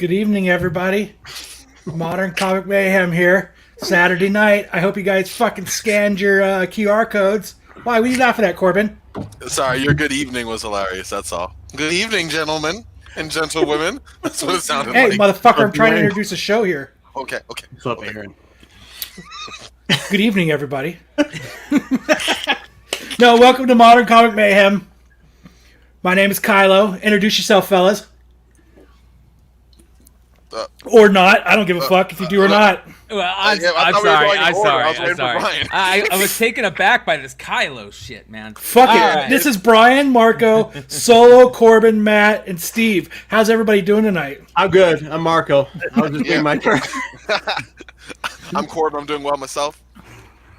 Good evening, everybody. Modern Comic Mayhem here. Saturday night. I hope you guys fucking scanned your QR codes. Why? What are you laughing at, Corbin? Sorry, your good evening was hilarious, that's all. Good evening, gentlemen and gentlewomen. That's what it sounded Hey, like. motherfucker, I'm trying to introduce a show here. Okay. What's up, Aaron? Good evening, everybody. No, welcome to Modern Comic Mayhem. My name is Kylo. Introduce yourself, fellas. Or not. I don't give a fuck if you do or not. Well, I'm sorry. I was taken aback by this Kylo shit, man. Fuck it. Right. This is Brian, Marco, Solo, Corbin, Matt, and Steve. How's everybody doing tonight? I'm good. I'm Marco. I was just doing my turn. I'm Corbin. I'm doing well myself.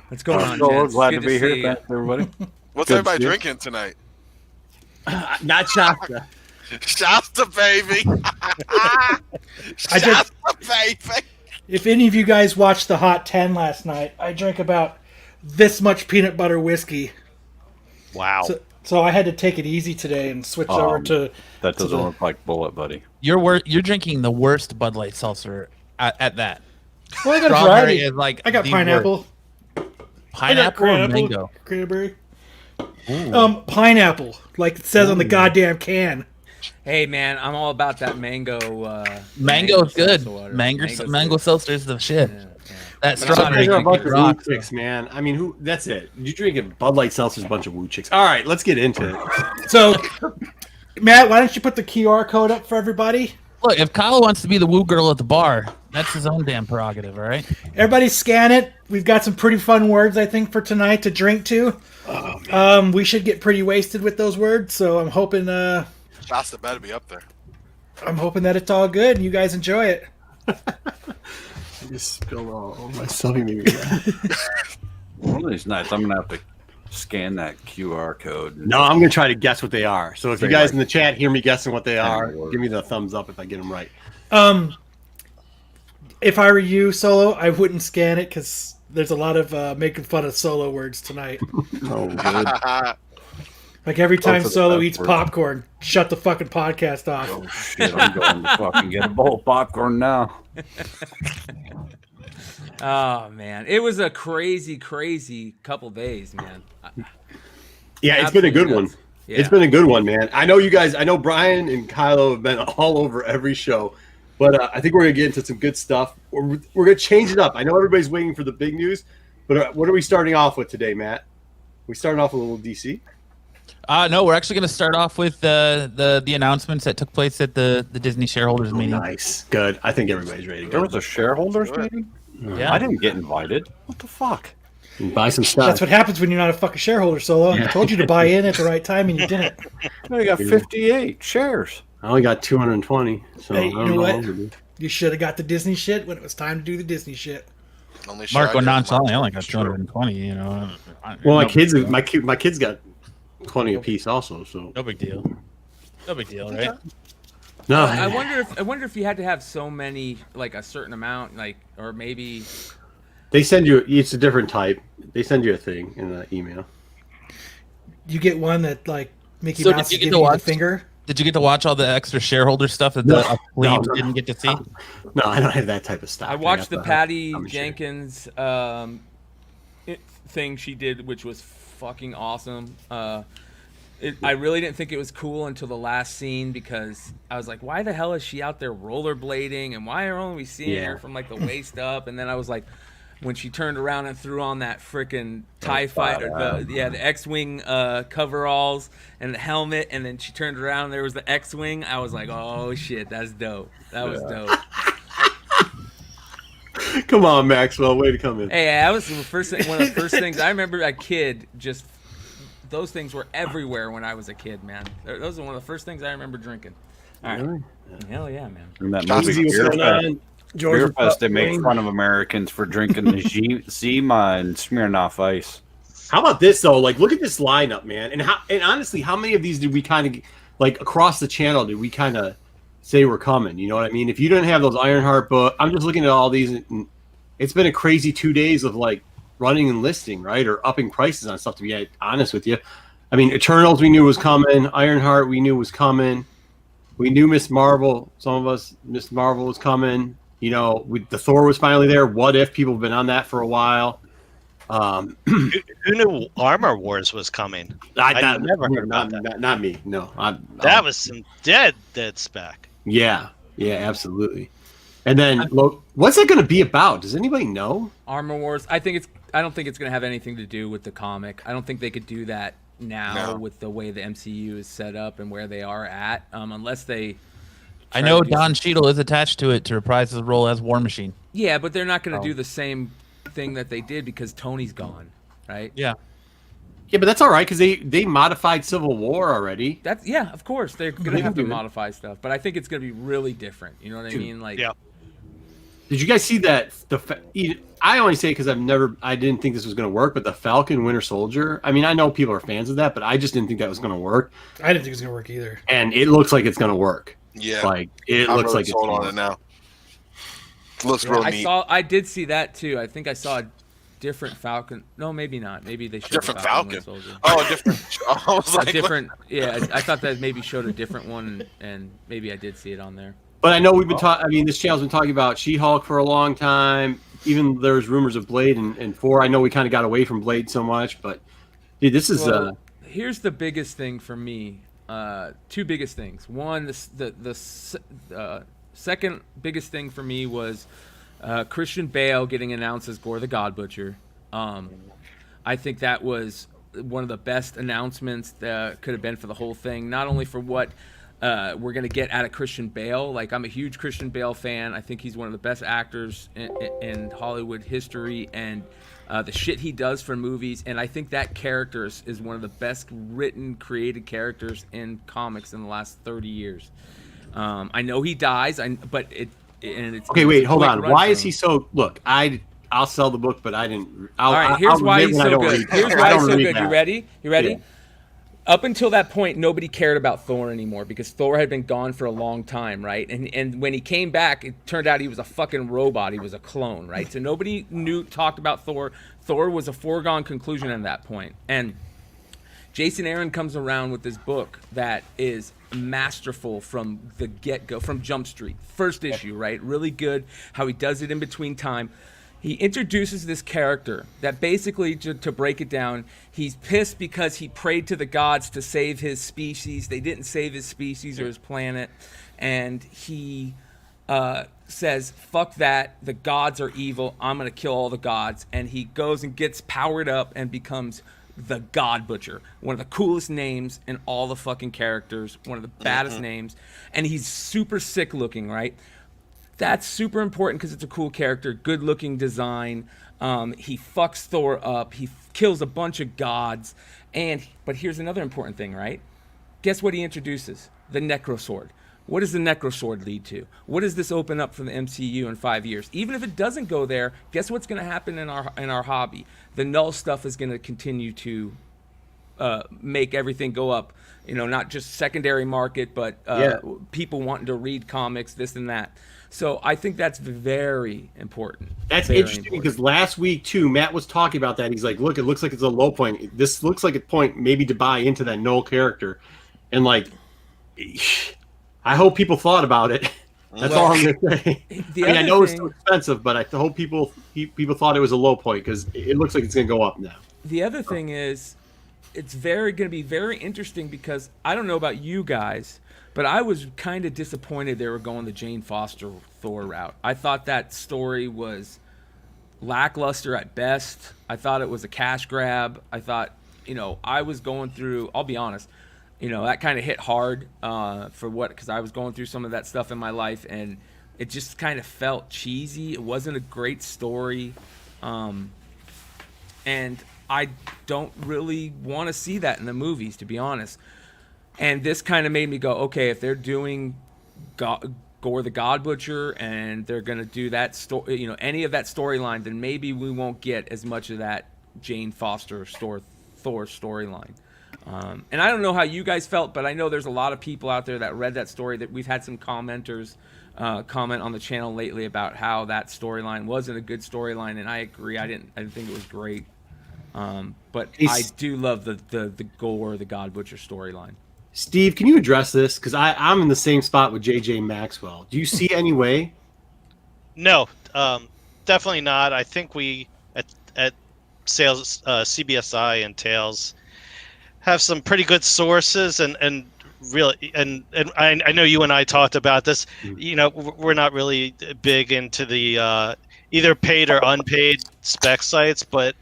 What's going on, gents? Glad to be here. Thanks, everybody. What's everybody drinking tonight? Not Shasta. Shasta, baby. Shasta, baby. If any of you guys watched the Hot 10 last night, I drank about this much peanut butter whiskey. Wow. So I had to take it easy today and switch over to... That doesn't look like Bullet, buddy. You're drinking the worst Bud Light seltzer at that. Well, I got a variety. I got pineapple. Pineapple or mango? Cranberry. Pineapple, like it says on the goddamn can. Hey man, I'm all about that mango. Mango's good. Mango seltzer is the shit. Yeah. That strawberry. A bunch of woo chicks, man. I mean, who? That's it. You drink a Bud Light seltzer's a bunch of woo chicks. All right, let's get into it. So, Matt, why don't you put the QR code up for everybody? Look, if Kyle wants to be the woo girl at the bar, that's his own damn prerogative, all right? Everybody scan it. We've got some pretty fun words, I think, for tonight to drink to. We should get pretty wasted with those words, so I'm hoping... Shasta better be up there. I'm hoping that it's all good and you guys enjoy it. I just spilled all my stuffing. One of these nights, I'm going to have to scan that QR code. No, I'm going to try to guess what they are. So if you guys in the chat hear me guessing what they are, give me the thumbs up if I get them right. If I were you, Solo, I wouldn't scan it because there's a lot of making fun of Solo words tonight. Oh, good. Like every time Solo eats popcorn, shut the fucking podcast off. Oh, shit. I'm going to fucking get a bowl of popcorn now. Oh, man. It was a crazy couple days, man. Yeah, it's been a good one. Yeah. It's been a good one, man. I know you guys, I know Brian and Kylo have been all over every show, but I think we're going to get into some good stuff. We're going to change it up. I know everybody's waiting for the big news, but what are we starting off with today, Matt? We starting off with a little DC? No, we're actually going to start off with the announcements that took place at the Disney shareholders meeting. Nice. Good. I think everybody's ready to go. There was a shareholders meeting? Yeah. I didn't get invited. What the fuck? Buy some stuff. That's what happens when you're not a fucking shareholder, Solo. I told you to buy in at the right time and you didn't. I got 58 shares. I only got 220. So hey, you know what? You should have got the Disney shit when it was time to do the Disney shit. Marco nonchalantly, I only got 220. You know. Well, my kids got 20 apiece also, so no big deal. No big deal, right? No, I wonder if you had to have so many, like a certain amount, like, or maybe they send you. It's a different type. They send you a thing in the email. You get one that like Mickey Mouse is giving you the finger. Did you get to watch all the extra shareholder stuff that the plebes didn't get to see? No, I don't have that type of stuff. I watched the Patty Jenkins thing she did, which was fucking awesome. I really didn't think it was cool until the last scene because I was like, why the hell is she out there rollerblading and why are we only seeing her from like the waist up? And then I was like, when she turned around and threw on that freaking TIE fighter, the X-Wing coveralls and the helmet, and then she turned around and there was the X-Wing, I was like, oh shit, that's dope. That was dope. Come on, Maxwell, way to come in. Hey, that was one of the first things I remember. A kid, just those things were everywhere when I was a kid, man. Those are one of the first things I remember drinking. All right, really? Hell yeah, man. In that movie, Beer Fest, they make fun of Americans for drinking the Zima and Smirnoff Ice. How about this though? Like, look at this lineup, man. And honestly, how many of these did we kind of like across the channel? Did we kind of say were coming? You know what I mean? If you didn't have those Ironheart books, I'm just looking at all these. And it's been a crazy 2 days of like running and listing, right, or upping prices on stuff. To be honest with you, I mean, Eternals we knew was coming. Ironheart we knew was coming. We knew Miss Marvel. Some of us, Miss Marvel was coming. You know, the Thor was finally there. What if people have been on that for a while? Who knew Armor Wars was coming? I never heard about that. Not me. No, that was some dead spec. Yeah, absolutely. And then, look, what's it going to be about? Does anybody know? Armor Wars. I don't think it's going to have anything to do with the comic. I don't think they could do that now with the way the MCU is set up and where they are at, unless they. I know Don Cheadle is attached to it to reprise his role as War Machine. Yeah, but they're not going to do the same thing that they did because Tony's gone, right? Yeah, but that's all right because they modified Civil War already. Of course they're going to have to modify stuff, but I think it's going to be really different. You know what I mean? Like, yeah. Did you guys see that? I only say it because I didn't think this was going to work, but the Falcon Winter Soldier. I mean, I know people are fans of that, but I just didn't think that was going to work. I didn't think it was going to work either. And it looks like it's going to work. Yeah, like it looks really like it's sold on it now. It looks real neat. I did see that too. I think I saw a different Falcon. No, maybe not. Maybe they showed different Falcon. Oh, a different. I was like, different. Yeah, I thought that maybe showed a different one, and maybe I did see it on there. But I know we've been talking. I mean, this channel's been talking about She-Hulk for a long time. Even there's rumors of Blade and 4. I know we kind of got away from Blade so much, but dude, this is. Here's the biggest thing for me. Two biggest things. One, the second biggest thing for me was Christian Bale getting announced as Gore the God Butcher. I think that was one of the best announcements that could have been for the whole thing. Not only for what we're going to get out of Christian Bale. Like, I'm a huge Christian Bale fan. I think he's one of the best actors in Hollywood history, and the shit he does for movies. And I think that character is one of the best written, created characters in comics in the last 30 years. I know he dies, but it's okay. Wait, hold on. Why is he so? Look, I'll sell the book, but I didn't. All right, here's why he's so good. Here's why he's so good. You ready? Yeah. Up until that point, nobody cared about Thor anymore because Thor had been gone for a long time, right? And when he came back, it turned out he was a fucking robot. He was a clone, right? So nobody talked about Thor. Thor was a foregone conclusion at that point. And Jason Aaron comes around with this book that is masterful from the get-go, from Jump Street. First issue, right? Really good how he does it in between time. He introduces this character that basically, to break it down, he's pissed because he prayed to the gods to save his species. They didn't save his species or his planet. And he says, fuck that. The gods are evil. I'm going to kill all the gods. And he goes and gets powered up and becomes the God Butcher. One of the coolest names in all the fucking characters. One of the baddest names. And he's super sick looking, right? That's super important because it's a cool character, good-looking design. He fucks Thor up. He kills a bunch of gods. But here's another important thing, right? Guess what he introduces? The Necrosword. What does the Necrosword lead to? What does this open up for the MCU in 5 years? Even if it doesn't go there, guess what's going to happen in our hobby? The null stuff is going to continue to make everything go up. You know, not just secondary market, but people wanting to read comics, this and that. So I think that's very important. That's interesting because last week, too, Matt was talking about that. He's like, look, it looks like it's a low point. This looks like a point maybe to buy into that Null character. And, like, I hope people thought about it. That's all I'm going to say. I know it's so expensive, but I hope people thought it was a low point because it looks like it's going to go up now. The other thing is it's going to be very interesting because I don't know about you guys, but I was kind of disappointed they were going the Jane Foster Thor route. I thought that story was lackluster at best. I thought it was a cash grab. I thought, I was going through, I'll be honest, that kind of hit hard because I was going through some of that stuff in my life, and it just kind of felt cheesy. It wasn't a great story. And I don't really want to see that in the movies, to be honest. And this kind of made me go, okay, if they're doing Gore the God Butcher and they're going to do that story, any of that storyline, then maybe we won't get as much of that Jane Foster Thor storyline. And I don't know how you guys felt, but I know there's a lot of people out there that read that story. That we've had some commenters comment on the channel lately about how that storyline wasn't a good storyline, and I agree. I didn't think it was great. But I do love the Gore the God Butcher storyline. Steve, can you address this? Because I'm in the same spot with JJ Maxwell. Do you see any way? No, definitely not. I think we at sales CBSI and Tails have some pretty good sources and really and I know you and I talked about this. You know, we're not really big into the either paid or unpaid spec sites, but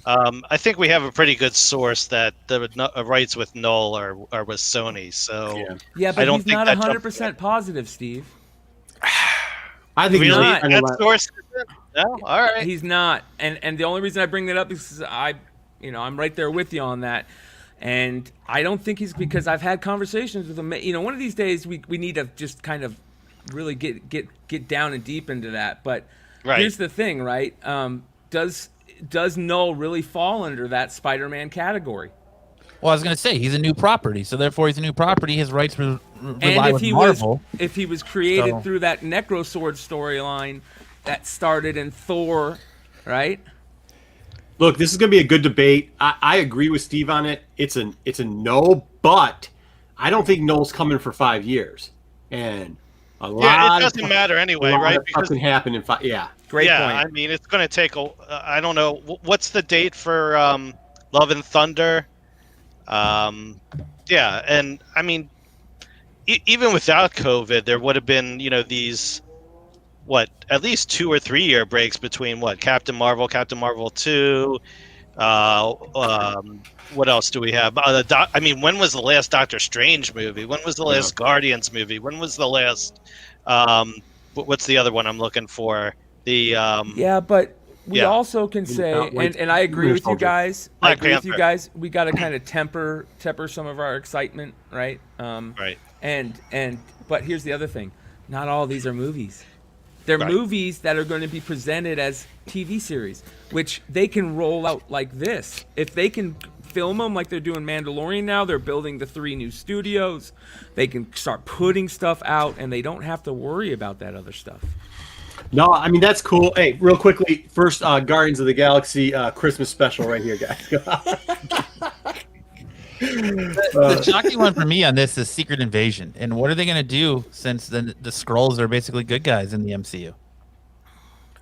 I think we have a pretty good source that the rights with Null are with Sony. So yeah, but he's not 100% positive, Steve. I think really that source. No, all right. He's not, and the only reason I bring that up is I'm right there with you on that, and I don't think he's because I've had conversations with him. You know, one of these days we need to just kind of really get down and deep into that. But here's the thing, right? Does Null really fall under that Spider-Man category? Well, I was going to say he's a new property, so therefore he's a new property. His rights rely with Marvel. If he was created through that Necrosword storyline that started in Thor, right? Look, this is going to be a good debate. I agree with Steve on it. It's a no, but I don't think Null's coming for 5 years, and a lot. It doesn't matter anyway, right? Because can happen in 5. Yeah, great point. I mean, it's going to take I don't know what's the date for Love and Thunder. And I mean, even without COVID, there would have been, these, at least 2 or 3 year breaks between Captain Marvel 2. What else do we have? I mean, when was the last Doctor Strange movie? When was the last Guardians movie? When was the last, what's the other one I'm looking for? But we also can say, and I agree with you guys. We got to kind of temper some of our excitement, right? Right. But here's the other thing: not all of these are movies. They're movies that are going to be presented as TV series, which they can roll out like this. If they can film them like they're doing Mandalorian now, they're building the 3 new studios. They can start putting stuff out, and they don't have to worry about that other stuff. No, I mean, that's cool. Hey, real quickly, first Guardians of the Galaxy Christmas special right here, guys. The shocking one for me on this is Secret Invasion. And what are they going to do since the Skrulls are basically good guys in the MCU?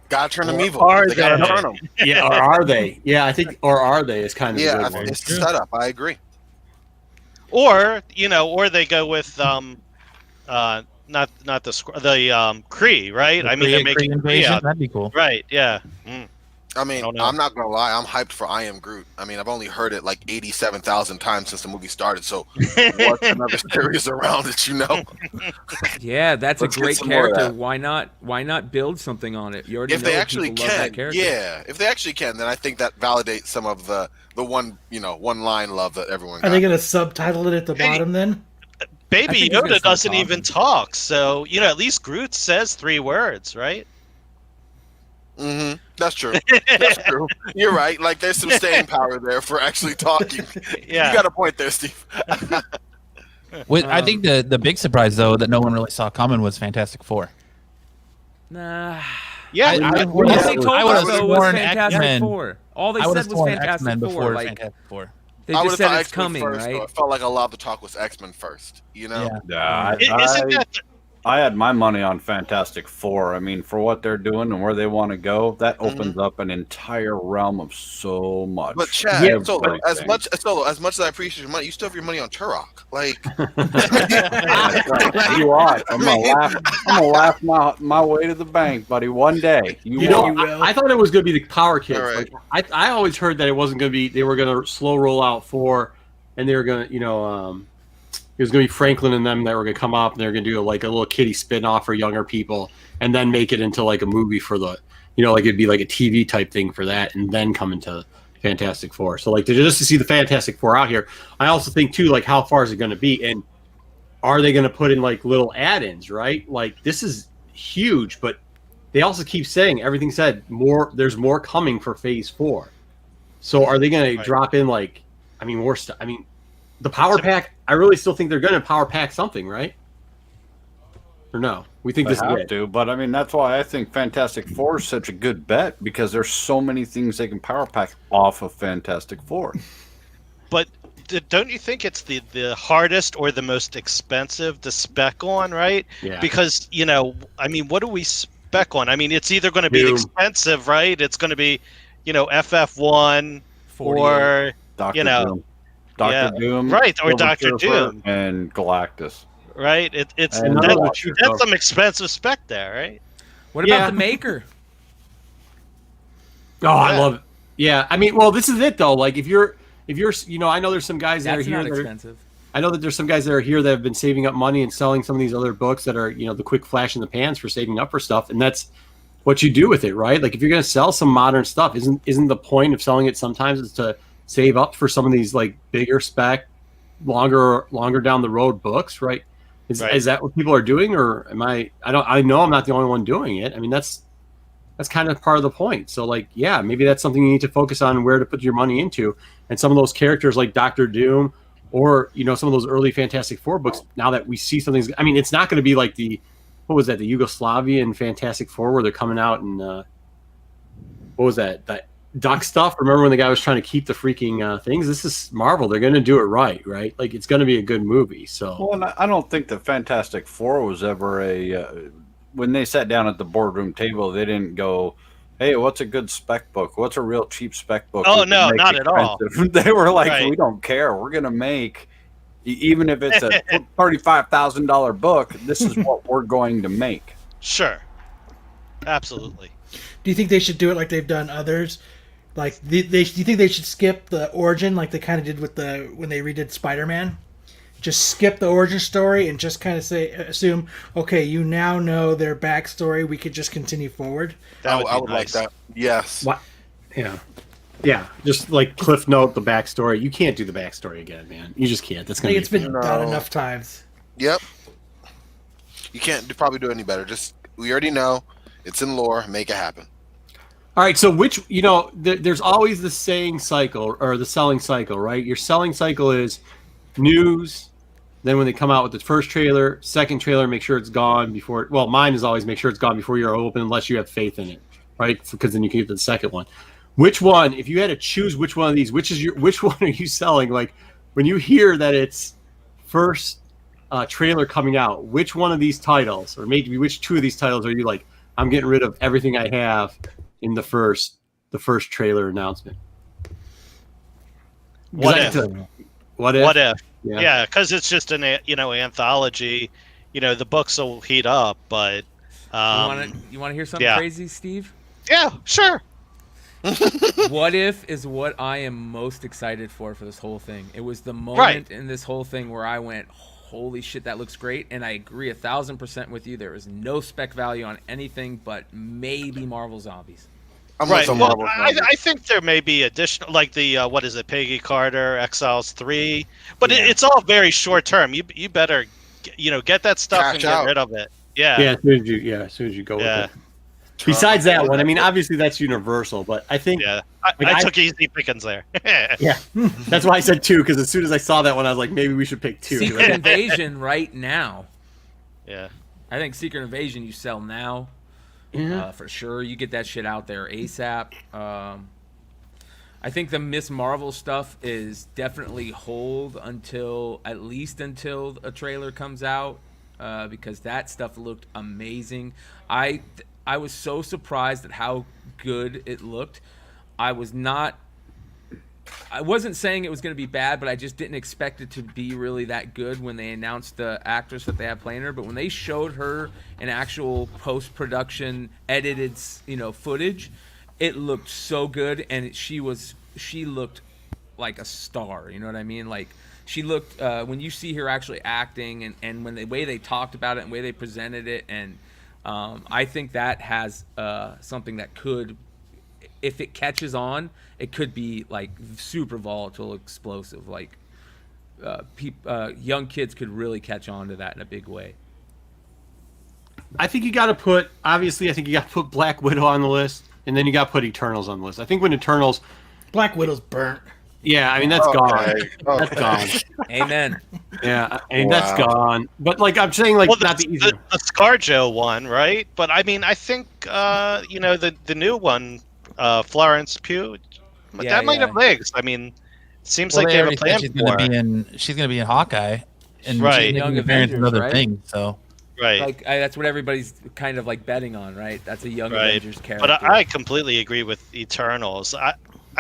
Gotta turn them evil. Are they gotta turn them. Yeah, or are they? Yeah, I think, or are they is kind of I think it's the setup. I agree. Or, or they go with not the Kree, right? I mean, they're making Kree out. That'd be cool. Right, yeah. I mean, I'm not going to lie. I'm hyped for I Am Groot. I mean, I've only heard it like 87,000 times since the movie started. So what's another series around that Yeah, that's a great character. Why not build something on it? You already if know they actually people love that character. Yeah, if they actually can, then I think that validates some of the one line love that everyone got. Are they going to subtitle it at the bottom then? Baby Yoda doesn't even talk, so at least Groot says 3 words, right? Mm-hmm. That's true. That's true. You're right. Like, there's some staying power there for actually talking. Yeah, you got a point there, Steve. I think the big surprise though that no one really saw coming was Fantastic Four. Nah. Yeah, I would have sworn X-Men. All they said was Fantastic Four. Fantastic Four. They just said it's coming, first, right? Though. I felt like a lot of the talk was X-Men first. Yeah, I had my money on Fantastic Four. I mean, for what they're doing and where they want to go, that opens up an entire realm of so much. But Chad, as much as I appreciate your money, you still have your money on Turok. Like, you watch. I'm gonna laugh my way to the bank, buddy. One day, you will. I thought it was gonna be the Power Kids. Right. Like, I always heard that it wasn't gonna be. They were gonna slow roll out 4, and they were gonna, it was going to be Franklin and them that were going to come up, and they're going to do like a little kiddie spin-off for younger people, and then make it into like a movie for the, like it'd be like a TV type thing for that, and then come into Fantastic Four. So like just to see the Fantastic Four out here, I also think too, like how far is it going to be, and are they going to put in like little add-ins, right? Like this is huge, but they also keep saying everything said more. There's more coming for Phase 4. So are they going to drop in more stuff? I mean. The Power Pack, I really still think they're going to Power Pack something, right? Or no? We think this is it. But I mean, that's why I think Fantastic Four is such a good bet, because there's so many things they can Power Pack off of Fantastic Four. But don't you think it's the hardest or the most expensive to spec on, right? Yeah. Because, I mean, what do we spec on? I mean, it's either going to be expensive, right? It's going to be, FF1 or, Dr. Doom. Dr. Doom. Right, or Dr. Doom. And Galactus. Right? That's some expensive spec there, right? What about the Maker? Oh, I love it. Yeah, I mean, well, this is it though. Like, if you're, I know there's some guys that are here. That's not expensive. I know that there's some guys that are here that have been saving up money and selling some of these other books that are, the quick flash in the pans for saving up for stuff, and that's what you do with it, right? Like, if you're going to sell some modern stuff, isn't the point of selling it sometimes is to save up for some of these like bigger spec, longer down the road books, right? Is that what people are doing, or am I? I know I'm not the only one doing it. I mean, that's kind of part of the point. So, like, yeah, maybe that's something you need to focus on where to put your money into. And some of those characters like Dr. Doom or, some of those early Fantastic Four books, now that we see something, I mean, it's not going to be like the Yugoslavian Fantastic Four where they're coming out and, what was that duck stuff? Remember when the guy was trying to keep the freaking things? This is Marvel. They're going to do it right? Like, it's going to be a good movie. So, well, and I don't think the Fantastic Four was ever when they sat down at the boardroom table, they didn't go, hey, what's a good spec book? What's a real cheap spec book? Oh, no, not at all. They were like, we don't care. We're going to make, even if it's a $35,000 book, this is what we're going to make. Sure. Absolutely. Do you think they should do it like they've done others? Like, do you think they should skip the origin like they kind of did with when they redid SpiderMan? Just skip the origin story and just kind of assume, okay, you now know their backstory. We could just continue forward. I would like that. Yes. What? Yeah. Just like Cliff Note the backstory. You can't do the backstory again, man. You just can't. That's gonna. It's been done enough times. Yep. You can't probably do it any better. Just we already know it's in lore. Make it happen. All right. So there's always the selling cycle, right? Your selling cycle is news. Then when they come out with the first trailer, second trailer, make sure it's gone before. Well, mine is always make sure it's gone before you're open, unless you have faith in it, right? Because then you can get to the second one. Which one, if you had to choose which one of these, which one are you selling? Like, when you hear that it's first trailer coming out, which one of these titles, or maybe which two of these titles are you like, I'm getting rid of everything I have in the first trailer announcement? What if? Yeah, because it's just an anthology. The books will heat up, but you want to hear something crazy, Steve? Yeah, sure. What if is what I am most excited for this whole thing. It was the moment in this whole thing where I went, holy shit, that looks great, and I agree 1,000% with you. There is no spec value on anything but maybe Marvel Zombies. Well, I think there may be additional, like the what is it, Peggy Carter, Exiles 3, but it's all very short term. You better, get that stuff and get rid of it. Yeah. Yeah. As soon as you go with it. Besides that one, I mean, obviously that's universal, but I think I took easy pickings there. Yeah, that's why I said 2, because as soon as I saw that one, I was like, maybe we should pick 2. Secret Invasion right now. Yeah. I think Secret Invasion you sell now. Yeah. For sure. You get that shit out there ASAP. I think the Miss Marvel stuff is definitely hold at least until a trailer comes out, because that stuff looked amazing. I was so surprised at how good it looked. I wasn't saying it was going to be bad, but I just didn't expect it to be really that good when they announced the actress that they have playing her. But when they showed her in actual post-production edited, footage, it looked so good, and she looked like a star. You know what I mean? Like, she looked when you see her actually acting, and when the way they talked about it and the way they presented it, and I think that has something that could, if it catches on, it could be like super volatile, explosive. Like young kids could really catch on to that in a big way. I think you got to put Black Widow on the list, and then you got to put Eternals on the list. I think when Eternals, Black Widow's burnt. Yeah, I mean that's gone. That's gone. Amen. Yeah, I mean that's gone. But like I'm saying, like not the easy. The ScarJo one, right? But I mean, I think the new one, Florence Pugh, that might have legs. I mean, seems like they have a plan she's for she's going to be in Hawkeye, and right. she's Young Avengers, another right? thing. So right, like that's what everybody's kind of like betting on, right? That's a Young Avengers character. But I completely agree with Eternals. I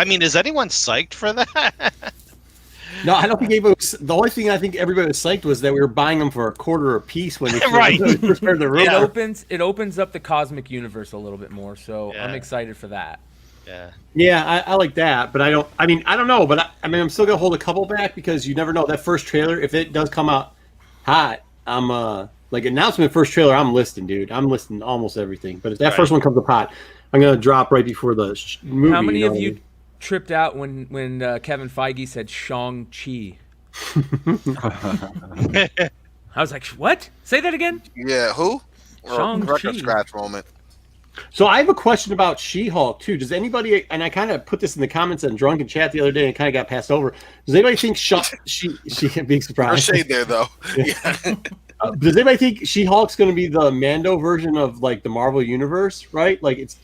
mean, is anyone psyched for that? No, I don't think anybody was. The only thing I think everybody was psyched was that we were buying them for $0.25 a piece when they first started the rumor. It opens up the cosmic universe a little bit more, so I'm excited for that. Yeah, I like that, but I don't know, but I'm still gonna hold a couple back because you never know. That first trailer, if it does come out hot, I'm like announcement first trailer, I'm listing, dude. I'm listing almost everything. But if that first one comes up hot, I'm gonna drop right before the movie. How many of you tripped out when Kevin Feige said Shang-Chi? I was like, what? Say that again? Yeah, who? Record scratch moment. So I have a question about She-Hulk too. Does anybody, and I kind of put this in the comments on Drunken Chat the other day and it kind of got passed over. Does anybody think she being surprised? Shade there though. Does anybody think She-Hulk's going to be the Mando version of like the Marvel Universe, right? Like it's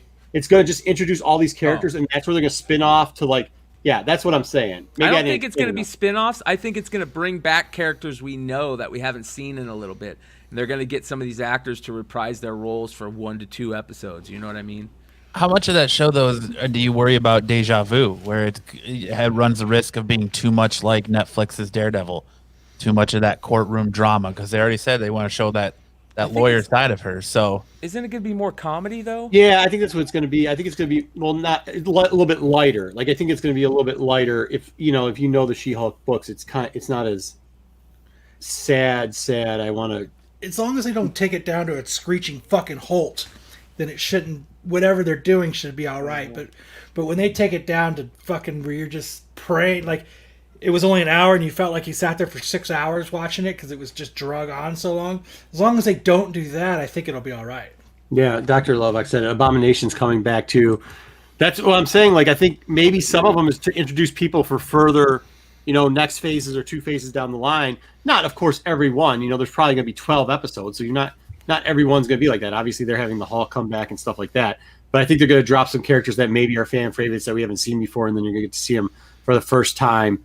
going to just introduce all these characters and that's where they're going to spin off to like, yeah, that's what I'm saying. Maybe I don't think it's going to be spin-offs. I think it's going to bring back characters we know that we haven't seen in a little bit. And they're going to get some of these actors to reprise their roles for 1 to 2 episodes. You know what I mean? How much of that show, though, do you worry about deja vu, where it runs the risk of being too much like Netflix's Daredevil, too much of that courtroom drama? Because they already said they want to show that lawyer side of her. So isn't it going to be more comedy, though? Yeah, I think that's what it's going to be. I think it's going to be, well, not a little bit lighter. Like I think it's going to be a little bit lighter. If you know the She-Hulk books, it's not as sad. I want to. As long as they don't take it down to its screeching fucking halt, then it shouldn't. Whatever they're doing should be all right. But when they take it down to fucking where you're just praying, like it was only an hour and you felt like you sat there for 6 hours watching it because it was just drug on so long. As long as they don't do that, I think it'll be all right. Yeah, Dr. Love, like I said, Abomination's coming back too. That's what I'm saying. Like I think maybe some of them is to introduce people for further, next phases or 2 phases down the line. Not, of course, every one. There's probably going to be 12 episodes, so you're not everyone's going to be like that. Obviously, they're having the Hulk come back and stuff like that. But I think they're going to drop some characters that maybe are fan favorites that we haven't seen before, and then you're going to get to see them for the first time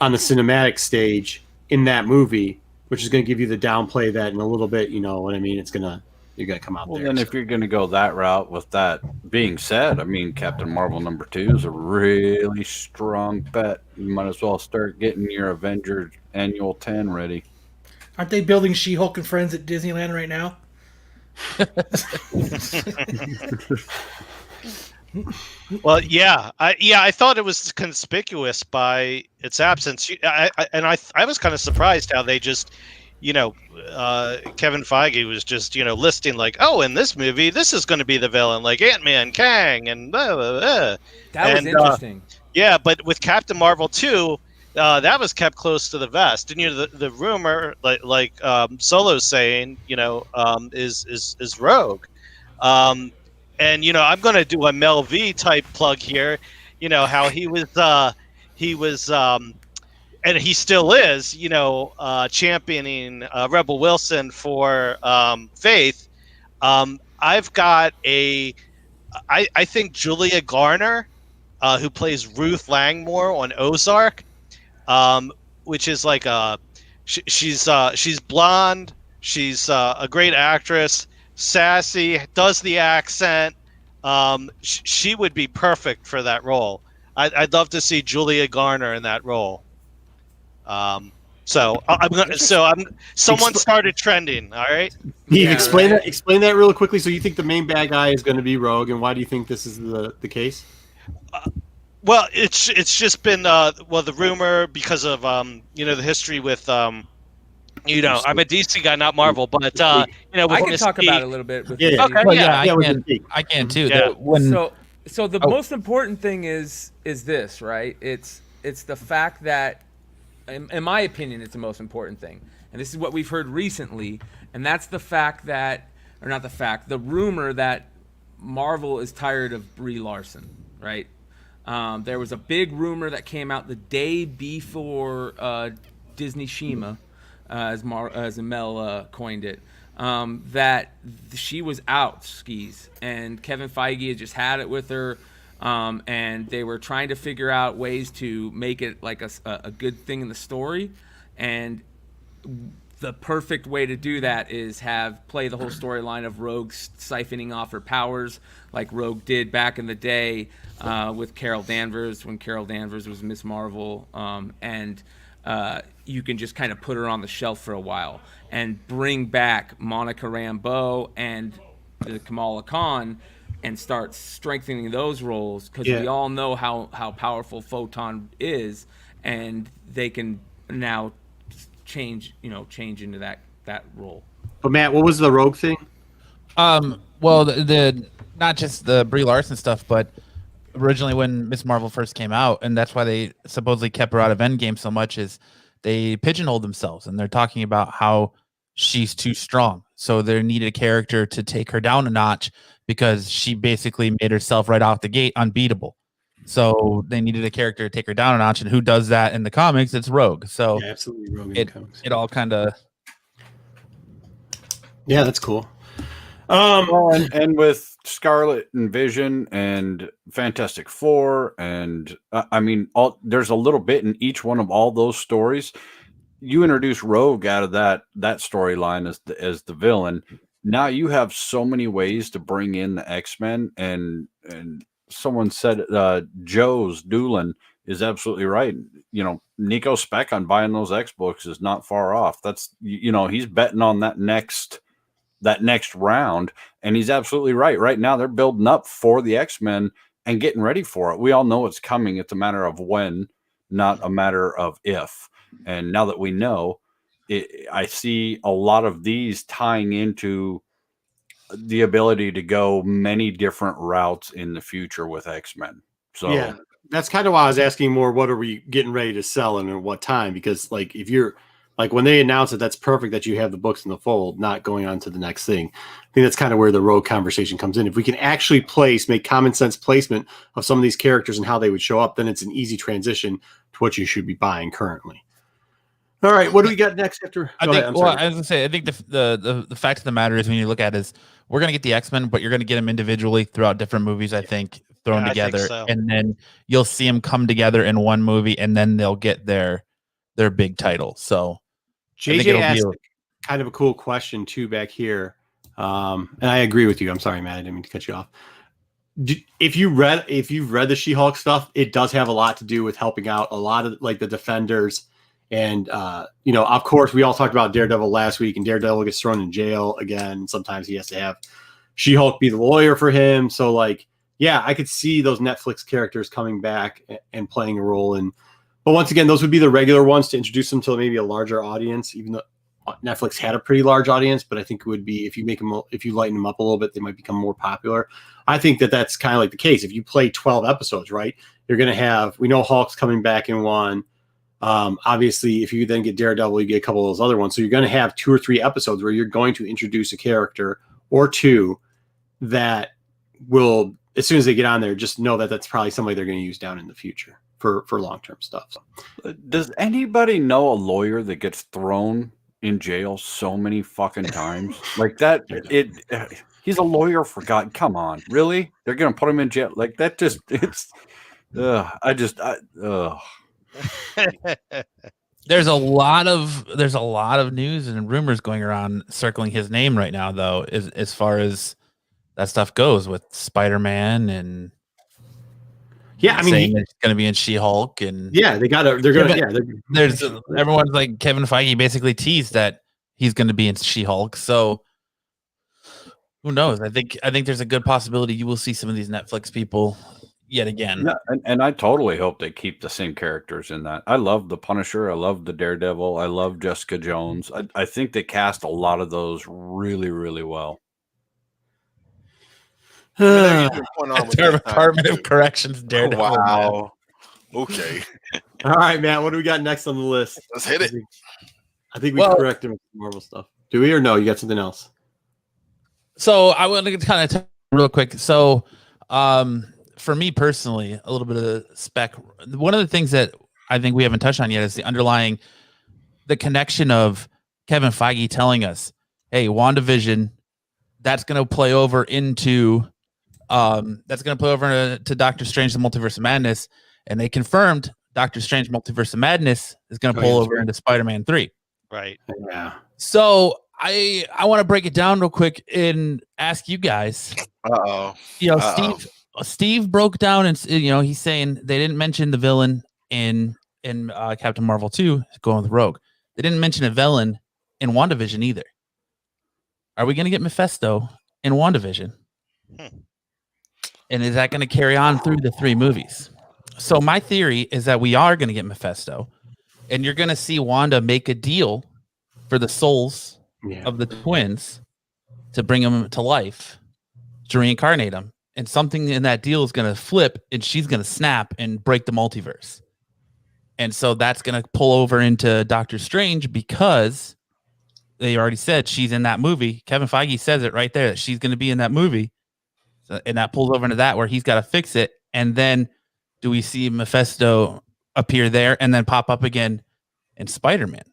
on the cinematic stage in that movie, which is going to give you the downplay that in a little bit. You know what I mean? You're going to come out there. Well, then if you're going to go that route, with that being said, I mean, Captain Marvel #2 is a really strong bet. You might as well start getting your Avengers Annual 10 ready. Aren't they building She-Hulk and Friends at Disneyland right now? Well, yeah, I thought it was conspicuous by its absence. I was kind of surprised how they just, Kevin Feige was just, listing like, oh, in this movie, this is going to be the villain, like Ant-Man, Kang, and blah, blah, blah. That was interesting. Yeah, but with Captain Marvel 2, that was kept close to the vest. And the rumor, like Solo's saying, is Rogue. And I'm going to do a Mel V type plug here. How he was and he still is, championing Rebel Wilson for Faith. I've got I think Julia Garner, who plays Ruth Langmore on Ozark, which is like she's blonde, she's a great actress, sassy, does the accent. She would be perfect for that role. I'd love to see Julia Garner in that role. Someone started trending. All right. Steve, explain that real quickly. So you think the main bad guy is going to be Rogue, and why do you think this is the case? Well, it's just been the rumor because of the history with I'm a DC guy, not Marvel, but with I can talk about it a little bit. With Okay, I can too. Yeah. So the most important thing is this, right? It's the fact that, in my opinion, it's the most important thing, and this is what we've heard recently, and that's the rumor that Marvel is tired of Brie Larson, right? There was a big rumor that came out the day before Disney Shima, as Mel coined it, that she was out skis, and Kevin Feige had just had it with her. and they were trying to figure out ways to make it like a good thing in the story, and the perfect way to do that is play the whole storyline of Rogue siphoning off her powers, like Rogue did back in the day with Carol Danvers when Carol Danvers was Miss Marvel, and you can just kind of put her on the shelf for a while and bring back Monica Rambeau and Kamala Khan and start strengthening those roles, because we all know how powerful Photon is, and they can now change into that role. But Matt, what was the Rogue thing? Well, the not just the Brie Larson stuff, but originally when Miss Marvel first came out, and that's why they supposedly kept her out of Endgame so much, is they pigeonholed themselves, and they're talking about how she's too strong. So they needed a character to take her down a notch, because she basically made herself right off the gate unbeatable. So they needed a character to take her down a notch, and who does that in the comics? It's Rogue. So absolutely Rogue in the comics. It all kind of that's cool. And with Scarlet and Vision and Fantastic Four, and I mean, there's a little bit in each one of all those stories. You introduce Rogue out of that storyline as the villain. Now you have so many ways to bring in the X-Men, and someone said Joe's Doolin is absolutely right. Nico Speck on buying those X books is not far off. That's he's betting on that next round, and he's absolutely right. Right now they're building up for the X-Men and getting ready for it. We all know it's coming. It's a matter of when, not a matter of if. And now that we know, I see a lot of these tying into the ability to go many different routes in the future with X-Men. So that's kind of why I was asking more, what are we getting ready to sell and at what time? Because like, if you're like, when they announce it, that's perfect that you have the books in the fold, not going on to the next thing. I think that's kind of where the Rogue conversation comes in. If we can actually make common sense placement of some of these characters and how they would show up, then it's an easy transition to what you should be buying currently. All right, what do we got next after? I was gonna say, I think the fact of the matter is, when you look at it, is we're gonna get the X-Men, but you're gonna get them individually throughout different movies. I think thrown together, and then you'll see them come together in one movie, and then they'll get their big title. So JJ asked kind of a cool question too back here, and I agree with you. I'm sorry, Matt, I didn't mean to cut you off. If you've read the She-Hulk stuff, it does have a lot to do with helping out a lot of like the Defenders. And, of course, we all talked about Daredevil last week, and Daredevil gets thrown in jail again. Sometimes he has to have She-Hulk be the lawyer for him. So, like, I could see those Netflix characters coming back and playing a role. But once again, those would be the regular ones to introduce them to maybe a larger audience, even though Netflix had a pretty large audience. But I think it would be, if you lighten them up a little bit, they might become more popular. I think that's kind of like the case. If you play 12 episodes, right, you're going to we know Hulk's coming back in one. Obviously, if you then get Daredevil, you get a couple of those other ones. So you're going to have 2 or 3 episodes where you're going to introduce a character or two that will, as soon as they get on there, just know that that's probably somebody they're going to use down in the future for long-term stuff. So. Does anybody know a lawyer that gets thrown in jail so many fucking times like that? He's a lawyer, for God. Come on, really? They're going to put him in jail like that? There's a lot of news and rumors going around circling his name right now, though, as far as that stuff goes with Spider-Man, and I mean, it's going to be in She-Hulk, and there's everyone's like, Kevin Feige basically teased that he's going to be in She-Hulk, so who knows? I think there's a good possibility you will see some of these Netflix people yet again. Yeah, and I totally hope they keep the same characters in that. I love the Punisher. I love the Daredevil. I love Jessica Jones. I think they cast a lot of those really, really well. Department of Corrections Daredevil. Wow. Okay. All right, Matt. What do we got next on the list? Let's hit it. I think we correct him with Marvel stuff. Do we or no? You got something else? So I want to kind of talk real quick. So, for me personally, a little bit of the spec. One of the things that I think we haven't touched on yet is the connection of Kevin Feige telling us, "Hey, WandaVision, that's going to play over into That's going to put over to Doctor Strange: The Multiverse of Madness, and they confirmed Doctor Strange: Multiverse of Madness is going to pull over into Spider-Man 3. Right. Yeah. So I want to break it down real quick and ask you guys. Steve broke down and he's saying they didn't mention the villain in Captain Marvel 2 going with Rogue. They didn't mention a villain in WandaVision either. Are we going to get Mephisto in WandaVision? And is that going to carry on through the 3 movies? So my theory is that we are going to get Mephisto, and you're going to see Wanda make a deal for the souls of the twins to bring them to life, to reincarnate them. And something in that deal is going to flip, and she's going to snap and break the multiverse. And so that's going to pull over into Doctor Strange because they already said she's in that movie. Kevin Feige says it right there that she's going to be in that movie. So, and that pulls over into that where he's got to fix it. And then do we see Mephisto appear there and then pop up again in Spider-Man?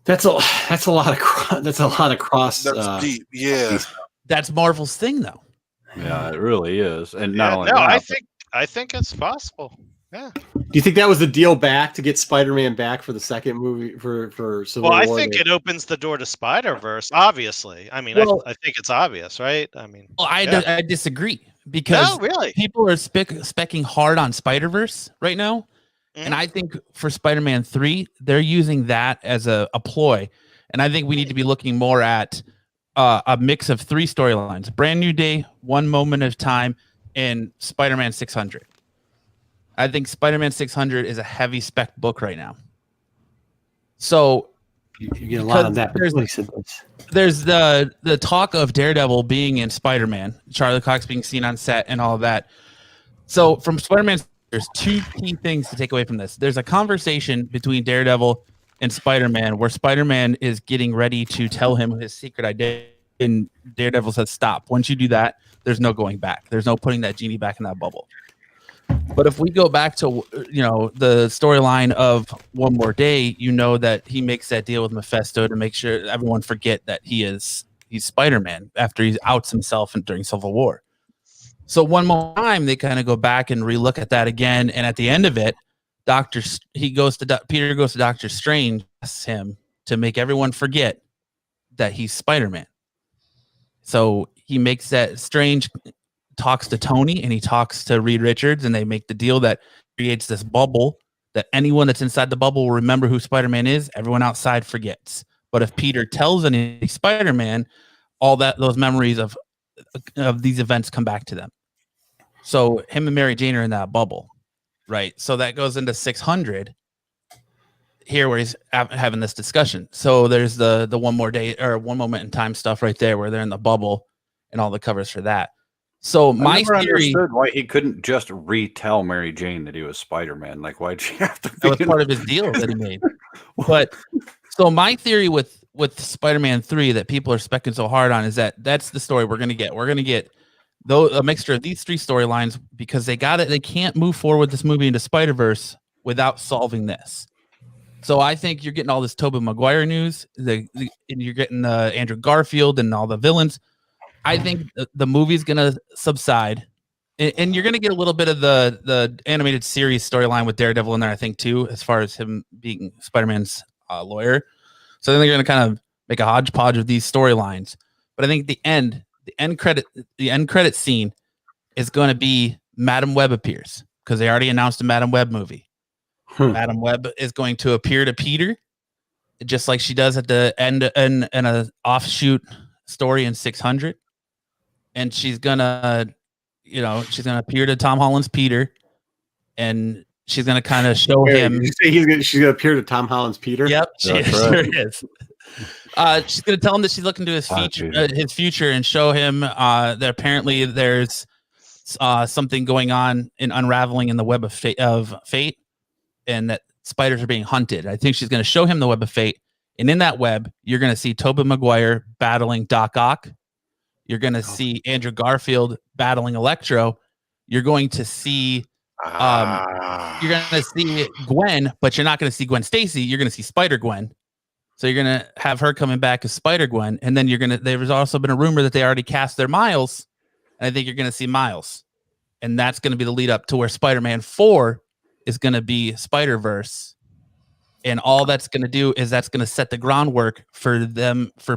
That's a lot of cross. That's deep. Yeah. That's Marvel's thing, though. Yeah, it really is. And I think it's possible. Yeah. Do you think that was the deal back to get Spider-Man back for the second movie for Civil War? Well, I think it opens the door to Spider-Verse, obviously. I mean, I think it's obvious, right? I mean, I disagree because people are specking hard on Spider-Verse right now. Mm-hmm. And I think for Spider-Man 3, they're using that as a ploy. And I think we need to be looking more at a mix of 3 storylines: Brand New Day, One Moment of Time, and Spider-Man 600. I think Spider-Man 600 is a heavy spec book right now. So you get a lot of that. There's the talk of Daredevil being in Spider-Man, Charlie Cox being seen on set, and all of that. So from Spider-Man, there's 2 key things to take away from this. There's a conversation between Daredevil and Spider-Man where Spider-Man is getting ready to tell him his secret identity, and Daredevil says, "Stop. Once you do that, there's no going back. There's no putting that genie back in that bubble." But if we go back to the storyline of One More Day, that he makes that deal with Mephisto to make sure everyone forget that he's Spider-Man after he outs himself during Civil War. So one more time, they kind of go back and relook at that again, and at the end of it, Peter goes to Doctor Strange, asks him to make everyone forget that he's Spider-Man. So he makes that Strange talks to Tony and he talks to Reed Richards, and they make the deal that creates this bubble that anyone that's inside the bubble will remember who Spider-Man is. Everyone outside forgets. But if Peter tells any Spider-Man, those memories of these events come back to them. So him and Mary Jane are in that bubble, right? So that goes into 600 here where he's having this discussion. So there's the One More Day or One Moment in Time stuff right there where they're in the bubble and all the covers for that. So my theory understood why he couldn't just retell Mary Jane that he was Spider-Man. Like, why'd she have to? That was part of his deal that he made. But so my theory with Spider-Man 3 that people are specking so hard on is that's the story we're gonna get. We're gonna get a mixture of these 3 storylines because they can't move forward this movie into Spider-Verse without solving this. So I think you're getting all this Tobey Maguire news, and you're getting Andrew Garfield and all the villains. I think the movie's gonna subside, and you're gonna get a little bit of the animated series storyline with Daredevil in there, I think, too, as far as him being Spider-Man's lawyer. So then they're gonna kind of make a hodgepodge of these storylines. But I think the end credit scene is going to be Madam Web appears because they already announced a Madam Web movie. Madam Web is going to appear to Peter, just like she does at the end in an offshoot story in 600. And she's gonna appear to Tom Holland's Peter, and she's gonna kind of show him. Did you say she's gonna appear to Tom Holland's Peter? Yep, she sure is. She's gonna tell him that she's looking to his future, and show him that apparently there's something going on in unraveling in the web of fate, and that spiders are being hunted. I think she's gonna show him the web of fate, and in that web, you're gonna see Tobey Maguire battling Doc Ock. You're going to see Andrew Garfield battling Electro. You're going to see Gwen, but you're not going to see Gwen Stacy. You're going to see Spider-Gwen. So you're going to have her coming back as Spider-Gwen. And then there's also been a rumor that they already cast their Miles and I think you're going to see Miles, and that's going to be the lead up to where Spider-Man 4 is going to be Spider-Verse, and all that's going to do is that's going to set the groundwork for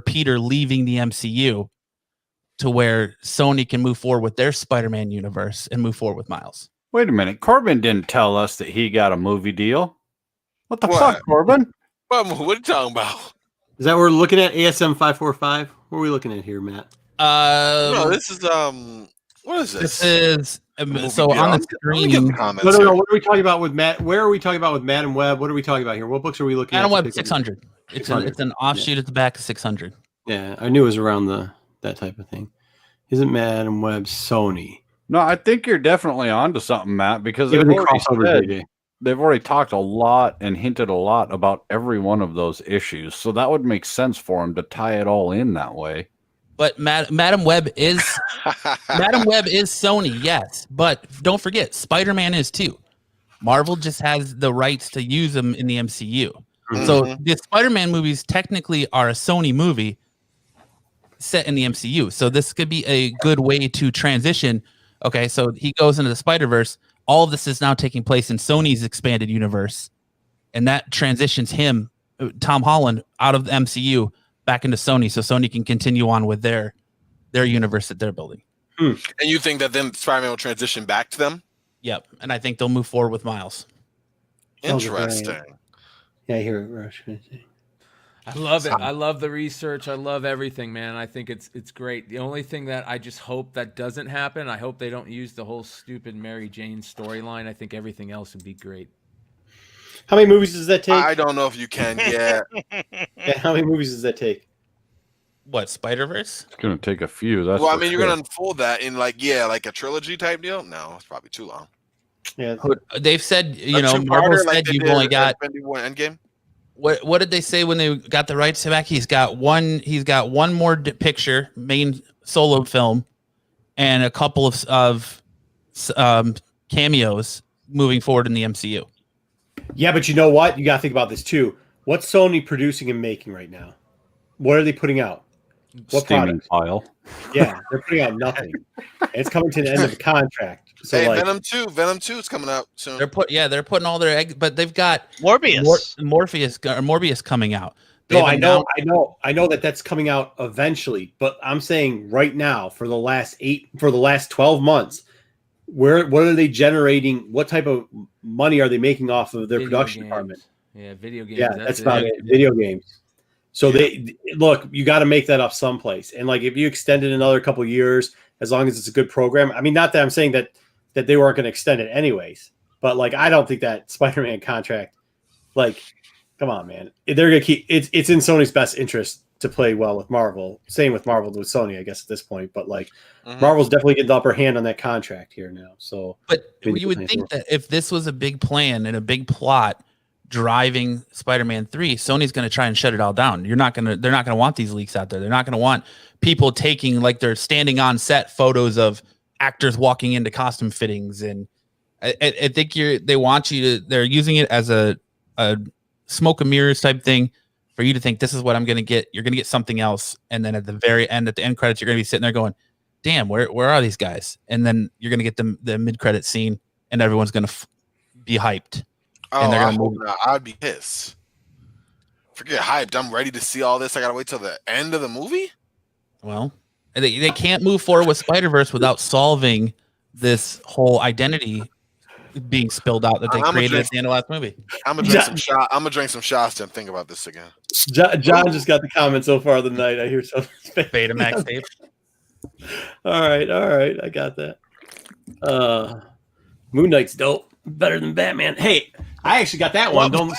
Peter leaving the MCU to where Sony can move forward with their Spider-Man universe and move forward with Miles. Wait a minute. Corbin didn't tell us that he got a movie deal. What the fuck, Corbin? What are you talking about? Is that what we're looking at? ASM 545? What are we looking at here, Matt? No, this is what is this? This is so on the screen. No. What are we talking about with Matt? Where are we talking about with Madam Web? What are we talking about here? What books are we looking at? Madam Web 600. It's an offshoot at the back of 600. Yeah, I knew it was around that type of thing. Isn't Madam Web Sony? No, I think you're definitely onto something, Matt, because they've already talked a lot and hinted a lot about every one of those issues. So that would make sense for them to tie it all in that way. But Madam Web is Sony, yes. But don't forget, Spider-Man is too. Marvel just has the rights to use them in the MCU. Mm-hmm. So the Spider-Man movies technically are a Sony movie set in the MCU. So this could be a good way to transition. Okay, so he goes into the Spider-Verse. All of this is now taking place in Sony's expanded universe. And that transitions him, Tom Holland, out of the MCU back into Sony, so Sony can continue on with their universe that they're building. And you think that then Spider-Man will transition back to them? Yep, and I think they'll move forward with Miles. Interesting. Yeah, I hear it, Rush. I love it. I love the research. I love everything, man. I think it's great. The only thing that I just hope that doesn't happen, I hope they don't use the whole stupid Mary Jane storyline. I think everything else would be great. How many movies does that take? I don't know if you can yet. Yeah, how many movies does that take? What, Spider-Verse? It's going to take a few. That's well, I mean, you're going to unfold that in like a trilogy type deal? No, it's probably too long. Yeah. They've said, Marvel said you've only got Endgame. What did they say when they got the rights back? He's got one more picture, main solo film, and a couple of cameos moving forward in the MCU. Yeah, but you know what? You got to think about this too. What's Sony producing and making right now? What are they putting out? What steaming pile? Yeah, they're putting out nothing. It's coming to the end of the contract. So hey, Venom 2 is coming out soon. They're putting all their eggs, but they've got Morbius coming out. No, I know that's coming out eventually, but I'm saying right now for the last 12 months, what are they generating? What type of money are they making off of their production department? Yeah, video games. Yeah, that's about it. Video games. So they look, you got to make that up someplace. And like if you extend it another couple of years, as long as it's a good program. I mean, not that I'm saying that they weren't going to extend it anyways, but like I don't think that Spider-Man contract, like, come on, man, they're going to keep it's in Sony's best interest to play well with Marvel. Same with Marvel with Sony, I guess at this point. But like Marvel's definitely getting the upper hand on that contract here now. So, but you would think that if this was a big plan and a big plot driving Spider-Man 3, Sony's going to try and shut it all down. They're not going to want these leaks out there. They're not going to want people taking, like, they're standing on set photos of actors walking into costume fittings. And I think they're using it as a smoke and mirrors type thing for you to think this is what I'm going to get. You're going to get something else. And then at the very end, at the end credits, you're going to be sitting there going, damn, where are these guys? And then you're going to get the mid-credit scene and everyone's going to be hyped. Oh, I'd be pissed. Forget hyped. I'm ready to see all this. I gotta wait till the end of the movie. Well, they can't move forward with Spider-Verse without solving this whole identity being spilled out that they created at the end of last movie. I'm gonna drink some shots. I'm gonna drink some shots and think about this again. John just got the comment so far of the night. I hear something. Betamax tape. All right. I got that. Moon Knight's dope. Better than Batman. Hey, I actually got that one. Don't.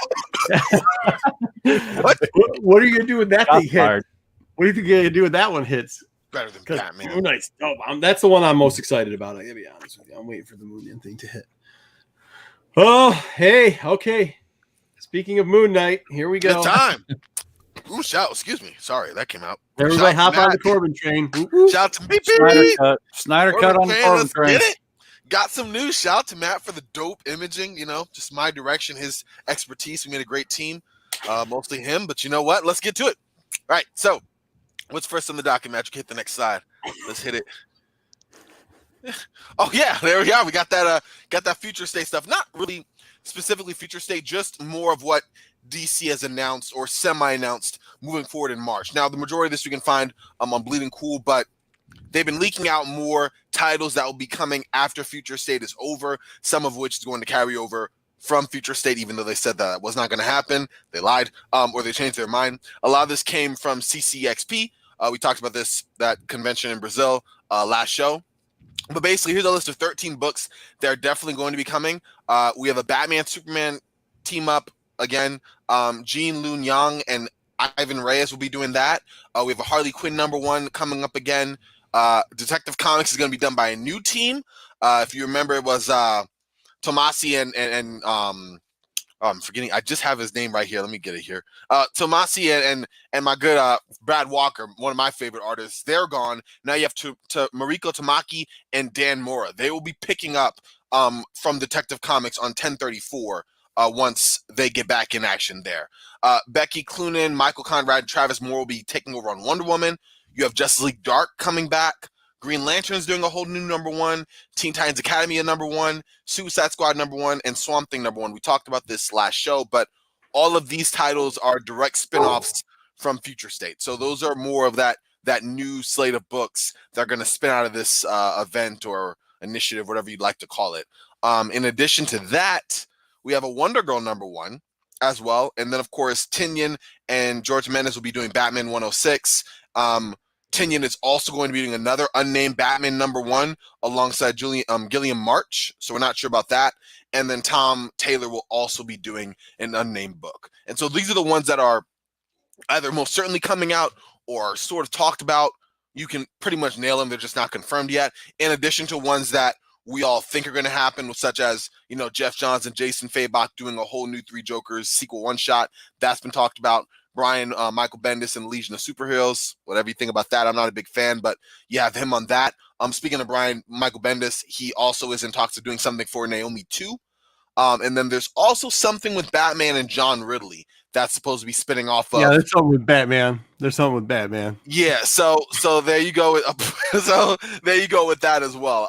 What are you gonna do when that thing hits? What do you think you're gonna do when that one hits? Better than Batman. Moon Knight's dope. That's the one I'm most excited about. I gotta be honest with you. I'm waiting for the Moon Knight thing to hit. Oh, hey, okay. Speaking of Moon Knight, here we go. Good time. Ooh, shout! Excuse me. Sorry, that came out. Everybody, hop on the Corbin train. Shout out to me. Snyder cut on the Corbin train. Get it? Got some news. Shout out to Matt for the dope imaging. Just my direction, his expertise. We made a great team. Mostly him, but you know what? Let's get to it. All right. So, what's first on the docket, Matt? You can hit the next slide. Let's hit it. Oh yeah, there we are. We got that future state stuff. Not really specifically future state, just more of what DC has announced or semi-announced moving forward in March. Now, the majority of this you can find on Bleeding Cool, but they've been leaking out more titles that will be coming after Future State is over, some of which is going to carry over from Future State, even though they said that was not going to happen. They lied, or they changed their mind. A lot of this came from CCXP. We talked about that convention in Brazil last show. But basically, here's a list of 13 books that are definitely going to be coming. We have a Batman-Superman team up again. Jean Lun Yang and Ivan Reyes will be doing that. We have a Harley Quinn #1 coming up again. Detective Comics is going to be done by a new team. If you remember, it was Tomasi and I'm forgetting. I just have his name right here. Let me get it here. Tomasi and my good Brad Walker, one of my favorite artists. They're gone. Now you have to Mariko Tamaki and Dan Mora. They will be picking up from Detective Comics on 1034 once they get back in action there. Becky Cloonan, Michael Conrad, and Travis Moore will be taking over on Wonder Woman. You have Justice League Dark coming back. Green Lantern's doing a whole new #1. Teen Titans Academy #1. Suicide Squad #1. And Swamp Thing #1. We talked about this last show, but all of these titles are direct spin-offs from Future State. So those are more of that new slate of books that are going to spin out of this event or initiative, whatever you'd like to call it. In addition to that, we have a Wonder Girl #1 as well. And then, of course, Tinian and George Mendes will be doing Batman 106. Tinian is also going to be doing another unnamed Batman #1 alongside Gilliam March. So we're not sure about that. And then Tom Taylor will also be doing an unnamed book. And so these are the ones that are either most certainly coming out or sort of talked about. You can pretty much nail them. They're just not confirmed yet. In addition to ones that we all think are going to happen, such as, Jeff Johns and Jason Fabok doing a whole new Three Jokers sequel one-shot. That's been talked about. Brian Michael Bendis and Legion of Superheroes, whatever you think about that. I'm not a big fan, but you have him on that. Speaking of Brian Michael Bendis, he also is in talks of doing something for Naomi 2. And then there's also something with Batman and John Ridley that's supposed to be spinning off of. Yeah, there's something with Batman. Yeah, so there you go. So there you go with that as well.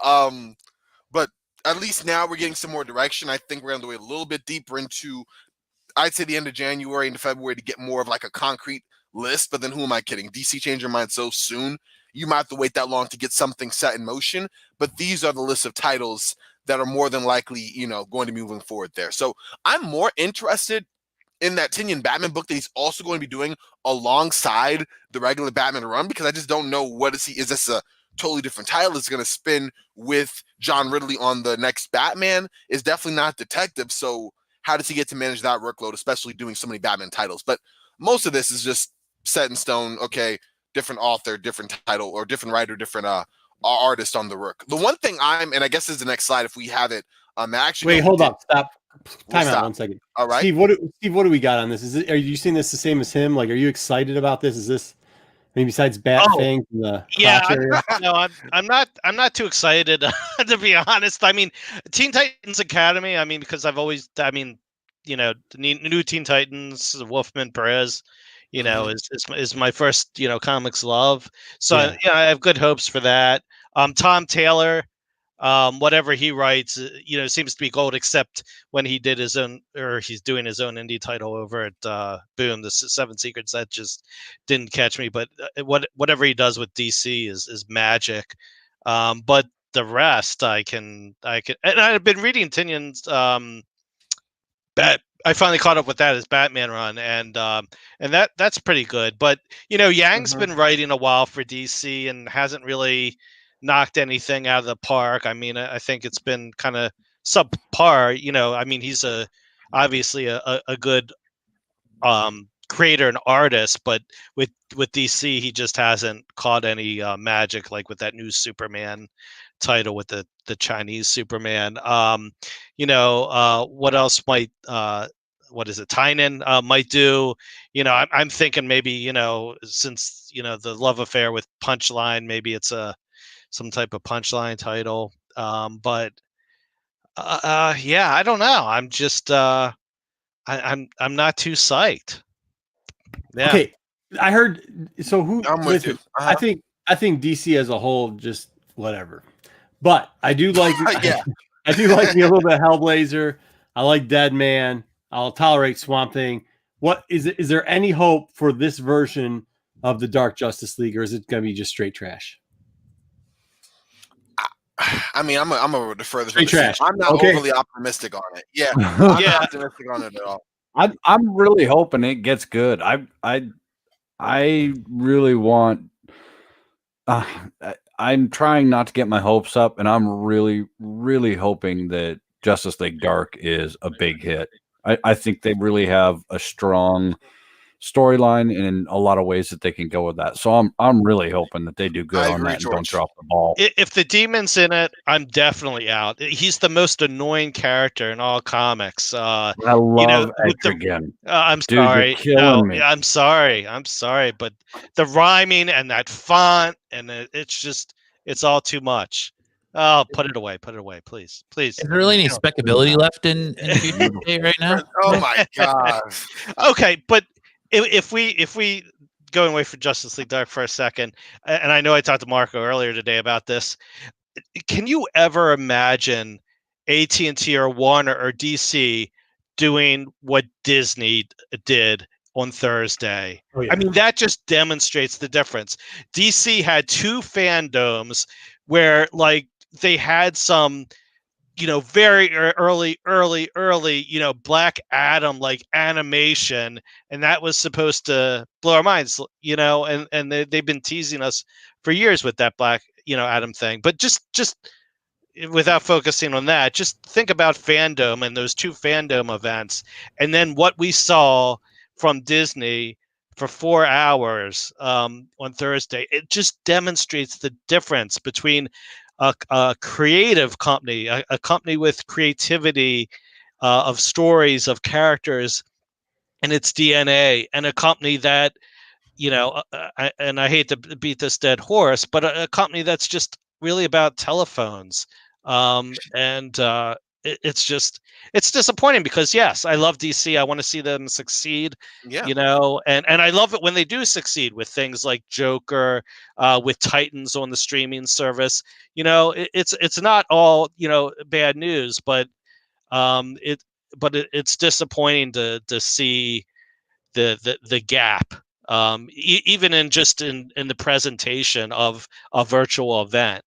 But at least now we're getting some more direction. I think we're going to wait a little bit deeper into, I'd say, the end of January into February to get more of like a concrete list. But then who am I kidding? DC changed their mind so soon. You might have to wait that long to get something set in motion. But these are the list of titles that are more than likely, going to be moving forward there. So I'm more interested in that Tinian Batman book that he's also going to be doing alongside the regular Batman run, because I just don't know is this a totally different title that's going to spin with John Ridley on the next Batman? Is definitely not detective. So how does he get to manage that workload, especially doing so many Batman titles? But most of this is just set in stone. Okay, different author, different title, or different writer, different artist on the work. The one thing and I guess this is the next slide if we have it. Actually, wait, hold up, stop. Time out 1 second. All right, Steve, what do we got on this? Are you seeing this the same as him? Like, are you excited about this? Is this, besides Batfang from the crotch area? No, I'm not too excited to be honest. I mean, Teen Titans Academy. I mean, because the new Teen Titans, Wolfman Perez, is my first comics love. So I have good hopes for that. Tom Taylor, whatever he writes, seems to be gold, except when he did his own, or he's doing his own indie title over at Boom, the Seven Secrets. That just didn't catch me. But whatever he does with DC is magic. But the rest, I can, and I've been reading Tinian's I finally caught up with that as Batman run, and that's pretty good. But Yang's been writing a while for DC and hasn't really knocked anything out of the park. I mean, I think it's been kind of subpar. I mean, he's obviously a good creator and artist, but with DC, he just hasn't caught any magic, like with that new Superman title with the Chinese Superman. What else might what is it, Tynan might do? I'm thinking maybe since the love affair with Punchline, maybe it's some type of Punchline title. But I don't know. I'm just I'm not too psyched. Yeah. Okay, I heard. So who? I'm with you. I think DC as a whole, just whatever. But I do like Yeah. I do like me a little bit of Hellblazer. I like Dead Man. I'll tolerate Swamp Thing. What is it? Is there any hope for this version of the Dark Justice League, or is it going to be just straight trash? I mean, I'm gonna defer this. Straight trash. I'm not overly optimistic on it. Yeah, I'm not optimistic on it at all. I'm really hoping it gets good. I really want. I'm trying not to get my hopes up, and I'm really, really hoping that Justice League Dark is a big hit. I think they really have a strong storyline in a lot of ways that they can go with that. So I'm really hoping that they do good on that and don't drop the ball. If the Demon's in it, I'm definitely out. He's the most annoying character in all comics. I love Etrigan. I'm Dude, sorry. you're killing me. I'm sorry. But the rhyming and that font and it's all too much. Oh, put it away, please. Is there really any speckability left in Future State right now? Oh my god. Okay, but if we going away from Justice League Dark for a second, and I know I talked to Marco earlier today about this, can you ever imagine AT&T or Warner or DC doing what Disney did on Thursday? Oh, yeah. I mean, that just demonstrates the difference. DC had two fandoms where, like, they had some, very early, Black Adam like animation, and that was supposed to blow our minds, and they've been teasing us for years with that Black, Adam thing. But just without focusing on that, just think about fandom and those two fandom events, and then what we saw from Disney for 4 hours on Thursday. It just demonstrates the difference between a creative company, a company with creativity of stories, of characters, and its DNA, and a company that, and I hate to beat this dead horse, but a company that's just really about telephones. It's disappointing because, yes, I love DC. I want to see them succeed, and I love it when they do succeed with things like Joker, with Titans on the streaming service. It's not all, bad news, but it's disappointing to see the gap, even in the presentation of a virtual event.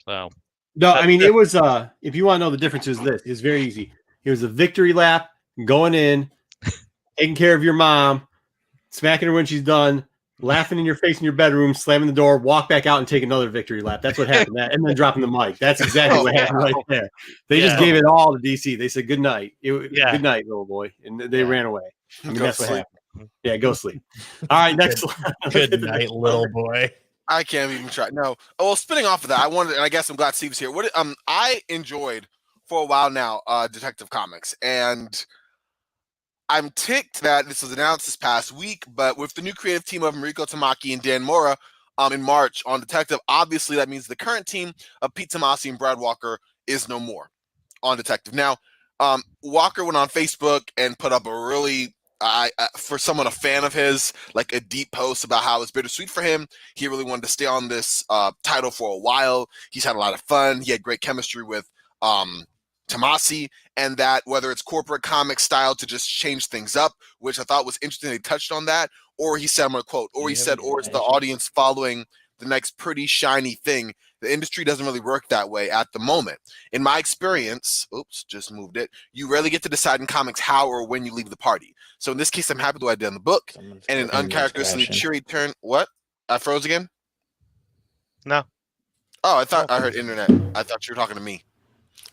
So. No, I mean, it was, if you want to know the difference, is this. It's very easy. It was a victory lap, going in, taking care of your mom, smacking her when she's done, laughing in your face in your bedroom, slamming the door, walk back out and take another victory lap. That's what happened. And then dropping the mic. That's exactly what happened right there. They just gave it all to DC. They said, good night. Good night, little boy. And they ran away. I mean, that's what happened. Yeah, go sleep. All right, next one. Good night, little boy. I can't even try. No. Well, spinning off of that, and I guess I'm glad Steve's here. I enjoyed for a while now Detective Comics, and I'm ticked that this was announced this past week. But with the new creative team of Mariko Tamaki and Dan Mora in March on Detective, obviously that means the current team of Pete Tomasi and Brad Walker is no more on Detective. Now, Walker went on Facebook and put up a really, for someone a fan of his, like a deep post about how it's bittersweet for him. He really wanted to stay on this title for a while. He's had a lot of fun. He had great chemistry with Tomasi, and that whether it's corporate comic style to just change things up, which I thought was interesting. They touched on that, or he said, I'm going to quote, or he said, or it's the audience following the next pretty shiny thing. The industry doesn't really work that way at the moment. In my experience, just moved it. You rarely get to decide in comics how or when you leave the party. So in this case, I'm happy with what I did in the book. And an uncharacteristically cheery turn. What? I froze again? No. Oh, I thought I heard internet. I thought you were talking to me.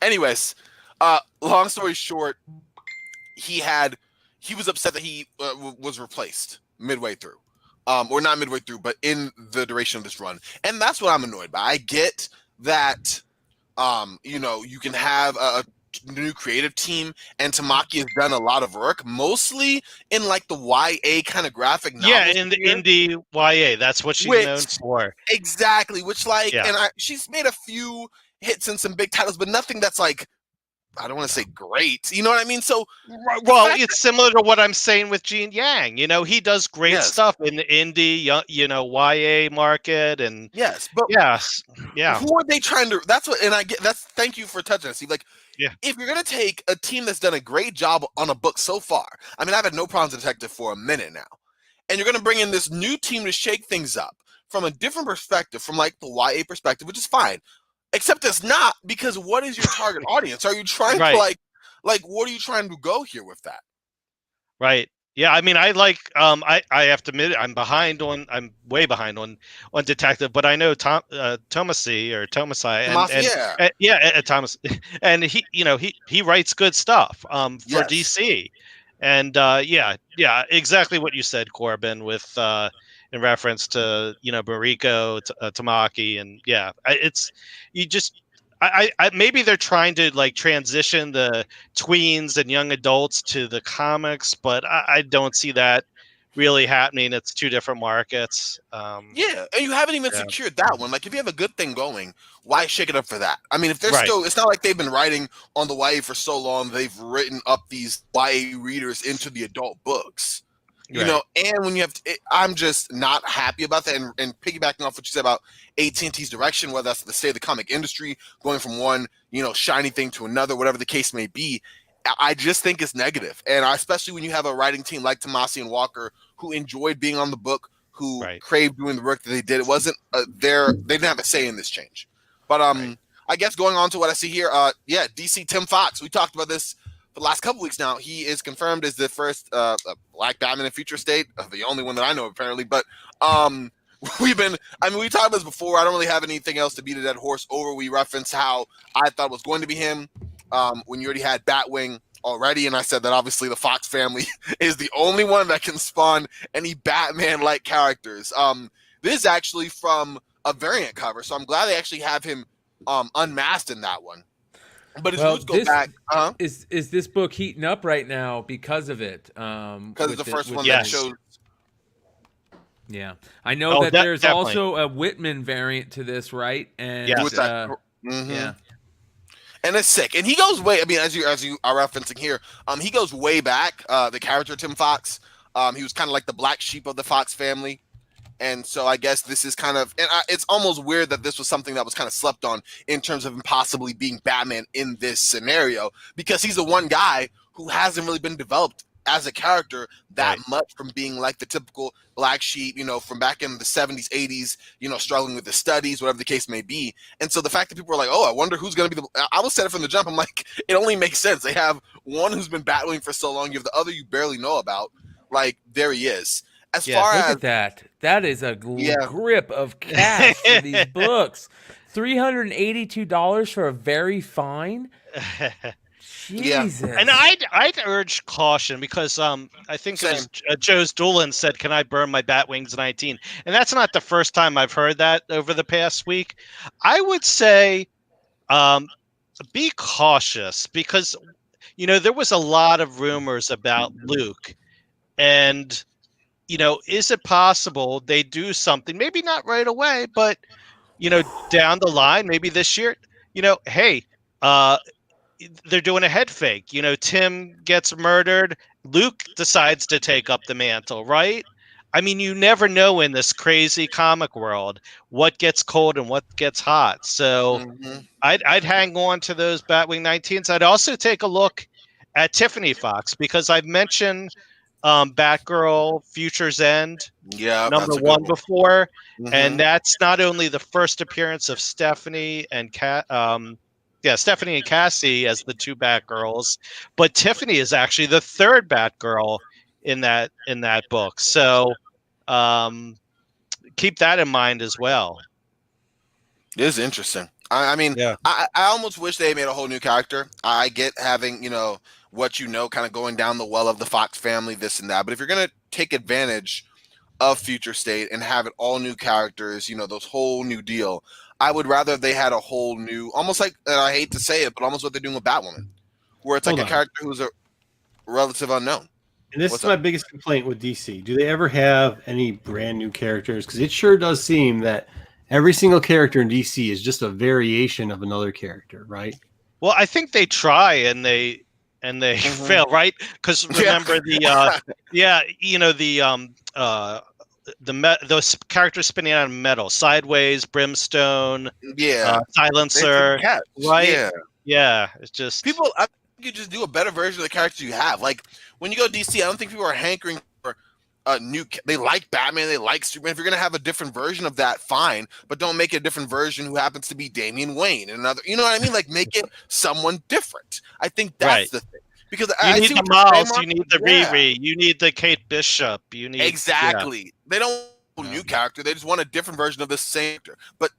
Anyways, long story short, he was upset that he was replaced midway through. Or not midway through, but in the duration of this run. And that's what I'm annoyed by. I get that, you can have a new creative team, and Tamaki has done a lot of work, mostly in like the YA kind of graphic novel. Yeah, in the indie YA. That's what she's known for. Exactly. Which, she's made a few hits in some big titles, but nothing that's like I don't want to say great. You know what I mean? So, well, it's similar to what I'm saying with Gene Yang. You know, he does great stuff in the indie, YA market, and but yeah. Who are they trying to? That's what, and I get that's. Thank you for touching us. See, like, if you're gonna take a team that's done a great job on a book so far, I mean, I've had no problems with Detective for a minute now, and you're gonna bring in this new team to shake things up from a different perspective, from like the YA perspective, which is fine. Except it's not, because what is your target audience? Are you trying to like what are you trying to go here with that? Right. Yeah, I mean, I like I have to admit I'm way behind on Detective, but I know Thomasy, Thomas, and he writes good stuff for DC, and exactly what you said, Corbin, with in reference to Mariko Tamaki, and maybe they're trying to like transition the tweens and young adults to the comics, but I don't see that really happening. It's two different markets. And you haven't even secured that one. Like, if you have a good thing going, why shake it up for that? I mean, if they're still, it's not like they've been writing on the YA for so long, they've written up these YA readers into the adult books. You know, and when you have I'm just not happy about that. And piggybacking off what you said about AT&T's direction, whether that's the state of the comic industry, going from one, shiny thing to another, whatever the case may be, I just think it's negative. And especially when you have a writing team like Tomasi and Walker, who enjoyed being on the book, who craved doing the work that they did. It wasn't they didn't have a say in this change. But I guess going on to what I see here, DC Tim Fox. We talked about this the last couple weeks now. He is confirmed as the first Black Batman in Future State, the only one that I know apparently. But we talked about this before. I don't really have anything else to beat a dead horse over. We referenced how I thought it was going to be him when you already had Batwing already, and I said that obviously the Fox family is the only one that can spawn any Batman-like characters. This is actually from a variant cover, so I'm glad they actually have him unmasked in that one. But his roots go back. Is this book heating up right now because of it? Because it's the first one that shows. Yeah, I know that there's also a Whitman variant to this, right? And and it's sick. And he goes way. I mean, as you are referencing here, he goes way back. The character Tim Fox, he was kind of like the black sheep of the Fox family. And so I guess this is kind of, and it's almost weird that this was something that was kind of slept on in terms of him possibly being Batman in this scenario, because he's the one guy who hasn't really been developed as a character that much, from being like the typical black sheep, from back in the 70s, 80s, struggling with his studies, whatever the case may be. And so the fact that people are like, oh, I wonder who's going to be I was said it from the jump. I'm like, it only makes sense. They have one who's been battling for so long. You have the other you barely know about. Like, there he is. As far look as at that is a grip of cash for these books. $382 for a very fine. Jesus. And I'd urge caution, because I think Joe's Doolin said, "Can I burn my Batwings 19?" And that's not the first time I've heard that over the past week. I would say be cautious, because there was a lot of rumors about Luke, and is it possible they do something, maybe not right away, but, down the line, maybe this year, hey, they're doing a head fake. Tim gets murdered. Luke decides to take up the mantle, right? I mean, you never know in this crazy comic world what gets cold and what gets hot. So I'd hang on to those Batwing 19s. I'd also take a look at Tiffany Fox, because I've mentioned Batgirl Future's End number 1 before, and that's not only the first appearance of Stephanie and Stephanie and Cassie as the two Batgirls, but Tiffany is actually the third Batgirl in that book. So keep that in mind as well. It is interesting. I almost wish they made a whole new character. I get having kind of going down the well of the Fox family, this and that. But if you're going to take advantage of Future State and have it all new characters, those whole new deal, I would rather they had a whole new, almost like, and I hate to say it, but almost what they're doing with Batwoman, where it's like a character who's a relative unknown. And this is my biggest complaint with DC. Do they ever have any brand new characters? Because it sure does seem that every single character in DC is just a variation of another character, right? Well, I think they try and they fail, right? Because remember those characters spinning out of metal, Sideways, Brimstone, Silencer, right? Yeah, it's just people. I think you just do a better version of the characters you have. Like when you go DC, I don't think people are hankering for a new. They like Batman, they like Superman. If you're gonna have a different version of that, fine, but don't make it a different version who happens to be Damian Wayne and another. You know what I mean? Like make it someone different. I think that's the thing. Because you need the Miles, you need the Riri, you need the Kate Bishop, you need exactly. They don't want a new character; they just want a different version of the same character, but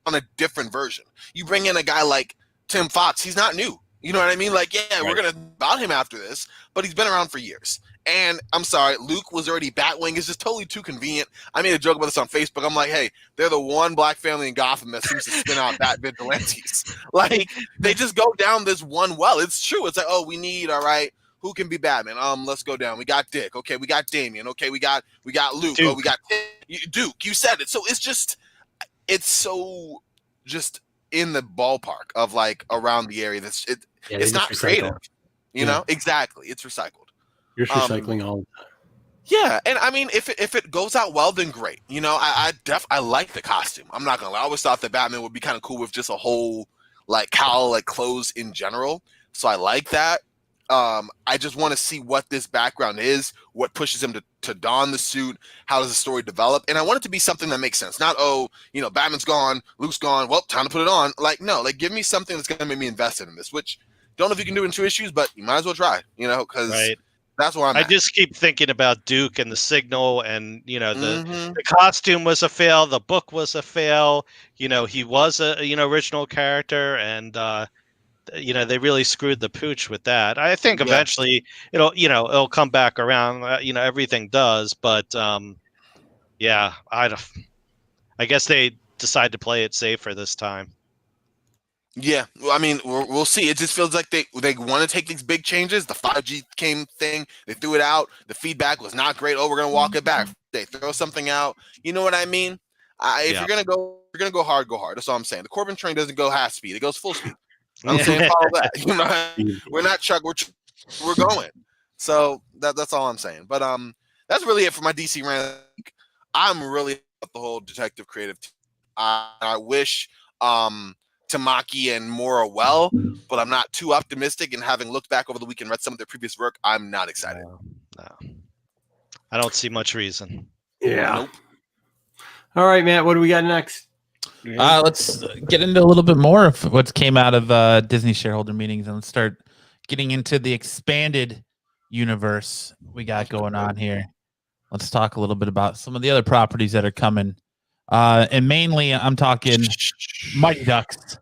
on a different version. You bring in a guy like Tim Fox; he's not new. You know what I mean? Like, we're gonna about him after this, but he's been around for years. And I'm sorry, Luke was already Batwing. It's just totally too convenient. I made a joke about this on Facebook. I'm like, hey, they're the one black family in Gotham that seems to spin out Bat vigilantes. Like, they just go down this one well. It's true. It's like, oh, we need, all right, who can be Batman? Let's go down. We got Dick. Okay, we got Damian. Okay, we got Luke. Duke. Oh, we got Duke. You said it. So it's so just in the ballpark of like around the area. It's not creative. You know? Exactly. It's recycled. You're recycling all the time. Yeah, and I mean, if it goes out well, then great. You know, I like the costume. I'm not gonna lie. I always thought that Batman would be kind of cool with just a whole like cowl, like clothes in general. So I like that. I just want to see what this background is, what pushes him to don the suit, how does the story develop, and I want it to be something that makes sense. Not Batman's gone, Luke's gone. Well, time to put it on. Like no, like give me something that's gonna make me invested in this. Which don't know if you can do it in 2 issues, but you might as well try. You know, because. Right. That's where I just keep thinking about Duke and the Signal, and the costume was a fail, the book was a fail. He was a original character, and they really screwed the pooch with that. I think eventually it'll come back around. Everything does, but I guess they decide to play it safer this time. Yeah, I mean, we'll see. It just feels like they want to take these big changes. The 5G came thing, they threw it out. The feedback was not great. Oh, we're gonna walk it back. They throw something out. You know what I mean? If you're gonna go hard, go hard. That's all I'm saying. The Corbin train doesn't go half speed; it goes full speed. I'm saying follow that. You know, we're not Chuck. We're going. So that's all I'm saying. But that's really it for my DC rant. I'm really about the whole detective creative team. I wish Tamaki and Mora well, but I'm not too optimistic. And having looked back over the week and read some of their previous work, I'm not excited. No. I don't see much reason. Yeah. Nope. All right, Matt. What do we got next? Let's get into a little bit more of what came out of Disney shareholder meetings, and let's start getting into the expanded universe we got going on here. Let's talk a little bit about some of the other properties that are coming. And mainly, I'm talking Mighty Ducks.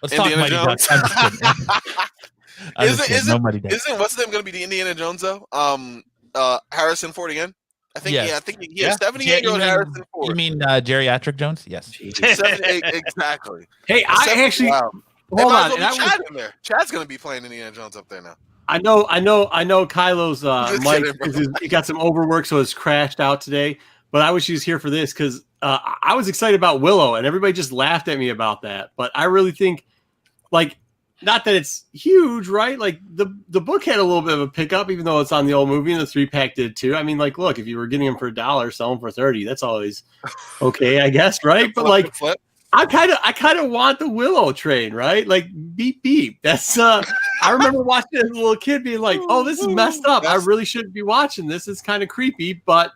Let's talk Mighty Ducks. I'm just kidding. Isn't what's name going to be the Indiana Jones though? Harrison Ford again. I think. Yes. Yeah, I think. Yeah, 78-year-old Harrison Ford. You mean geriatric Jones? Yes. 78, exactly. Hey, I actually hold on. Chad in there. Chad's going to be playing Indiana Jones up there now. I know. Kylo's mic. He got some overwork, so it's crashed out today. But I wish he was here for this because I was excited about Willow, and everybody just laughed at me about that. But I really think, like, not that it's huge, right? Like, the book had a little bit of a pickup, even though it's on the old movie, and the 3-pack did too. I mean, like, look, if you were getting them for $1, sell them for $30. That's always okay, I guess, right? But like, I kind of want the Willow train, right? Like, beep beep. That's I remember watching it as a little kid, being like, oh, this is messed up. I really shouldn't be watching this. It's kind of creepy, but.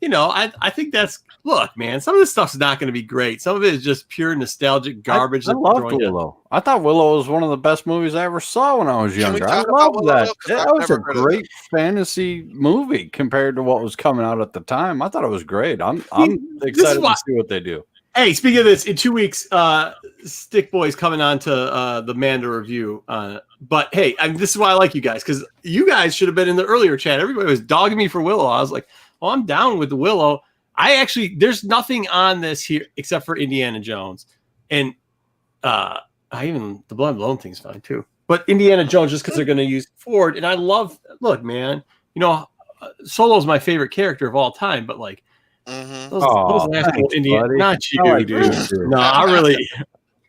I think look, man, some of this stuff's not going to be great. Some of it is just pure nostalgic garbage. I loved Willow. I thought Willow was one of the best movies I ever saw when I was younger. I loved that. That was a great fantasy movie compared to what was coming out at the time. I thought it was great. I'm excited to see what they do. Hey, speaking of this, in 2 weeks, Stick Boy's coming on to the Manda review. But hey, this is why I like you guys, because you guys should have been in the earlier chat. Everybody was dogging me for Willow. I was like, well, I'm down with the Willow. There's nothing on this here except for Indiana Jones. And the Blood and Bone thing's fine too. But Indiana Jones, just because they're going to use Ford. And look, man, Solo's my favorite character of all time, but like, those last couple Indiana, not you, dude. No, I really,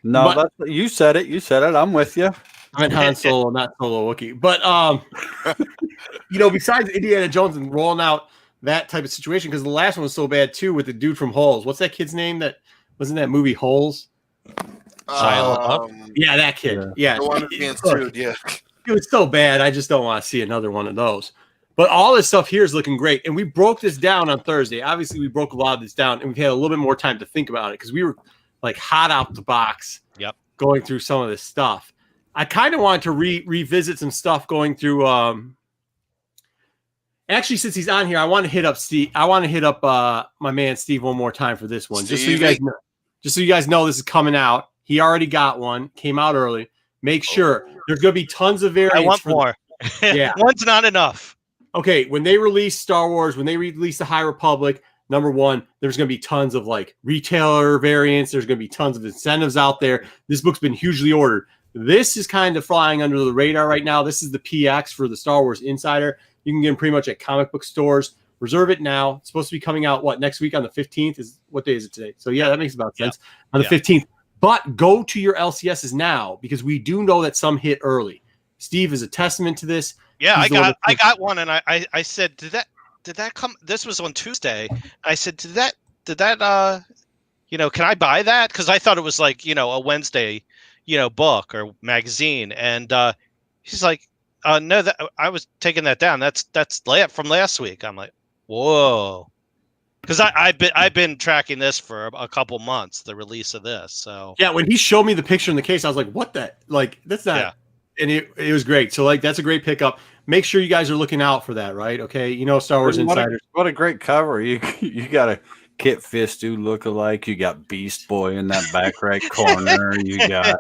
No, you said it. You said it. I'm with you. I meant Han Solo, not Solo Wookiee. But besides Indiana Jones and rolling out that type of situation, because the last one was so bad too with the dude from Holes. What's that kid's name that was in that movie Holes? Yeah, that kid. Yeah, the one being sued. Yeah, it was so bad. I just don't want to see another one of those. But all this stuff here is looking great, and we broke this down on Thursday. Obviously, we broke a lot of this down, and we've had a little bit more time to think about it because we were like hot out the box. Yep. Going through some of this stuff. I kind of wanted to revisit some stuff going through. Actually, since he's on here, I want to hit up Steve. I want to hit up my man Steve one more time for this one, just so you guys know. Just so you guys know, this is coming out. He already got one. Came out early. Make sure there's going to be tons of variants. I want more. Yeah, one's not enough. Okay, when they release Star Wars, when they release the High Republic, number one, there's going to be tons of like retailer variants. There's going to be tons of incentives out there. This book's been hugely ordered. This is kind of flying under the radar right now. This is the PX for the Star Wars Insider. You can get them pretty much at comic book stores. Reserve it now. It's supposed to be coming out, next week on the 15th? What day is it today? So, yeah, that makes about sense. On the 15th. But go to your LCSs now because we do know that some hit early. Steve is a testament to this. Yeah, I got one, and I said, did that come? This was on Tuesday. I said, did that can I buy that? Because I thought it was like a Wednesday, book or magazine, and he's like, no, that I was taking that down. That's from last week. I'm like, whoa, because I've been tracking this for a couple months, the release of this. So yeah, when he showed me the picture in the case, I was like, what the that's not. Yeah. And it was great. So that's a great pickup. Make sure you guys are looking out for that, right? Okay, Star Wars Insiders. What a great cover! You got a Kit Fistu look-alike. You got Beast Boy in that back right corner. You got,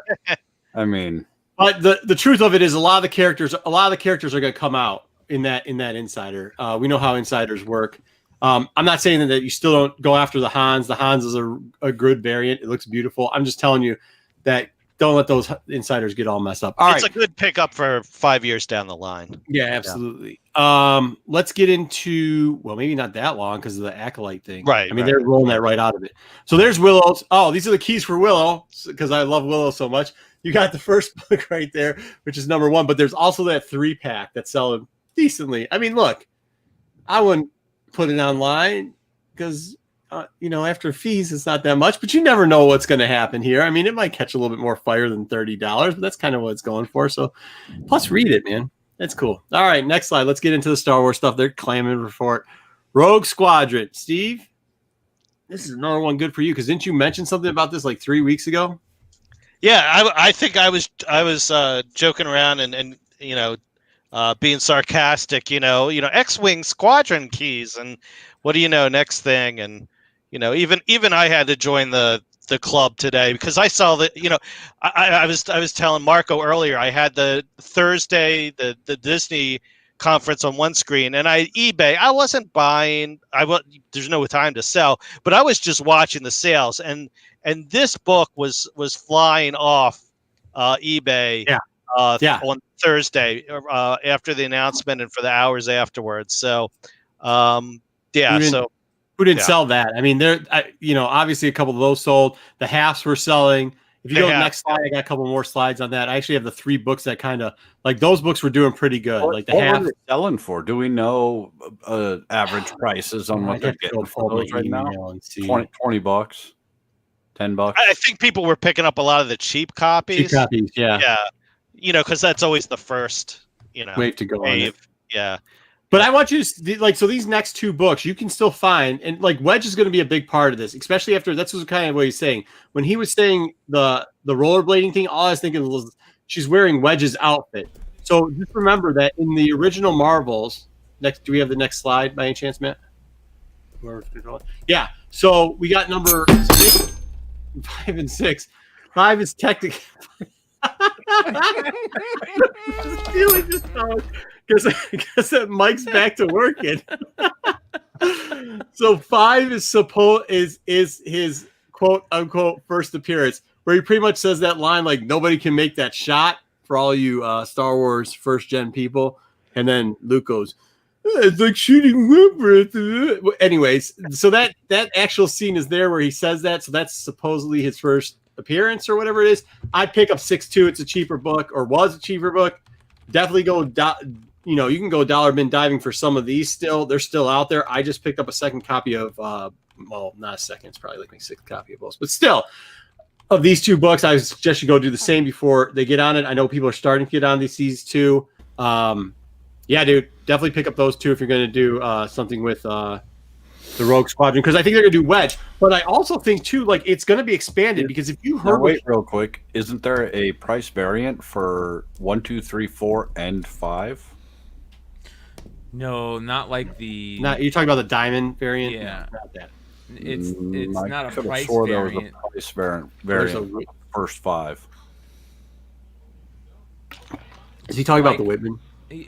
But the truth of it is, a lot of the characters are going to come out in that Insider. We know how Insiders work. I'm not saying that you still don't go after the Hans. The Hans is a good variant. It looks beautiful. I'm just telling you that. Don't let those Insiders get all messed up. It's a good pickup for 5 years down the line. Yeah, absolutely. Yeah. Let's get into, maybe not that long because of the Acolyte thing. Right. They're rolling that right out of it. So there's Willow's. Oh, these are the keys for Willow because I love Willow so much. You got the first book right there, which is number 1, but there's also that 3-pack that's selling decently. Look, I wouldn't put it online because after fees, it's not that much, but you never know what's going to happen here. It might catch a little bit more fire than $30, but that's kind of what it's going for. So, plus read it, man. That's cool. All right, next slide. Let's get into the Star Wars stuff. They're clamoring for it. Rogue Squadron. Steve, this is another one good for you because didn't you mention something about this like 3 weeks ago? Yeah, I think I was joking around and being sarcastic. X-wing squadron keys, and what do you know? Next thing, and even I had to join the club today because I saw that. I was telling Marco earlier. I had the Thursday the Disney conference on one screen, and eBay. I wasn't buying. There's no time to sell, but I was just watching the sales, and this book was flying off eBay. On Thursday after the announcement and for the hours afterwards. So, who didn't sell that? Obviously a couple of those sold. The halves were selling. If you go to the next slide, I got a couple more slides on that. I actually have the 3 books that kind of like those books were doing pretty good. What are they selling for? Do we know average prices on what they're getting for those right now? $20, $10. I think people were picking up a lot of the cheap copies. Yeah. Because that's always the first, wave to go wave. Yeah. But I want you to so these next 2 books you can still find, and like Wedge is going to be a big part of this, especially after that's kind of what he's saying. When he was saying the rollerblading thing, all I was thinking was she's wearing Wedge's outfit. So just remember that in the original Marvels, do we have the next slide by any chance, Matt? Yeah. So we got number 6, 5, and 6. 5 is technically. Because that Mike's back to working. So 5 is his quote unquote first appearance, where he pretty much says that line like nobody can make that shot for all you Star Wars first gen people, and then Luke goes, it's like shooting Wimper. Anyways, so that actual scene is there where he says that. So that's supposedly his first appearance or whatever it is, I'd pick up 6.2. It's a cheaper book, or was a cheaper book. Definitely go, you can go dollar bin diving for some of these still. They're still out there. I just picked up a second copy of, well, not a second. It's probably like my sixth copy of both. But still, of these 2 books, I suggest you go do the same before they get on it. I know people are starting to get on these 2. Yeah, dude, definitely pick up those 2 if you're going to do something with the Rogue Squadron, because I think they're going to do Wedge. But I also think, too, like, it's going to be expanded, because if you heard... Now, wait real quick. Isn't there a price variant for 1, 2, 3, 4, and 5? No, not like the... You're talking about the diamond variant? Yeah. No, not that. It's not a price there variant. was a price variant for the first 5. Is he talking about the Whitman?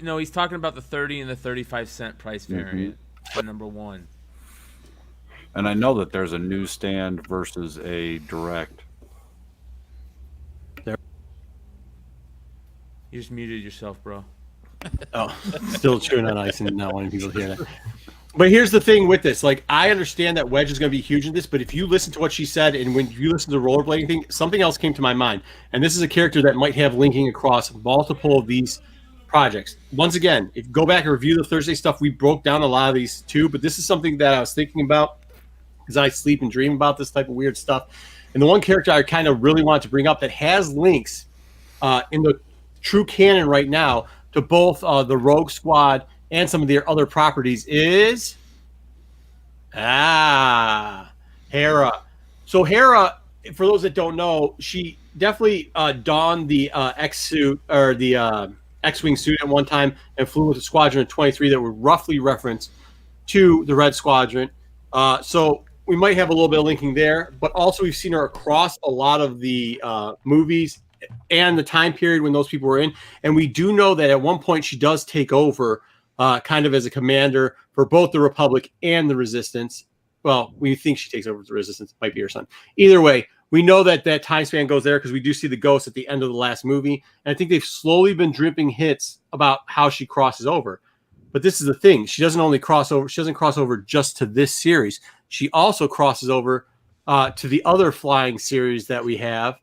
No, he's talking about the 30 and the 35-cent price variant for number 1. And I know that there's a newsstand versus a direct. You just muted yourself, bro. Oh, still chewing on ice and not wanting people to hear that. But here's the thing with this. Like, I understand that Wedge is going to be huge in this, but if you listen to what she said, and when you listen to the rollerblading thing, something else came to my mind. And this is a character that might have linking across multiple of these projects. Once again, if you go back and review the Thursday stuff, we broke down a lot of these too, but this is something that I was thinking about because I sleep and dream about this type of weird stuff. And the one character I kind of really want to bring up that has links in the true canon right now to both the Rogue Squad and some of their other properties is Hera. So Hera, for those that don't know, she definitely donned the X-suit or the X-wing suit at one time and flew with the Squadron of 23 that were roughly referenced to the Red Squadron. So we might have a little bit of linking there, but also we've seen her across a lot of the movies and the time period when those people were in. And we do know that at one point she does take over kind of as a commander for both the Republic and the Resistance. Well, we think she takes over the Resistance. It might be her son. Either way, we know that that time span goes there because we do see the ghost at the end of the last movie. And I think they've slowly been dripping hints about how she crosses over. But this is the thing. She doesn't only cross over. She doesn't cross over just to this series. She also crosses over to the other flying series that we have.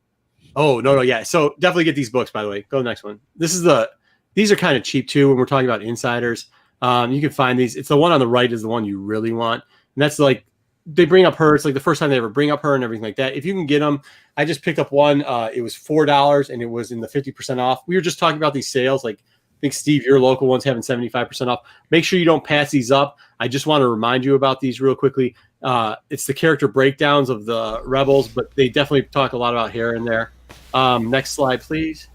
Oh, no, yeah. So definitely get these books, by the way. Go to the next one. These are kind of cheap, too, when we're talking about insiders. You can find these. It's the one on the right is the one you really want. And that's like, they bring up her. It's like the first time they ever bring up her and everything like that. If you can get them, I just picked up one. It was $4, and it was in the 50% off. We were just talking about these sales. Like, I think, Steve, your local one's having 75% off. Make sure you don't pass these up. I just want to remind you about these real quickly. It's the character breakdowns of the Rebels, but they definitely talk a lot about Hera in there. Next slide, please.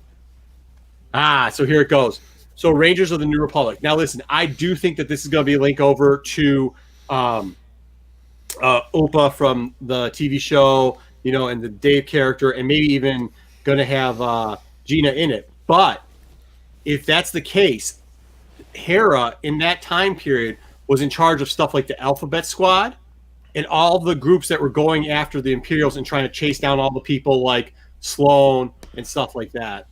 So here it goes. So Rangers of the New Republic. Now, listen, I do think that this is going to be a link over to Opa from the TV show, and the Dave character, and maybe even going to have Gina in it. But if that's the case, Hera in that time period was in charge of stuff like the Alphabet Squad and all the groups that were going after the Imperials and trying to chase down all the people like Sloane and stuff like that.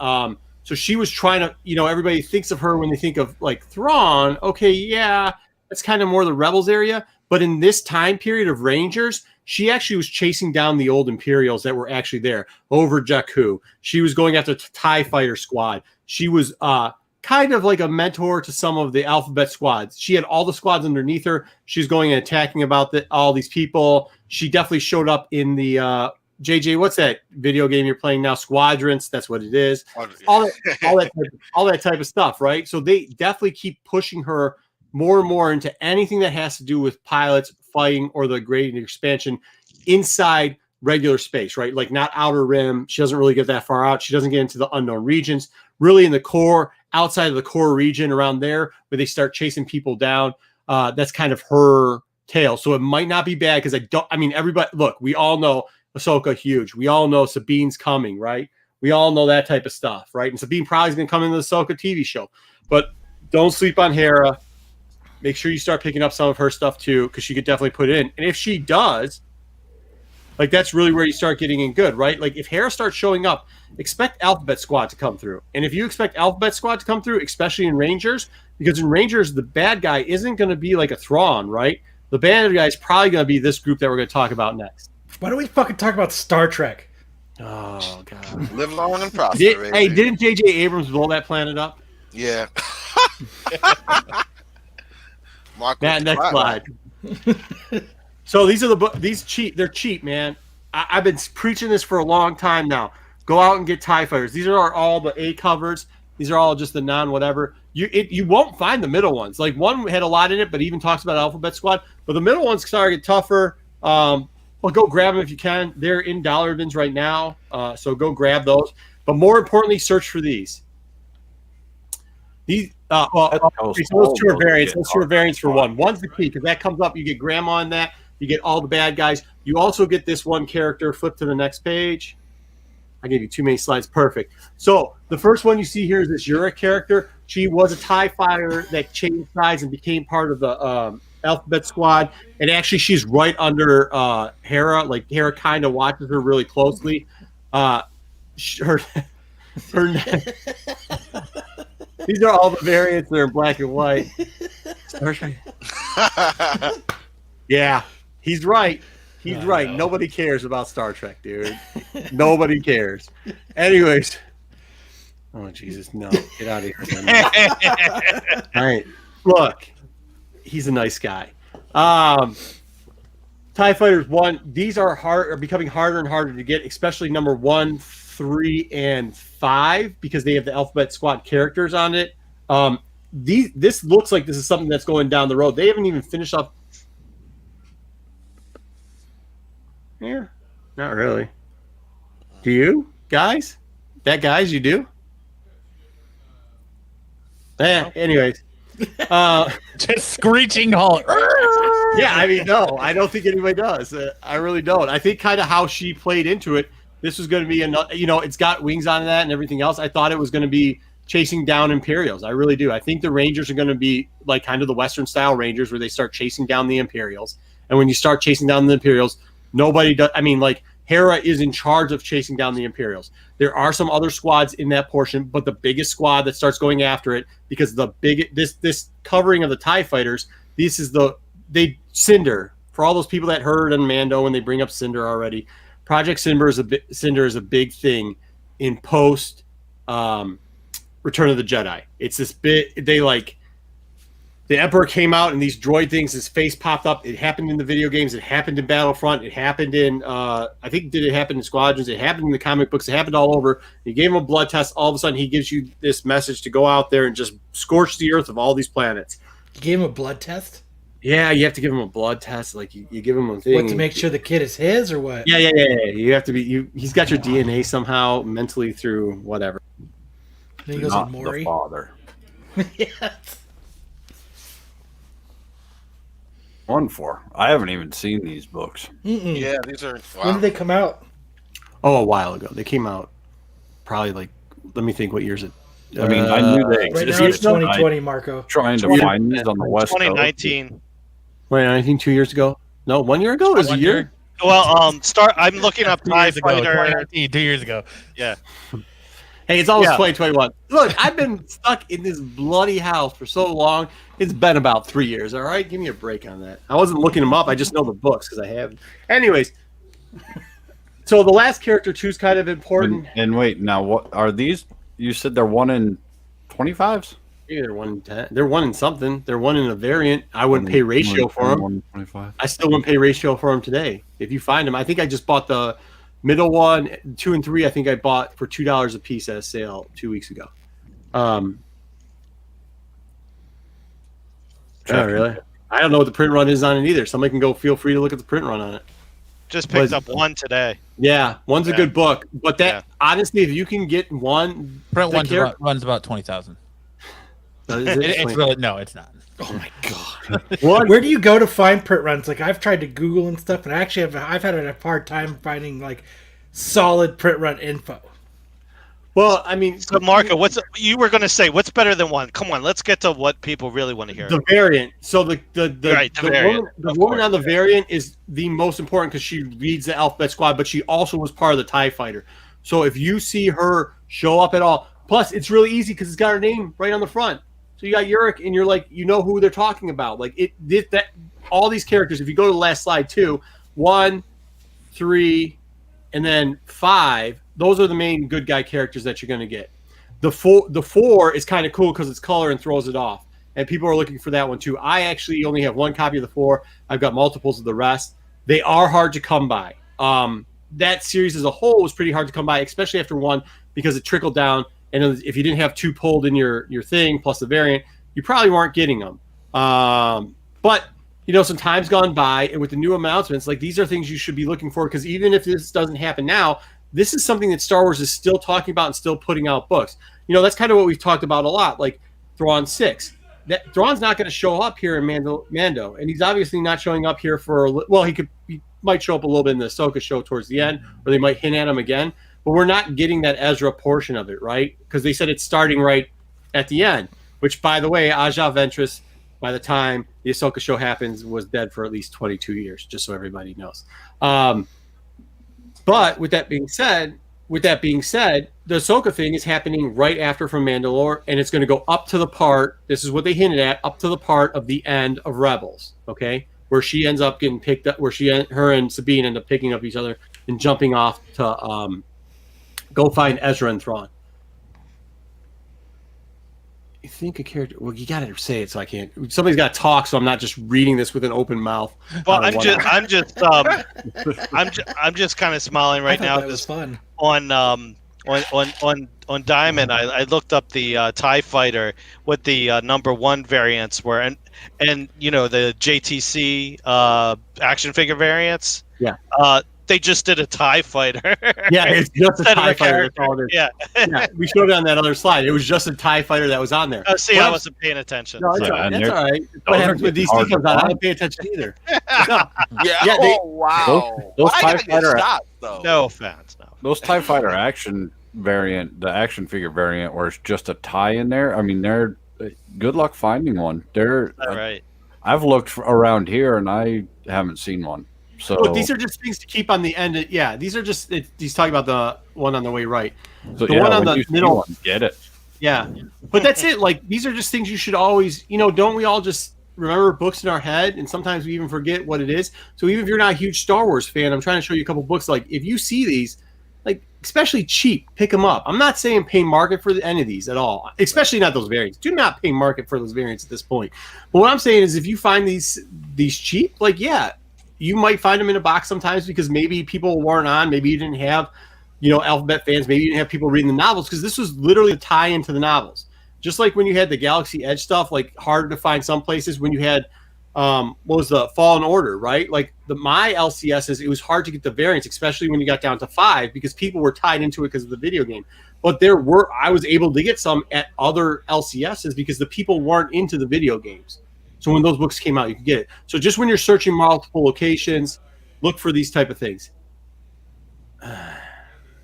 So she was trying to, everybody thinks of her when they think of like Thrawn. Okay, yeah, that's kind of more the Rebels area. But in this time period of Rangers, she actually was chasing down the old Imperials that were actually there over Jakku. She was going after the TIE Fighter Squad. She was kind of like a mentor to some of the Alphabet Squads. She had all the squads underneath her. She was going and attacking about all these people. She definitely showed up in the JJ, what's that video game you're playing now? Squadrons. That's what it is. All that type of stuff, right? So they definitely keep pushing her more and more into anything that has to do with pilots, fighting, or the gradient expansion inside regular space, right? Like not outer rim. She doesn't really get that far out. She doesn't get into the unknown regions. Really in the core, outside of the core region around there, where they start chasing people down. That's kind of her tale. So it might not be bad because everybody, look, we all know Ahsoka huge. We all know Sabine's coming, right? We all know that type of stuff, right? And Sabine probably is going to come into the Ahsoka TV show. But don't sleep on Hera. Make sure you start picking up some of her stuff too, because she could definitely put it in. And if she does, like that's really where you start getting in good, right? Like if Hera starts showing up, expect Alphabet Squad to come through. And if you expect Alphabet Squad to come through, especially in Rangers, because in Rangers, the bad guy isn't going to be like a Thrawn, right? The bad guy is probably going to be this group that we're going to talk about next. Why don't we fucking talk about Star Trek? Oh god. Live long and prosper. Hey, didn't J.J. Abrams blow that planet up? Yeah. Mark, Matt, next slide. So these are they're cheap, man. I've been preaching this for a long time now. Go out and get TIE Fighters. These are all the A covers. These are all just the non-whatever. You won't find the middle ones. Like one had a lot in it, but even talks about Alphabet Squad. But the middle ones start to get tougher. Well, go grab them if you can. They're in dollar bins right now, so go grab those. But more importantly, search for these. These those two are variants. Those two are variants for one. One's the key because that comes up. You get Grandma on that. You get all the bad guys. You also get this one character. Flip to the next page. I gave you too many slides. Perfect. So the first one you see here is this Yura character. She was a TIE fighter that changed sides and became part of the Alphabet Squad. And actually, she's right under Hera. Like Hera kind of watches her really closely. Her these are all the variants. They're in black and white. Yeah, he's right. He's right. Nobody cares about Star Trek, dude. Nobody cares. Anyways. Oh, Jesus. No. Get out of here. All right. Look. He's a nice guy. TIE Fighters 1. These are becoming harder and harder to get, especially number 1, 3, and 5, because they have the Alphabet Squad characters on it. This looks like this is something that's going down the road. They haven't even finished up. Yeah, not really. Do you guys? Guys, you do? Anyways. Just screeching halt. Yeah, I mean, no, I don't think anybody does. I really don't. I think kind of how she played into it, this was going to be another, it's got wings on that and everything else. I thought it was going to be chasing down Imperials. I really do. I think the Rangers are going to be like kind of the Western style Rangers where they start chasing down the Imperials. And when you start chasing down the Imperials, nobody does. I mean, like Hera is in charge of chasing down the Imperials. There are some other squads in that portion, but the biggest squad that starts going after it, because this covering of the TIE Fighters, this is Cinder. For all those people that heard on Mando when they bring up Cinder already, Project Cinder is a big thing in post Return of the Jedi. It's this bit the Emperor came out and these droid things, his face popped up. It happened in the video games. It happened in Battlefront. It happened in, it happen in Squadrons. It happened in the comic books. It happened all over. You gave him a blood test. All of a sudden, he gives you this message to go out there and just scorch the earth of all these planets. You gave him a blood test? Yeah, you have to give him a blood test. Like, you give him a thing. What, to make sure the kid is his or what? Yeah. You have to be, he's got your DNA somehow mentally through whatever. Then he goes Not on Maury. the father. Yes. 1-4. I haven't even seen these books. Mm-mm. Yeah, these are. Wow. When did they come out? Oh, a while ago. They came out probably let me think, what year is it? I mean, I knew they Right existed. now it's 2020, Marco. Trying to find these on the West Coast. 2019. 2019, 2 years ago? No, 1 year ago? It was a year? Well, I'm looking up TIE Fighter. 2 years ago. Yeah. Hey, it's almost 2021. Look, I've been stuck in this bloody house for so long. It's been about 3 years, all right? Give me a break on that. I wasn't looking them up. I just know the books because I have. Anyways, so the last character, too, is kind of important. And wait, now, what are these? You said they're 1 in 25s? Yeah, they're 1 in 10. They're 1 in something. They're 1 in a variant. I wouldn't pay ratio for them. 1 in 25. I still wouldn't pay ratio for them today. If you find them, I think I just bought the middle one, 2 and 3. I think I bought for $2 a piece at a sale 2 weeks ago. Oh, really? I don't know what the print run is on it either. Somebody can go. Feel free to look at the print run on it. Just picked up one today. Yeah, one's a good book, but honestly, if you can get one, print runs about 20,000. It's really it's not. Oh my god! Where do you go to find print runs? Like, I've tried to Google and stuff, and actually, I've had a hard time finding like solid print run info. Well, I mean, so Marco, you were going to say? What's better than one? Come on, let's get to what people really want to hear. The variant. So the variant. woman on the variant is the most important because she leads the Alphabet Squad, but she also was part of the TIE Fighter. So if you see her show up at all, plus it's really easy because it's got her name right on the front. So you got Yurik, and you're like, you know who they're talking about. Like all these characters. If you go to the last slide too, 1, 3, and then 5. Those are the main good guy characters that you're going to get. The 4 is kind of cool because it's color and throws it off, and people are looking for that one too. I actually only have 1 copy of the 4. I've got multiples of the rest. They are hard to come by. That series as a whole was pretty hard to come by, especially after 1, because it trickled down. And if you didn't have 2 pulled in your thing plus the variant, you probably weren't getting them. But some time's gone by, and with the new announcements, like, these are things you should be looking for, because even if this doesn't happen now, this is something that Star Wars is still talking about and still putting out books. That's kind of what we've talked about a lot, like Thrawn 6. That Thrawn's not going to show up here in Mando, and he's obviously not showing up here for he might show up a little bit in the Ahsoka show towards the end, or they might hint at him again. But we're not getting that Ezra portion of it, right? Because they said it's starting right at the end. Which, by the way, Aja Ventress, by the time the Ahsoka show happens, was dead for at least 22 years, just so everybody knows. But with that being said, the Ahsoka thing is happening right after from Mandalore, and it's going to go up to the part. This is what they hinted at, up to the part of the end of Rebels, okay, where she ends up getting picked up, her and Sabine end up picking up each other and jumping off to go find Ezra and Thrawn. You think a character? Well, you got to say it, so I can't. Somebody's got to talk, so I'm not just reading this with an open mouth. Well, I'm just kind of smiling right now. That was fun. On Diamond, I looked up the TIE Fighter, what the number 1 variants were, and the JTC action figure variants. Yeah. They just did a TIE Fighter. Yeah, it's just a TIE Fighter. Yeah. Yeah, we showed it on that other slide. It was just a TIE Fighter that was on there. Oh, see, I wasn't paying attention. No, that's all right. What happens when DC comes out? I don't pay attention either. Wow. Those TIE Fighter, no offense. No. Those TIE Fighter action variant, the action figure variant, where it's just a tie in there. I mean, they're good luck finding one. They're all right. I've looked around here and I haven't seen one. So look, these are just things to keep on the end. These are just. He's talking about the one on the way right. So, the one on the middle. One, get it. Yeah, but that's it. Like, these are just things you should always. Don't we all just remember books in our head, and sometimes we even forget what it is. So even if you're not a huge Star Wars fan, I'm trying to show you a couple books. Like, if you see these, like, especially cheap, pick them up. I'm not saying pay market for any of these at all, especially not those variants. Do not pay market for those variants at this point. But what I'm saying is, if you find these cheap, like, you might find them in a box sometimes because maybe people weren't on. Maybe you didn't have, Alphabet fans. Maybe you didn't have people reading the novels, because this was literally a tie into the novels. Just like when you had the Galaxy Edge stuff, like, harder to find some places. When you had, what was the Fallen Order, right? Like, my LCSs, it was hard to get the variants, especially when you got down to 5, because people were tied into it because of the video game. But I was able to get some at other LCSs because the people weren't into the video games. So when those books came out, you could get it. So just when you're searching multiple locations, look for these type of things.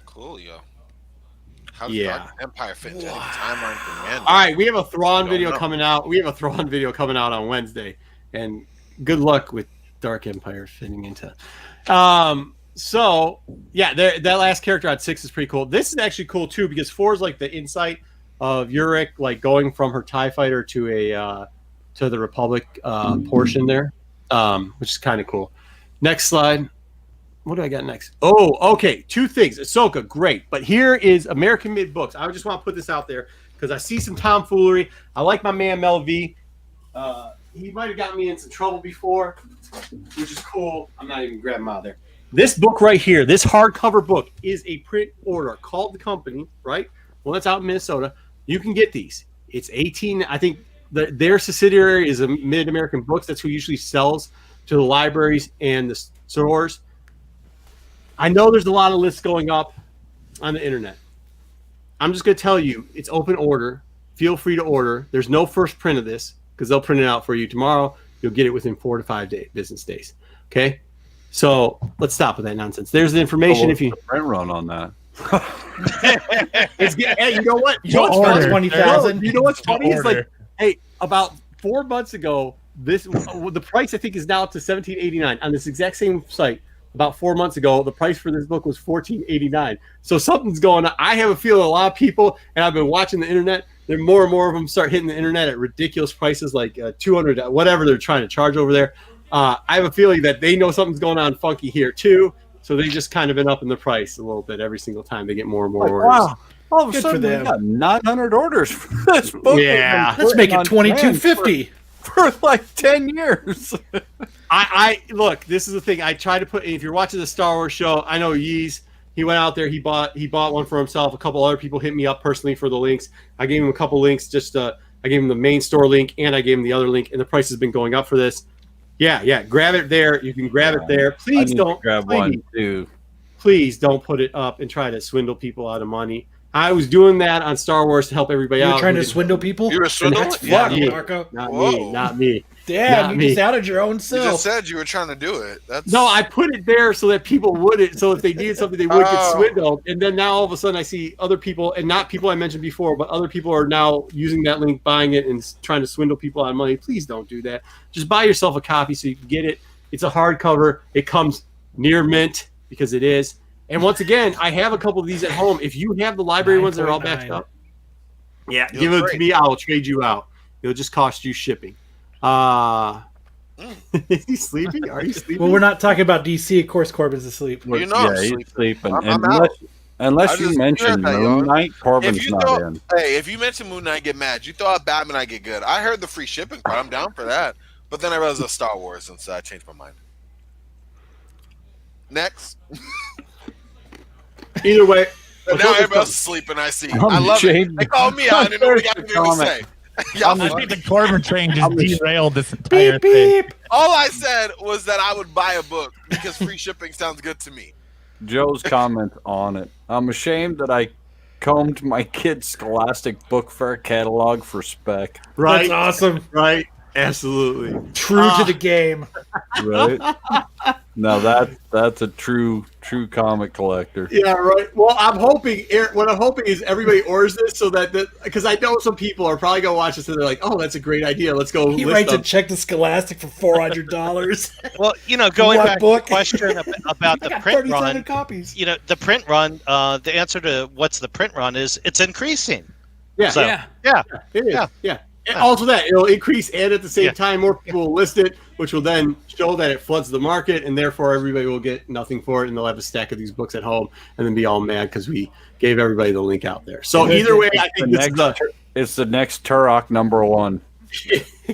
Cool, yo. How does Dark Empire fit into any timeline for Mando? All right, we have a Thrawn video coming out. We have a Thrawn video coming out on Wednesday, and good luck with Dark Empire fitting into. So yeah, that last character on 6 is pretty cool. This is actually cool too, because 4 is like the insight of Yurik, like, going from her TIE Fighter to the Republic portion there, which is kind of cool. Next slide. What do I got next? Oh, okay. 2 things. Ahsoka, great. But here is American Mid Books. I just want to put this out there because I see some tomfoolery. I like my man Mel V. He might have gotten me in some trouble before, which is cool. I'm not even grabbing him out of there. This book right here, this hardcover book, is a print order. Called the company, right? Well, that's out in Minnesota. You can get these. It's 18. I think their subsidiary is a Mid-American Books. That's who usually sells to the libraries and the stores. I know there's a lot of lists going up on the internet. I'm just going to tell you, it's open order. Feel free to order. There's no first print of this because they'll print it out for you tomorrow. You'll get it within 4 to 5 business days. Okay? So let's stop with that nonsense. There's the information. If you print run on that. Hey, you know what? You know what's funny is, like, hey, about 4 months ago, the price I think is now up to $17.89 on this exact same site. About 4 months ago, the price for this book was $14.89. So something's going on. I have a feeling a lot of people, and I've been watching the internet, more and more of them start hitting the internet at ridiculous prices, like $200, whatever they're trying to charge over there. I have a feeling that they know something's going on funky here too, So they just kind of been up in the price a little bit every single time they get more and more orders. Wow. All of a Good sudden, for we them. got 900 orders for this book. Yeah. Let's make it 2250. for like 10 years. I look, this is the thing. I try to put, if you're watching the Star Wars show, I know Yeez, he went out there, he bought one for himself. A couple other people hit me up personally for the links. I gave him a couple links, I gave him the main store link and I gave him the other link, and the price has been going up for this. Yeah, grab it there. You can grab it there. Please don't grab one too. Please don't put it up and try to swindle people out of money. I was doing that on Star Wars to help everybody out. You're trying to swindle people? You were swindling? That's Yeah, fucked, me. Marco. Not me. Damn, Not you me. just outed your own You self. just said you were trying to do it. That's No, I put it there so that people wouldn't. So if they needed something, they would get swindled. And then now all of a sudden, I see other people, and not people I mentioned before, but other people are now using that link, buying it, and trying to swindle people out of money. Please don't do that. Just buy yourself a copy so you can get it. It's a hardcover. It comes near mint because it is. And once again, I have a couple of these at home. If you have the library ones that are all backed up, yeah, give it to me. I will trade you out. It'll just cost you shipping. Is he sleeping? Are you sleeping? Well, we're not talking about DC. Of course, Corbin's asleep. You know I'm he's sleeping. sleeping. I'm And out. unless I you just mention heard that, Moon y'all. Knight, Corbin's If you not throw, in. hey, if you mention Moon Knight, I get mad. You throw out Batman, I get good. I heard the free shipping part. I'm down for that. But then I realized it was Star Wars, and so I changed my mind. Next. Either way. But now everybody else is sleeping, I see. I'm I love ashamed. it. They called me out, and they know what they got to say. Y'all I funny. think the Corbin train just derailed this entire thing. All I said was that I would buy a book because free shipping sounds good to me. Joe's comment on it. I'm ashamed that I combed my kid's Scholastic Book Fair catalog for spec. Right. That's awesome. Right. Absolutely. True to the game. Right? No, that's a true comic collector. Yeah, right. Well, I'm hoping, what I'm hoping is everybody orders this so that, because I know some people are probably going to watch this and they're like, oh, that's a great idea. Let's go. He list writes a them. check to Scholastic for $400. Well, going What back book? to the question about I the got print 37 run, copies. the print run, the answer to what's the print run is it's increasing. Yeah. So, Yeah. yeah. It is. Yeah. Yeah. And also that it'll increase, and at the same time, more people will list it, which will then show that it floods the market, and therefore everybody will get nothing for it, and they'll have a stack of these books at home, and then be all mad because we gave everybody the link out there. So either way, I think this is It's the next Turok #1.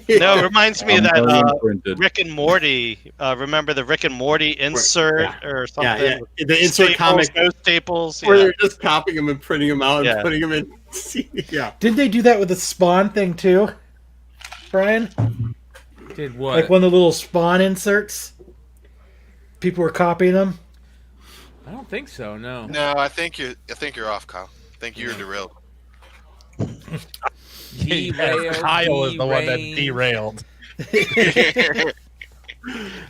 No, it reminds me of that Printed. Rick and Morty. Remember the Rick and Morty insert or something? Yeah. The insert comic no staples. where Yeah. they're just copying them and printing them out and Yeah. putting them in. Yeah. Didn't they do that with the Spawn thing too, Brian? Did what? Like one of the little Spawn inserts? People were copying them? I don't think so. No. No, I think you're off, Kyle. I think you're derailed. Kyle is the one that derailed.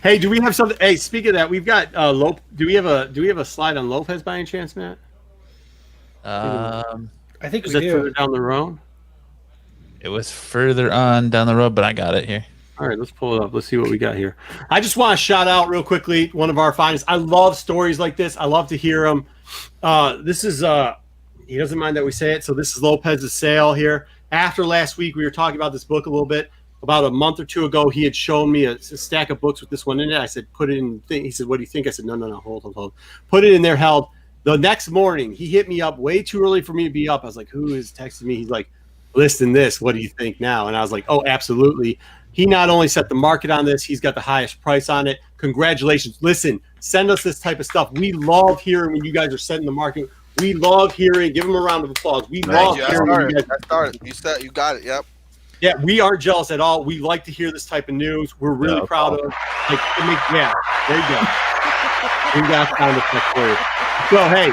Hey, do we have something? Hey, speaking of that, we've got Do we have a slide on Lopez by any chance, Matt? I think Is we that do. further down the road? It was further on down the road, but I got it here. All right, let's pull it up. Let's see what we got here. I just want to shout out real quickly one of our finest. I love stories like this. I love to hear them. This is he doesn't mind that we say it. So this is Lopez's sale here. After last week, we were talking about this book a little bit. About a month or two ago, he had shown me a stack of books with this one in it. I said, put it in. He said, what do you think? I said, no, hold. Put it in there, held. The next morning, he hit me up way too early for me to be up. I was like, who is texting me? He's like, listen this. What do you think now? And I was like, oh, absolutely. He not only set the market on this, he's got the highest price on it. Congratulations. Listen, send us this type of stuff. We love hearing when you guys are setting the market. We love hearing. Give him a round of applause. We love hearing when you guys. I started. You got it. Yep. Yeah, we aren't jealous at all. We like to hear this type of news. We're really proud of it. Like, there you go. We got sound effect for you. So, hey,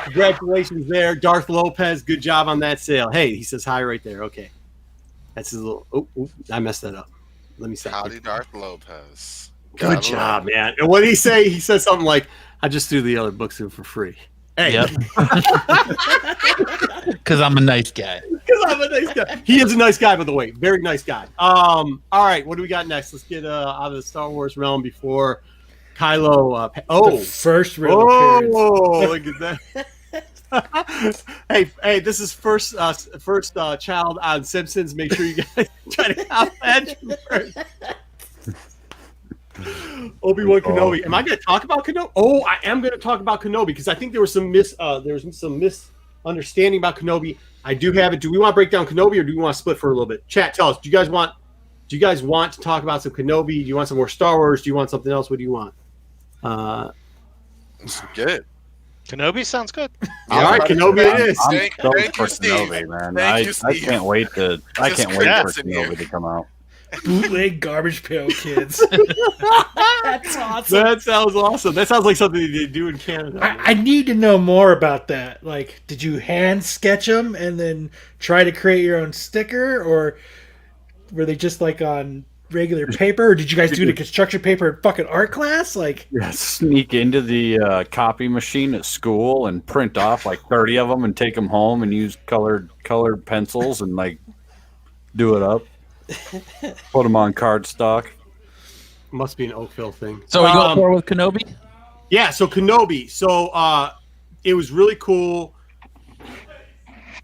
congratulations there. Darth Lopez, good job on that sale. Hey, he says hi right there. Okay. That's his little. Oh, I messed that up. Let me say. Howdy, Darth Lopez. Good job, man. And what did he say? He said something like, I just threw the other books in for free. Hey. Yep. Because I'm a nice guy. Because I'm a nice guy. He is a nice guy, by the way. Very nice guy. All right, what do we got next? Let's get out of the Star Wars realm before Kylo. The first real appearance. Oh, look at that. hey, this is first child on Simpsons. Make sure you guys try to comment first. Obi-Wan Kenobi. Am I going to talk about Kenobi? Oh, I am going to talk about Kenobi because I think there was some misunderstanding about Kenobi. I do have it. Do we want to break down Kenobi or do we want to split for a little bit? Chat, tell us. Do you guys want to talk about some Kenobi? Do you want some more Star Wars? Do you want something else? What do you want? Good. Kenobi sounds good. All right, Kenobi it is. Thank you, Steve. Kenobi, man. Thank you, I Steve. can't wait for chaos in Kenobi here. to come out. Bootleg garbage pail kids. That's awesome. That sounds awesome. That sounds like something they do in Canada. I need to know more about that. Like, did you hand sketch them and then try to create your own sticker, or were they just like on regular paper, or did you guys do the construction paper in fucking art class? Like, Sneak into the copy machine at school and print off like 30 of them and take them home and use colored pencils and like do it up. Put them on cardstock. Must be an Oakville thing. So we go forward with Kenobi? Yeah, so Kenobi. So it was really cool.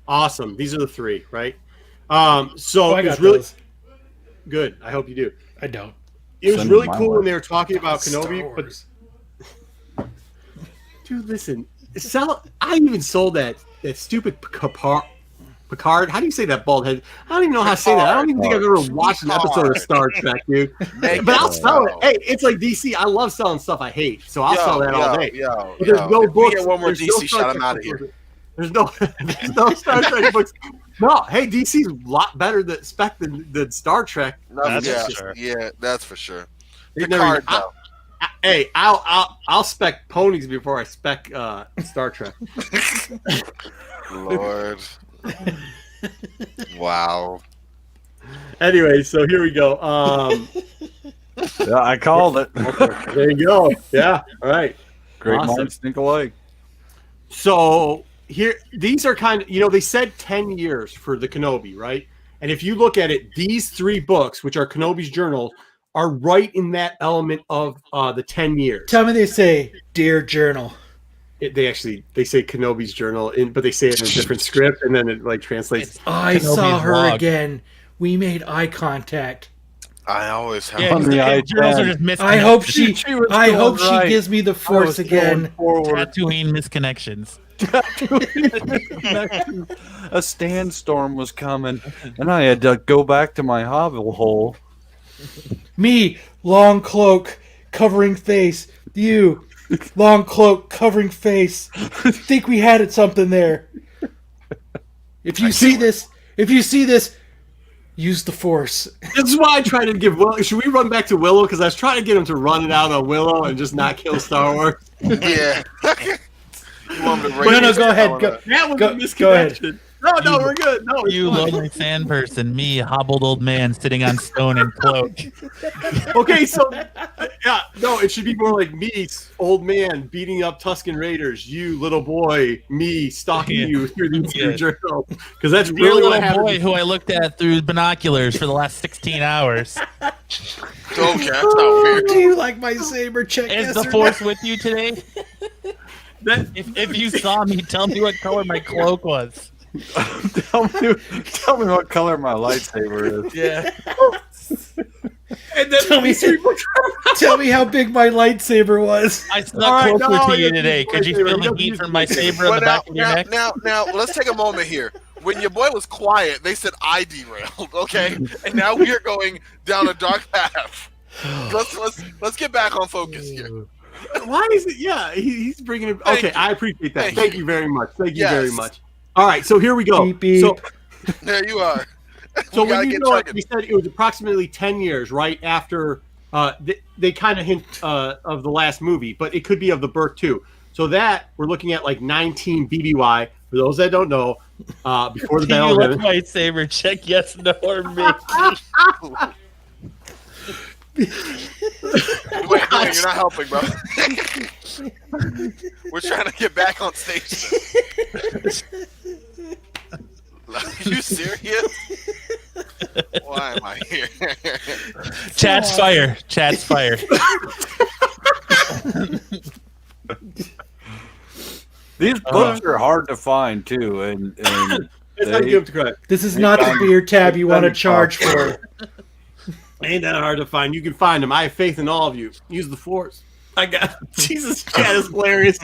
Awesome. These are the three, right? So I it was got really those. good. I hope you do. I don't. It was Send really them my cool way. when they were talking about Star Kenobi. Wars. But dude, listen, I even sold that stupid Picard. How do you say that bald head? I don't even know how to say that. I don't even think I've ever watched an episode of Star Trek, dude. But I'll sell it. Hey, it's like DC. I love selling stuff I hate, so I'll sell that all day. But there's no If we books. get one more There's no DC Star shot, I'm Trek out of books. here. There's no Star Trek books. No, hey, DC's a lot better than Star Trek. Yeah, that's for sure. They Picard, never- though. Hey, I'll spec ponies before I spec Star Trek. Lord. Wow. Anyway, so here we go. Yeah, I called it. There you go. Yeah. All right. Great Awesome. minds think alike. So here, these are kind of, they said 10 years for the Kenobi, right? And if you look at it, these three books, which are Kenobi's journals, are right in that element of the 10 years. Tell me they say, "Dear Journal." They say Kenobi's journal, but they say it in a different script, and then it like translates. I Kenobi's saw her log. again. We made eye contact. I always have. Yeah, On the the journals are iPad. just misconnected. I hope she. She was I going hope right. she gives me the Force again. Tatooine misconnections. A sandstorm was coming, and I had to go back to my hovel hole. Me, long cloak, covering face. You, long cloak, covering face. Think we had it something there. If you see this, use the Force. This is why I tried to give Willow. Should we run back to Willow? Because I was trying to get him to run it out on Willow and just not kill Star Wars. Yeah. You want me to No, go ahead. Go. That was Go- a go misconnection. No, we're good. No, it's You fine. lonely fan person, me, hobbled old man sitting on stone and cloak. Okay, so yeah, no, it should be more like me, old man, beating up Tusken Raiders. You, little boy, me stalking Yeah. you through these Yeah. journals. Because that's Dear really what little happened. boy who I looked at through binoculars for the last 16 hours. Okay, that's not fair. Do you like my saber check? Is yes the or Force with you today? That, If you saw me, tell me what color my cloak was. Tell me what color my lightsaber is. Yeah. and then Tell me- Tell me how big my lightsaber was. I snuck All right, closer no, to you you today. use Could you lightsaber. feel You the don't heat use from my lightsaber. saber on the back of your neck? Now, let's take a moment here. When your boy was quiet, they said I derailed, okay? And now we are going down a dark path. Let's get back on focus here. Why is it? Yeah, he's bringing it. Thank Okay, you. I appreciate that. Thank Thank you. you very much. Thank you Yes. very much. All right, so here we go. Beep, beep. So, There you are. so We gotta when you get know it, chugging. we said it was approximately 10 years, right after they kind of hint of the last movie, but it could be of the birth too. So that we're looking at like 19 BBY. For those that don't know, before the Do you Battle of like Heaven. my saber? Check yes, no, or maybe. Wait, you're not helping, bro. We're trying to get back on stage. Are you serious? Why am I here? Chat's fire. Chat's fire. These books are hard to find too, and It's not give him to credit. This is not the beer tab you want to charge for. Ain't that hard to find? You can find them. I have faith in all of you. Use the Force. I got Jesus. That is hilarious.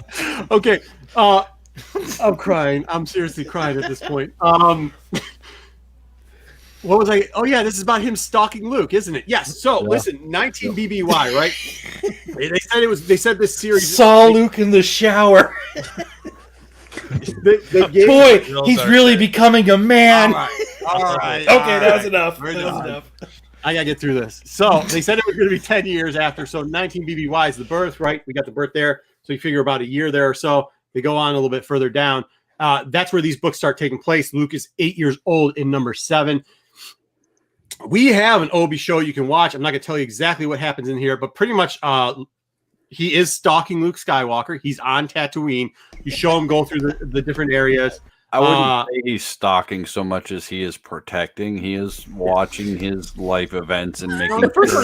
Okay, I'm crying. I'm seriously crying at this point. What was I? Oh yeah, this is about him stalking Luke, isn't it? Yes. So listen, 19 BBY, right? They said it was. They said this series saw Luke in the shower. Boy, he's really becoming a man. All right. Okay, that was enough. That was enough. I gotta get through this. So they said it was going to be 10 years after. So 19 BBY is the birth, right? We got the birth there. So you figure about a year there or so. They go on a little bit further down. That's where these books start taking place. Luke is 8 years old in number 7. We have an Obi show you can watch. I'm not going to tell you exactly what happens in here, but pretty much he is stalking Luke Skywalker. He's on Tatooine. You show him go through the different areas. I wouldn't say he's stalking so much as he is protecting. He is watching his life events and making sure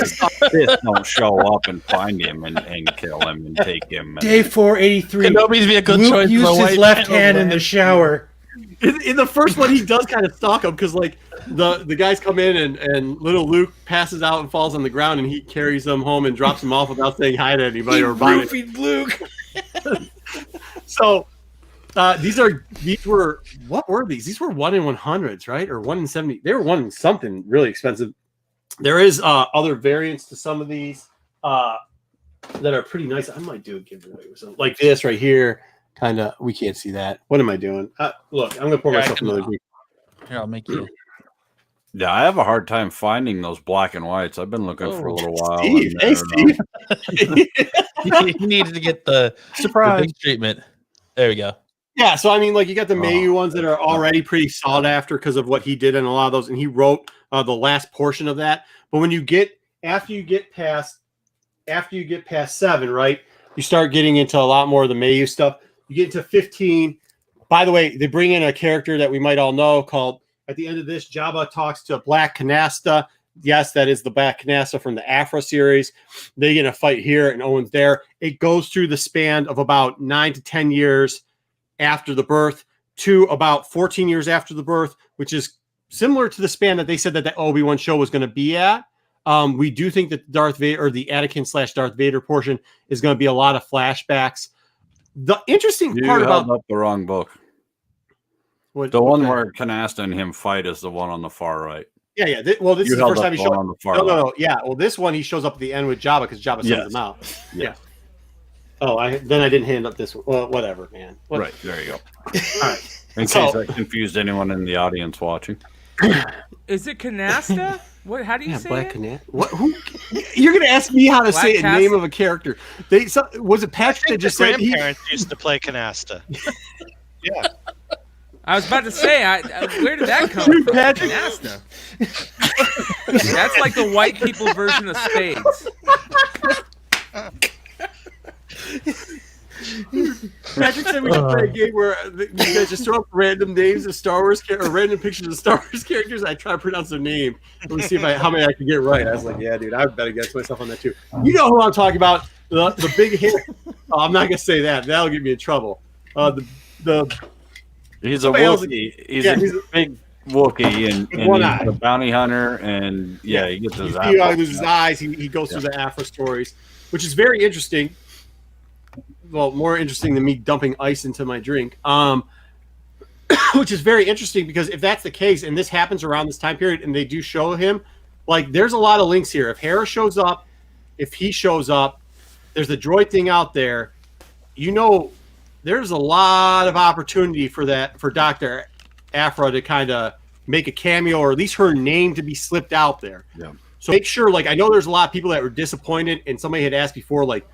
this don't show up and find him and kill him and take him. Day 483. Kenobi's be a good Luke choice. used his left hand in the shower. In the first one, he does kind of stalk him because, like, the guys come in and little Luke passes out and falls on the ground, and he carries them home and drops them off without saying hi to anybody He or buying it. roofied Luke. So these were what were these? These were 1 in 100s, right? Or 1 in 70. They were 1 in something really expensive. There is other variants to some of these that are pretty nice. I might do a giveaway or something like this right here. Kind of, we can't see that. What am I doing? Look, I'm gonna pour myself another drink. Here, I'll make you. Yeah, I have a hard time finding those black and whites. I've been looking for a little while. Steve, hey, Steve. He needed to get the big treatment. There we go. Yeah, so I mean, like, you got the Mayu ones that are already pretty sought after because of what he did in a lot of those, and he wrote the last portion of that. But when you get after you get past 7, right, you start getting into a lot more of the Mayu stuff. You get into 15. By the way, they bring in a character that we might all know called, at the end of this, Jabba talks to Black Canasta. Yes, that is the Black Canasta from the Afra series. They get in a fight here, and Owen's there. It goes through the span of about 9 to 10 years after the birth to about 14 years after the birth, which is similar to the span that they said that the Obi-Wan show was going to be at. We do think that Darth Vader, or the Anakin / Darth Vader portion, is going to be a lot of flashbacks. The interesting part about up the wrong book. The one where Canasta and him fight is the one on the far right. Yeah. This is the first time he showed up. No. Yeah. Well, this one he shows up at the end with Jabba because Jabba sends him out. Yeah. Oh, I didn't hand up this one. Well, whatever, man. Right. There you go. All right. In case I confused anyone in the audience watching. Is it Canasta? What? How do you say Black it? Canasta. What? Who? You're gonna ask me how to say a name of a character? Was it Patrick that just said? Grandparents used to play Canasta. Yeah. I was about to say, where did that come from? Patrick. Canasta. That's like the white people version of spades. Patrick said we should play a game where you guys just throw up random names of Star Wars or random pictures of Star Wars characters. I try to pronounce their name. Let me see how many I can get right. I was like, yeah, dude, I bet against myself on that too. You know who I'm talking about? The big hair. Oh, I'm not gonna say that. That'll get me in trouble. He's a Wookiee. He's a big Wookiee, and he's a bounty hunter, and he gets his eyes. He loses his eyes. He goes through the Afro stories, which is very interesting. Well, more interesting than me dumping ice into my drink. Which is very interesting because if that's the case, and this happens around this time period, and they do show him, like, there's a lot of links here. If Hera shows up, if he shows up, there's a droid thing out there. You know, there's a lot of opportunity for Dr. Afra to kind of make a cameo, or at least her name to be slipped out there. Yeah. So make sure, like, I know there's a lot of people that were disappointed, and somebody had asked before, like,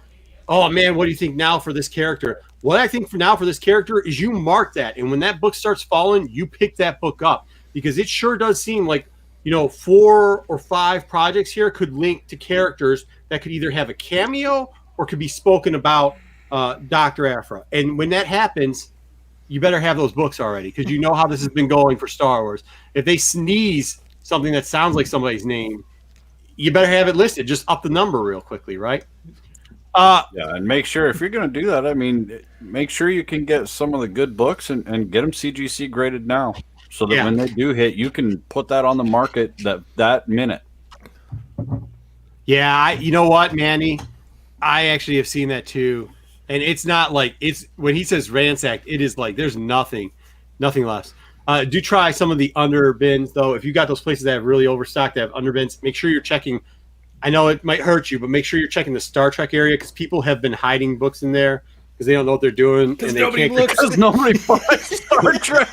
oh man, what do you think now for this character? What I think for now for this character is you mark that, and when that book starts falling, you pick that book up, because it sure does seem like, 4 or 5 projects here could link to characters that could either have a cameo or could be spoken about Dr. Afra. And when that happens, you better have those books already, because you know how this has been going for Star Wars. If they sneeze something that sounds like somebody's name, you better have it listed. Just up the number real quickly, right? And make sure, if you're going to do that, I mean, make sure you can get some of the good books and get them CGC graded now, so that when they do hit, you can put that on the market that minute. Yeah, you know what, Manny? I actually have seen that too. And it's not like it's when he says ransacked, it is like there's nothing left. Do try some of the under bins though. If you got those places that have really overstocked, that have under bins, make sure you're checking. I know it might hurt you, but make sure you're checking the Star Trek area because people have been hiding books in there because they don't know what they're doing and they can't. Because nobody buys Star Trek,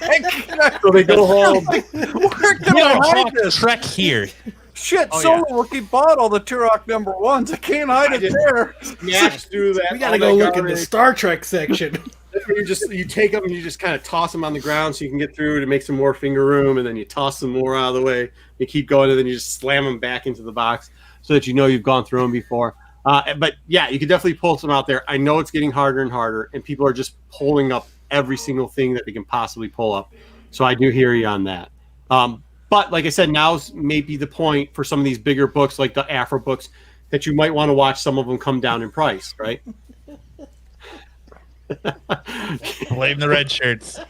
so they go home. Where can I hide this? Trek here. Shit, Solo Wookiee bought all the Turok #1s. I can't hide it there. Smash through that. We gotta go look in the Star Trek section. You take them and you just kind of toss them on the ground so you can get through to make some more finger room, and then you toss some more out of the way. You keep going, and then you just slam them back into the box so that you know you've gone through them before. But yeah, you can definitely pull some out there. I know it's getting harder and harder, and people are just pulling up every single thing that they can possibly pull up. So I do hear you on that. But like I said, now's maybe the point for some of these bigger books, like the Afro books, that you might want to watch some of them come down in price, right? Blame the red shirts.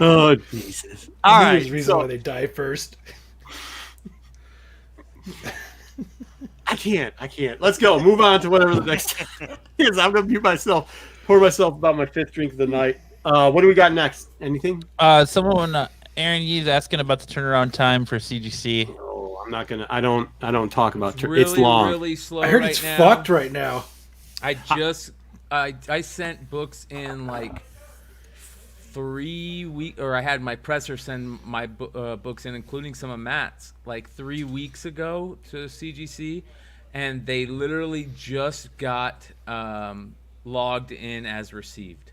Oh, Jesus. All right. There's a reason why they die first. I can't. Let's go. Move on to whatever the next is. I'm going to mute myself, pour myself about my 5th drink of the night. What do we got next? Anything? Someone, Aaron Yee's asking about the turnaround time for CGC. Oh, I'm not going to. I don't talk about really, it's long. Really slow. I heard right it's now. fucked right now. I sent books in like 3 weeks, or I had my presser send my books in, including some of Matt's, like 3 weeks ago to CGC, and they literally just got logged in as received.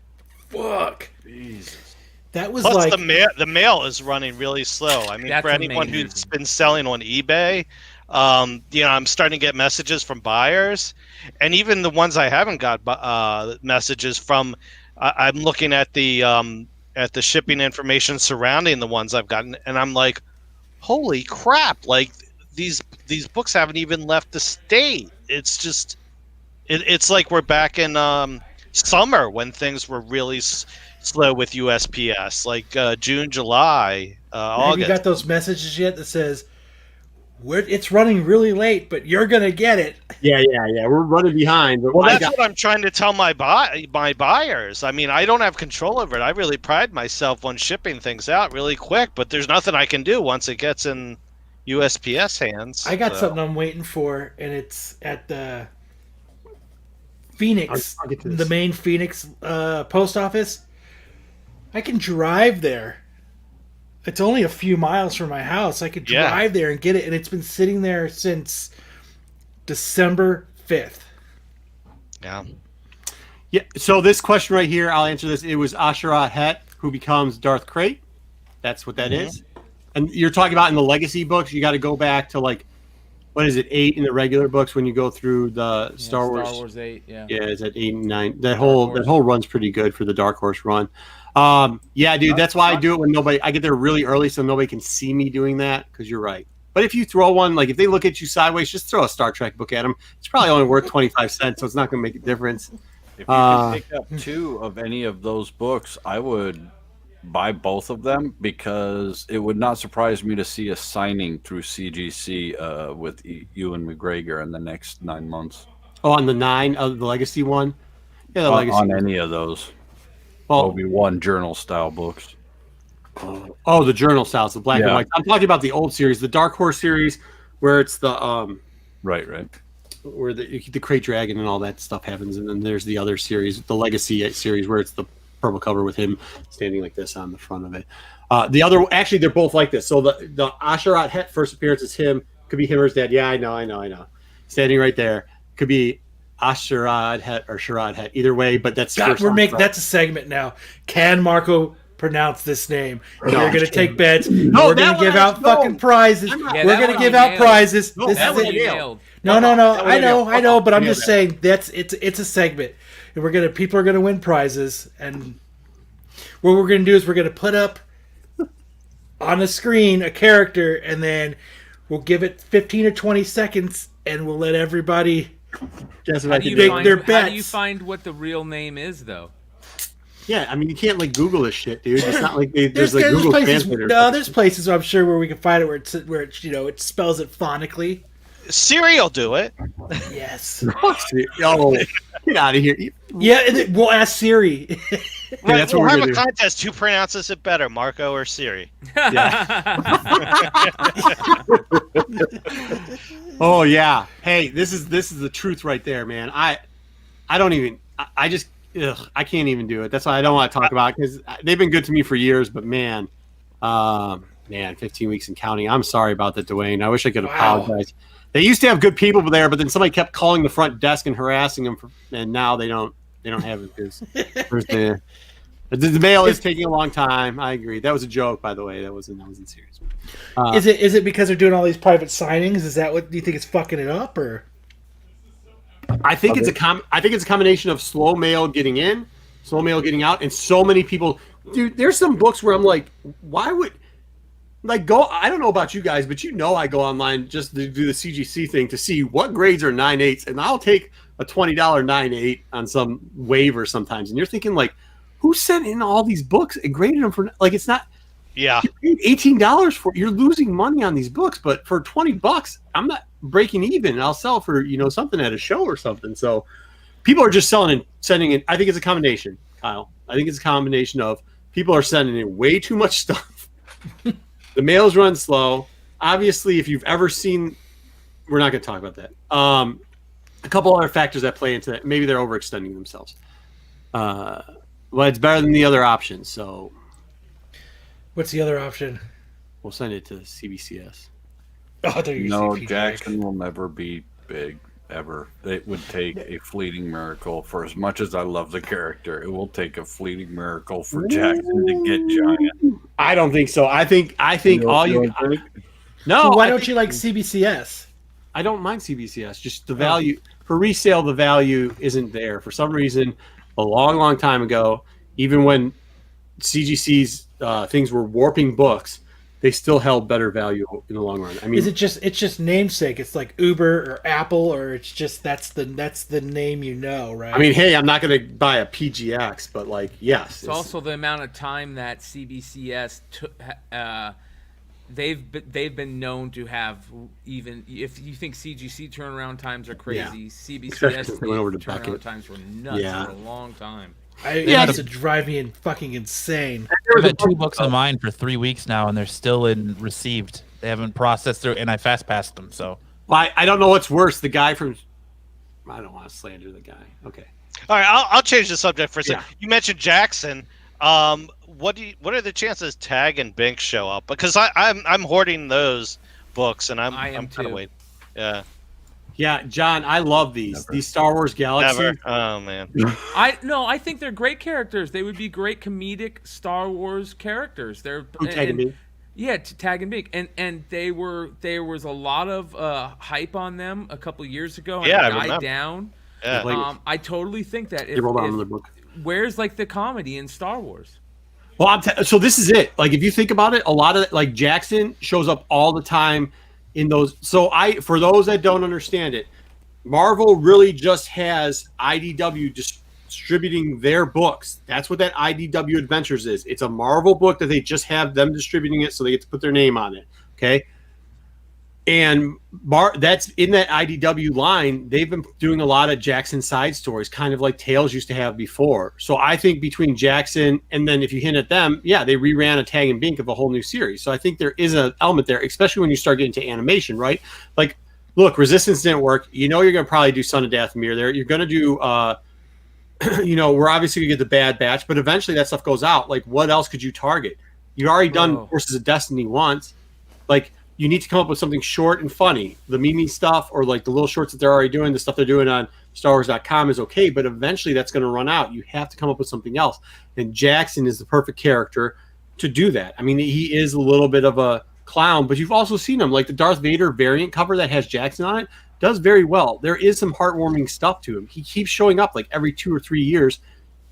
Fuck. Jesus. That was Plus like the mail is running really slow. I mean, That's for anyone amazing. who's been selling on eBay, I'm starting to get messages from buyers, and even the ones I haven't got messages from. I'm looking at the shipping information surrounding the ones I've gotten, and I'm like, holy crap! Like these books haven't even left the state. It's just, it's like we're back in summer when things were really slow with USPS, like June, July, August. Have you got those messages yet that says it's running really late, but you're gonna get it? Yeah. We're running behind. But Well, that's what I'm trying to tell my buyers. I mean, I don't have control over it. I really pride myself on shipping things out really quick, but there's nothing I can do once it gets in USPS hands. I got something I'm waiting for, and it's at the Phoenix, I'll get to this. the main Phoenix post office. I can drive there. It's only a few miles from my house. I could drive there and get it, and it's been sitting there since December 5th. Yeah. Yeah. So this question right here, I'll answer this. It was Asherat Het who becomes Darth Krayt. That's what that is. And you're talking about in the legacy books, you got to go back to like, what is it, 8 in the regular books when you go through the Star Wars. Star Wars 8, yeah. Yeah, is that 8 and 9? That whole run's pretty good for the Dark Horse run. Yeah, dude, that's why I do it when I get there really early so nobody can see me doing that, because you're right. But if you throw one, like if they look at you sideways, just throw a Star Trek book at them. It's probably only worth 25 cents, so it's not going to make a difference. If you can pick up 2 of any of those books, I would buy both of them, because it would not surprise me to see a signing through CGC with Ewan McGregor in the next 9 months. Oh, on the 9 of the Legacy one? Yeah, the Legacy on any of those. Well, Obi-Wan journal style books. Oh, the journal styles, the black and white. I'm talking about the old series, the Dark Horse series, where it's the right, where the Krayt Dragon and all that stuff happens, and then there's the other series, the Legacy series, where it's the purple cover with him standing like this on the front of it. The other, actually, they're both like this. So the Asherat Het first appearance is him. Could be him or his dad. Yeah, I know. Standing right there. Could be Asherat Het or Sherrod Het. Either way, but that's that's a segment now. Can Marco pronounce this name? We're gonna take bets. We're gonna give out fucking prizes. We're gonna give out prizes. No, this that is one you it. nailed. No. I know, but I'm just saying it's a segment, and people are gonna win prizes, and what we're gonna do is we're gonna put up on the screen a character, and then we'll give it 15 or 20 seconds, and we'll let everybody How do you find what the real name is, though? Yeah, I mean, you can't like Google this shit, dude. It's not like there's like Google places. Translator. No, there's places I'm sure where we can find it where it spells it phonically. Siri will do it. Yes. Oh, get out of here. Yeah, and we'll ask Siri. Right, that's we'll what we're have gonna a do. contest. Who pronounces it better, Marco or Siri? Oh yeah. Hey, this is the truth right there, man. I don't even. I just. Ugh, I can't even do it. That's why I don't want to talk about it, because they've been good to me for years. But man, 15 weeks and counting. I'm sorry about that, Dwayne. I wish I could apologize. They used to have good people there, but then somebody kept calling the front desk and harassing them, and now they don't have it. The mail is taking a long time. I agree. That was a joke, by the way. That wasn't serious. Is it because they're doing all these private signings? Is that what, do you think it's fucking it up, or? I think it's a combination of slow mail getting in, slow mail getting out, and so many people. Dude, there's some books where I'm like, why would go? I don't know about you guys, but I go online just to do the CGC thing to see what grades are 9.8s, and I'll take a $20 9.8 on some waiver sometimes. And you're thinking like, who sent in all these books and graded them for it's not. Yeah, you paid $18 for. You're losing money on these books, but for $20, I'm not breaking even. I'll sell for something at a show or something. So people are just selling and sending it. I think it's a combination, Kyle. I think it's a combination of people are sending in way too much stuff. The mails run slow. Obviously, if you've ever seen, we're not going to talk about that. A couple other factors that play into that. Maybe they're overextending themselves. Well, it's better than the other options. So What's the other option? we'll send it to CBCS. Oh, there you No, see Jackson will never be big, ever. It would take a fleeting miracle. For as much as I love the character, it will take a fleeting miracle for Jackson to get giant. I don't think so. I think all you. No, So why I don't think- you like CBCS? I don't mind CBCS. Just the value for resale, the value isn't there for some reason. A long time ago, even when CGC's things were warping books, they still held better value in the long run. I mean, Is it it's just namesake? It's like Uber or Apple, or it's just that's the name, right? I mean, hey, I'm not going to buy a PGX, but yes. It's also the amount of time that CBCS took. They've been known to have, even if you think CGC turnaround times are crazy, CBCS They went over to turnaround Beckett. times were nuts for a long time. It used to drive me fucking insane. I've had 2 books of mine for 3 weeks now, and they're still in received. They haven't processed through, and I fast passed them. So I don't know what's worse. The guy from. I don't want to slander the guy. Okay. All right, I'll change the subject for a second. Yeah. You mentioned Jackson. What are the chances Tag and Bink show up? Because I'm hoarding those books, and I'm kind of waiting. Yeah. Yeah, John, I love these Star Wars Galaxy. Never. Oh man. I think they're great characters. They would be great comedic Star Wars characters. They're Tag and Bink? Yeah, Tag and Bink, and there was a lot of hype on them a couple years ago. And Yeah, it I died remember. down. Yeah. I totally think that They rolled out another book. where's the comedy in Star Wars? Well, so this is it. If you think about it, a lot of Jackson shows up all the time in those. So for those that don't understand it, Marvel really just has IDW distributing their books. That's what that IDW Adventures is. It's a Marvel book that they just have them distributing it, so they get to put their name on it. Okay. And that's in that IDW line. They've been doing a lot of Jackson side stories, kind of like Tales used to have before. So I think between Jackson and then if you hint at them, they reran a Tag and Bink of a whole new series. So I think there is an element there, especially when you start getting to animation, right? Look, Resistance didn't work. You're going to probably do Son of Dathomir there. You're going to do, we're obviously going to get the Bad Batch, but eventually that stuff goes out. What else could you target? You've already done Forces of Destiny once. You need to come up with something short and funny. The Mimi stuff or the little shorts that they're already doing, the stuff they're doing on StarWars.com is okay, but eventually that's going to run out. You have to come up with something else. And Jackson is the perfect character to do that. I mean, he is a little bit of a clown, but you've also seen him. The Darth Vader variant cover that has Jackson on it does very well. There is some heartwarming stuff to him. He keeps showing up every 2 or 3 years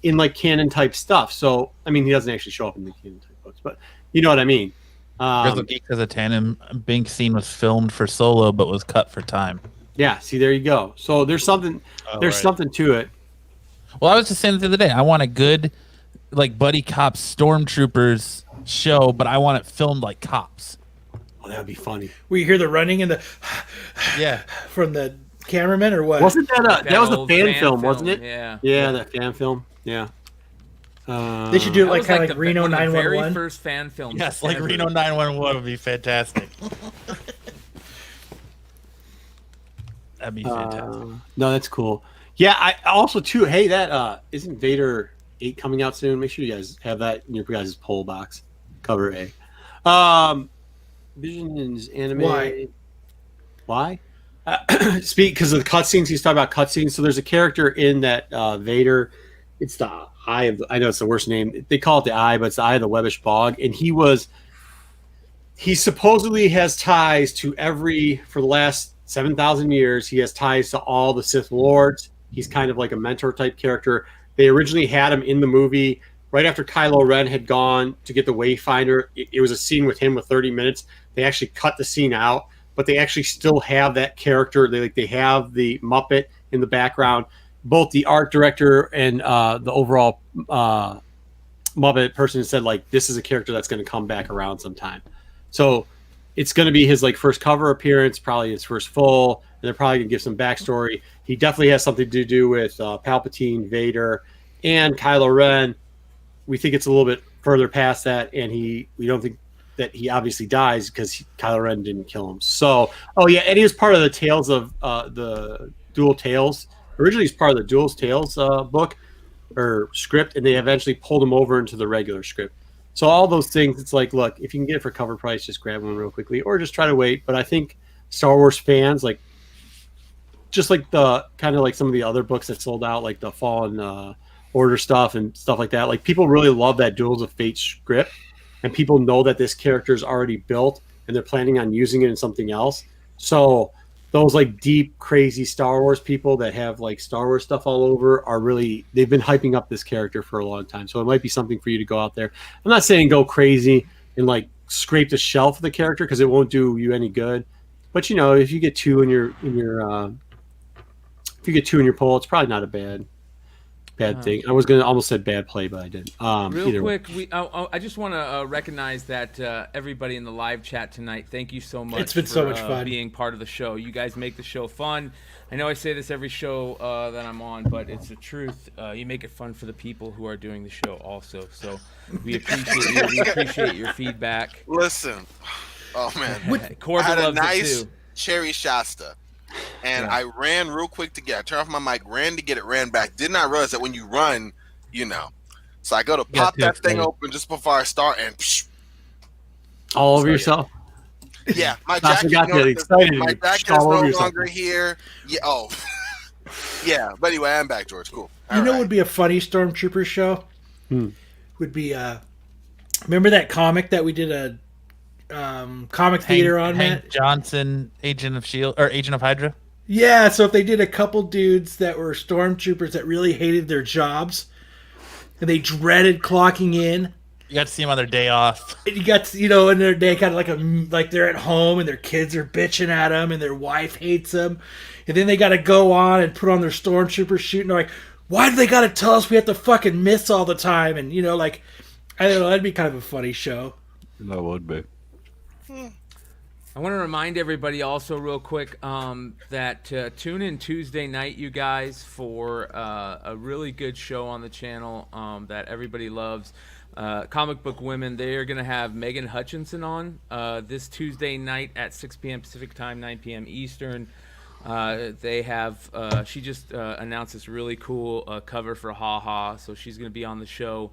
in canon type stuff. So, I mean, he doesn't actually show up in the canon type books, but you know what I mean. because the Tandem Bink scene was filmed for Solo, but was cut for time. Yeah, see, there you go. So there's something. Something to it. Well, I was just saying the other day, I want a good, buddy cop stormtroopers show, but I want it filmed like cops. Oh, that would be funny. Where you hear the running and the from the cameraman or what? Wasn't that was a fan film, wasn't it? Yeah, that fan film. Yeah. They should do it kind of like Reno 911. Very first fan film. Yes, like Reno 911 would be fantastic. That'd be fantastic. No, that's cool. Yeah, I also too. Hey, that isn't Vader 8 coming out soon? Make sure you guys have that in your guys' poll box. Cover A. Vision's anime. Why? Speak because of the cutscenes. He's talking about cutscenes. So there's a character in that Vader. It's the Eye of. I know it's the worst name. They call it the Eye, but it's the Eye of the Webbish Bog. And he supposedly has ties to for the last 7,000 years. He has ties to all the Sith Lords. He's kind of like a mentor type character. They originally had him in the movie right after Kylo Ren had gone to get the Wayfinder. It was a scene with him with 30 minutes. They actually cut the scene out, but they actually still have that character. They have the Muppet in the background. Both the art director and the overall Muppet person said this is a character that's going to come back around sometime. So it's going to be his first cover appearance, probably his first full, and they're probably going to give some backstory. He definitely has something to do with Palpatine, Vader, and Kylo Ren. We think it's a little bit further past that, and we don't think that he obviously dies because Kylo Ren didn't kill him. So, and he was part of the Tales of the Dual Tales. Originally, he's part of the Dual Tales book or script, and they eventually pulled him over into the regular script. So all those things, it's look, if you can get it for cover price, just grab one real quickly, or just try to wait. But I think Star Wars fans, just the kind of some of the other books that sold out, like the Fallen Order stuff and stuff like that. People really love that Duels of Fate script, and people know that this character is already built, and they're planning on using it in something else. So those deep, crazy Star Wars people that have Star Wars stuff all over they've been hyping up this character for a long time. So it might be something for you to go out there. I'm not saying go crazy and scrape the shelf of the character because it won't do you any good. But if you get 2 in your poll, it's probably not a bad thing. I was gonna almost said bad play, but I didn't. Real quick, I just want to recognize that everybody in the live chat tonight. Thank you so much. It's been so much fun being part of the show. You guys make the show fun. I know I say this every show that I'm on, but it's the truth. You make it fun for the people who are doing the show also. So we appreciate you. We appreciate your feedback. Listen, oh man, Corbin I had a loves nice it too. cherry Shasta. And I ran real quick to get it. I turned off my mic, ran to get it, ran back. Did not realize that when you run, So I go to pop that thing open just before I start and all over yourself. Yeah, my jacket is no longer here. Yeah, yeah. But anyway, I'm back, George. Cool. What would be a funny Stormtrooper show? Would be remember that comic that we did a comic theater on, Hank Matt Johnson, Agent of S.H.I.E.L.D. or Agent of Hydra? Yeah, so if they did a couple dudes that were stormtroopers that really hated their jobs and they dreaded clocking in. You got to see them on their day off. And you got to, in their day, kind of like they're at home and their kids are bitching at them and their wife hates them. And then they got to go on and put on their stormtrooper suit and they're like, why do they got to tell us we have to fucking miss all the time? And, I don't know, that'd be kind of a funny show. That would be. I want to remind everybody also real quick that tune in Tuesday night, you guys, for a really good show on the channel that everybody loves. Comic Book Women. They are going to have Megan Hutchinson on this Tuesday night at 6 p.m. Pacific Time, 9 p.m. Eastern. They have she just announced this really cool cover for Ha Ha, so she's going to be on the show.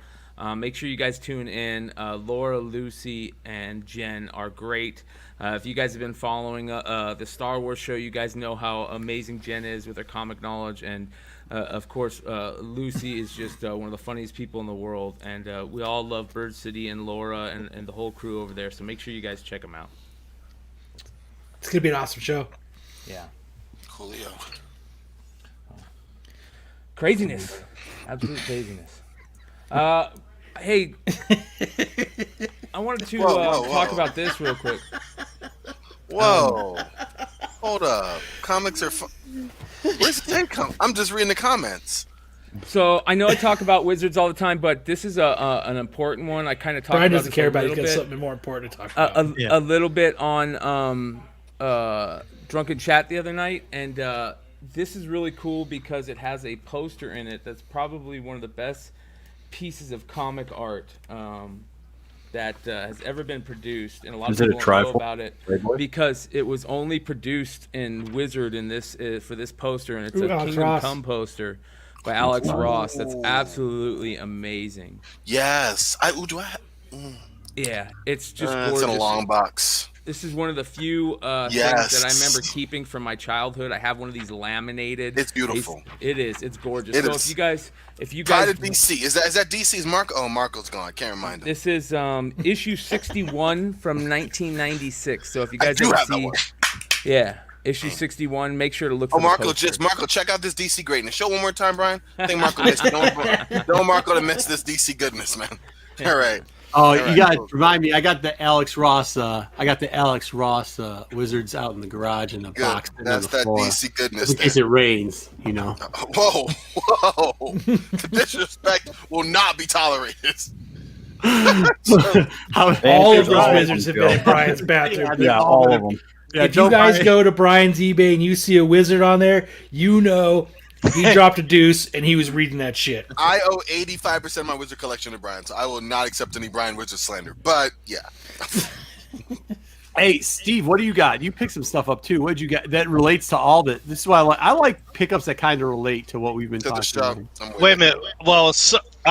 Make sure you guys tune in. Laura, Lucy, and Jen are great. If you guys have been following the Star Wars show, you guys know how amazing Jen is with her comic knowledge. And, of course, Lucy is just one of the funniest people in the world. And we all love Bird City and Laura and the whole crew over there. So make sure you guys check them out. It's going to be an awesome show. Yeah. Coolio. Craziness. Absolute craziness. Hey, I wanted to talk about this real quick. Whoa. Hold up. Comics are fun. Where's the thing I'm just reading the comments. So I know I talk about Wizards all the time, but this is an important one. I kind of talk Brian about doesn't this care a about it. little He's got bit. something more important to talk about. A little bit on Drunken Chat the other night, and this is really cool because it has a poster in it that's probably one of the best pieces of comic art that has ever been produced, and a lot of people don't know about it because it was only produced in Wizard in this for this poster, and it's a Alex Kingdom Ross. Come poster by Alex Ross. That's absolutely amazing. Yes. Yeah, it's just It's gorgeous. in a long box. This is one of the few things that I remember keeping from my childhood. I have one of these laminated. It's beautiful. It is. It's gorgeous. It so is. if you Pride guys, of DC. Is that DC's Marco? Oh, Marco's gone. I can't remind him. this is issue 61 from 1996. So if you I guys do ever have that see, one. yeah, issue 61, make sure to look for the Marco, poster. check out this DC greatness. Show one more time, Brian. I think Marco missed it. Don't want Marco to miss this DC goodness, man. All right. Oh, you guys remind me. I got the Alex Ross. Wizards out in the garage in the box. That's that floor. DC goodness. In case it rains, you know. Whoa. The disrespect will not be tolerated. All of those Wizards have been in Brian's bathroom. Yeah, all of them. Yeah, If you guys go to Brian's eBay and you see a Wizard on there, you know he dropped a deuce and he was reading that shit. I owe 85% of my Wizard collection to Brian, so I will not accept any Brian Wizard slander. But yeah. Hey, Steve, what do you got? You picked some stuff up too. What did you got that relates to all that? This is why I like pickups that kind of relate to what we've been talking about. Wait a minute. Well, all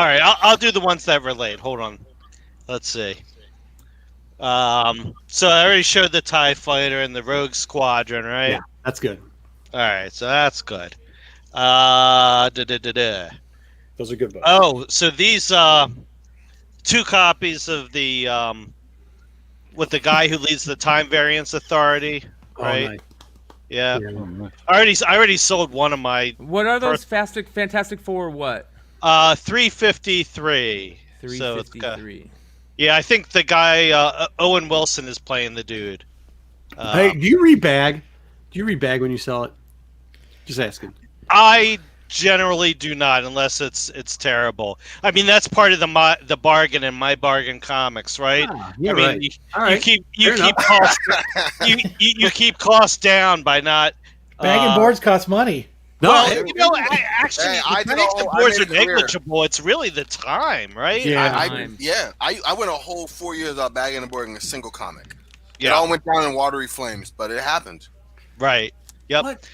right, I'll do the ones that relate. Hold on. Let's see. So I already showed the TIE Fighter and the Rogue Squadron, right? Yeah, that's good. All right, so that's good. Those are good books. Oh, so these 2 copies of the with the guy who leads the Time Variance Authority, right? Nice. Yeah. I already sold one of my. What are those Fantastic Four? What? 353. 353. Yeah, I think the guy Owen Wilson is playing the dude. Hey, do you rebag? Do you rebag when you sell it? Just asking. I generally do not, unless it's terrible. I mean, that's part of the bargain in my bargain comics, right? I mean, right. you keep costs down by not. Bagging boards cost money. No, well, you know, actually, I think the boards are negligible. It's really the time, right? Yeah, I went a whole 4 years without bagging and boarding a single comic. Yeah. It all went down in watery flames, but it happened. Right. Yep. What?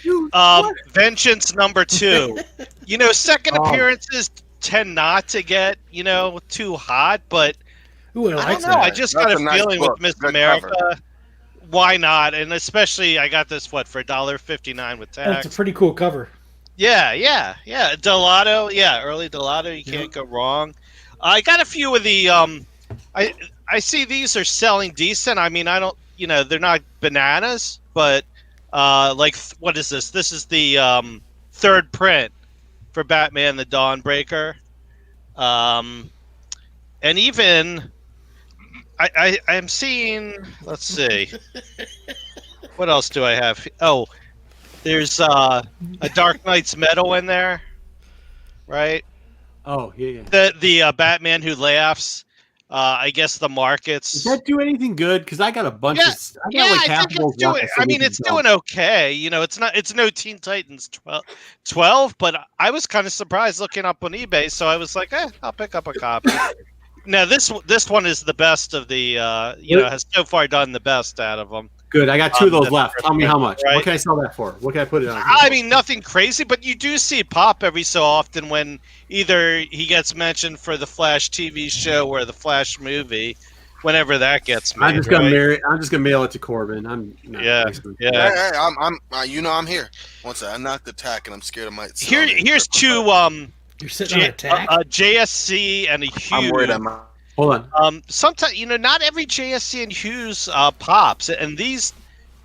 Vengeance #2. You know, second appearances tend not to get, too hot, but Ooh, I don't know. I just got a feeling with Miss America. Cover. Why not? And especially, I got this for $1.59 with tax. That's a pretty cool cover. Yeah. Delato, early Delato. You can't go wrong. I got a few of the. I see these are selling decent. I mean, I don't. They're not bananas, but. What is this? This is the third print for Batman the Dawnbreaker. And even I'm seeing, let's see. What else do I have? Oh, there's a Dark Knight's Metal in there. Right? Oh, yeah. The Batman Who Laughs. I guess the markets. Does that do anything good? Because I got a bunch of. I think it's doing. I mean, it's doing okay. It's no Teen Titans 12, but I was kind of surprised looking up on eBay. So I was like, I'll pick up a copy. Now this one is the best of the. Has so far done the best out of them. Good. I got 2 of those left. Tell me how much. Right? What can I sell that for? What can I put it on? I mean, nothing crazy, but you do see it pop every so often when either he gets mentioned for the Flash TV show or the Flash movie, whenever that gets made. I'm just gonna mail it to Corbin. I'm here. Once I knock the tack, and I'm scared I might. Here's 2. You're sitting on a tack. A JSC and a Hughes. I'm worried I might. Hold on. Sometimes not every JSC and Hughes pops, and these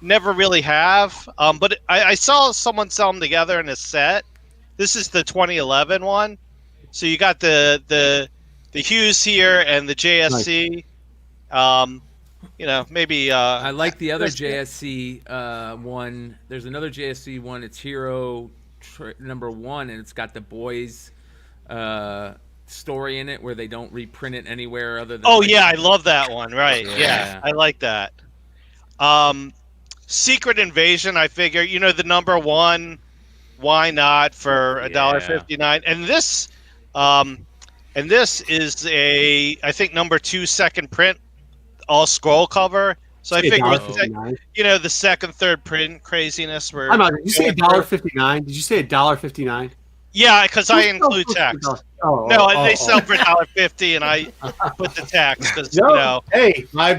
never really have. But I saw someone sell them together in a set. This is the 2011 one, so you got the Hughes here and the JSC. Nice. Maybe. I like the other JSC one. There's another JSC one. It's Hero #1, and it's got the boys story in it where they don't reprint it anywhere other than. Oh yeah, I love that one. Right? Yeah. Yeah, I like that. Secret Invasion. I figure the number one. Why not for $1.59? And this is I think number 2 second print, all scroll cover. So I figure the second, third print craziness. Did you say $1.59? Did you say $1.59? Yeah, because I include tax. They sell for $1.50, and I put the tax because Hey, my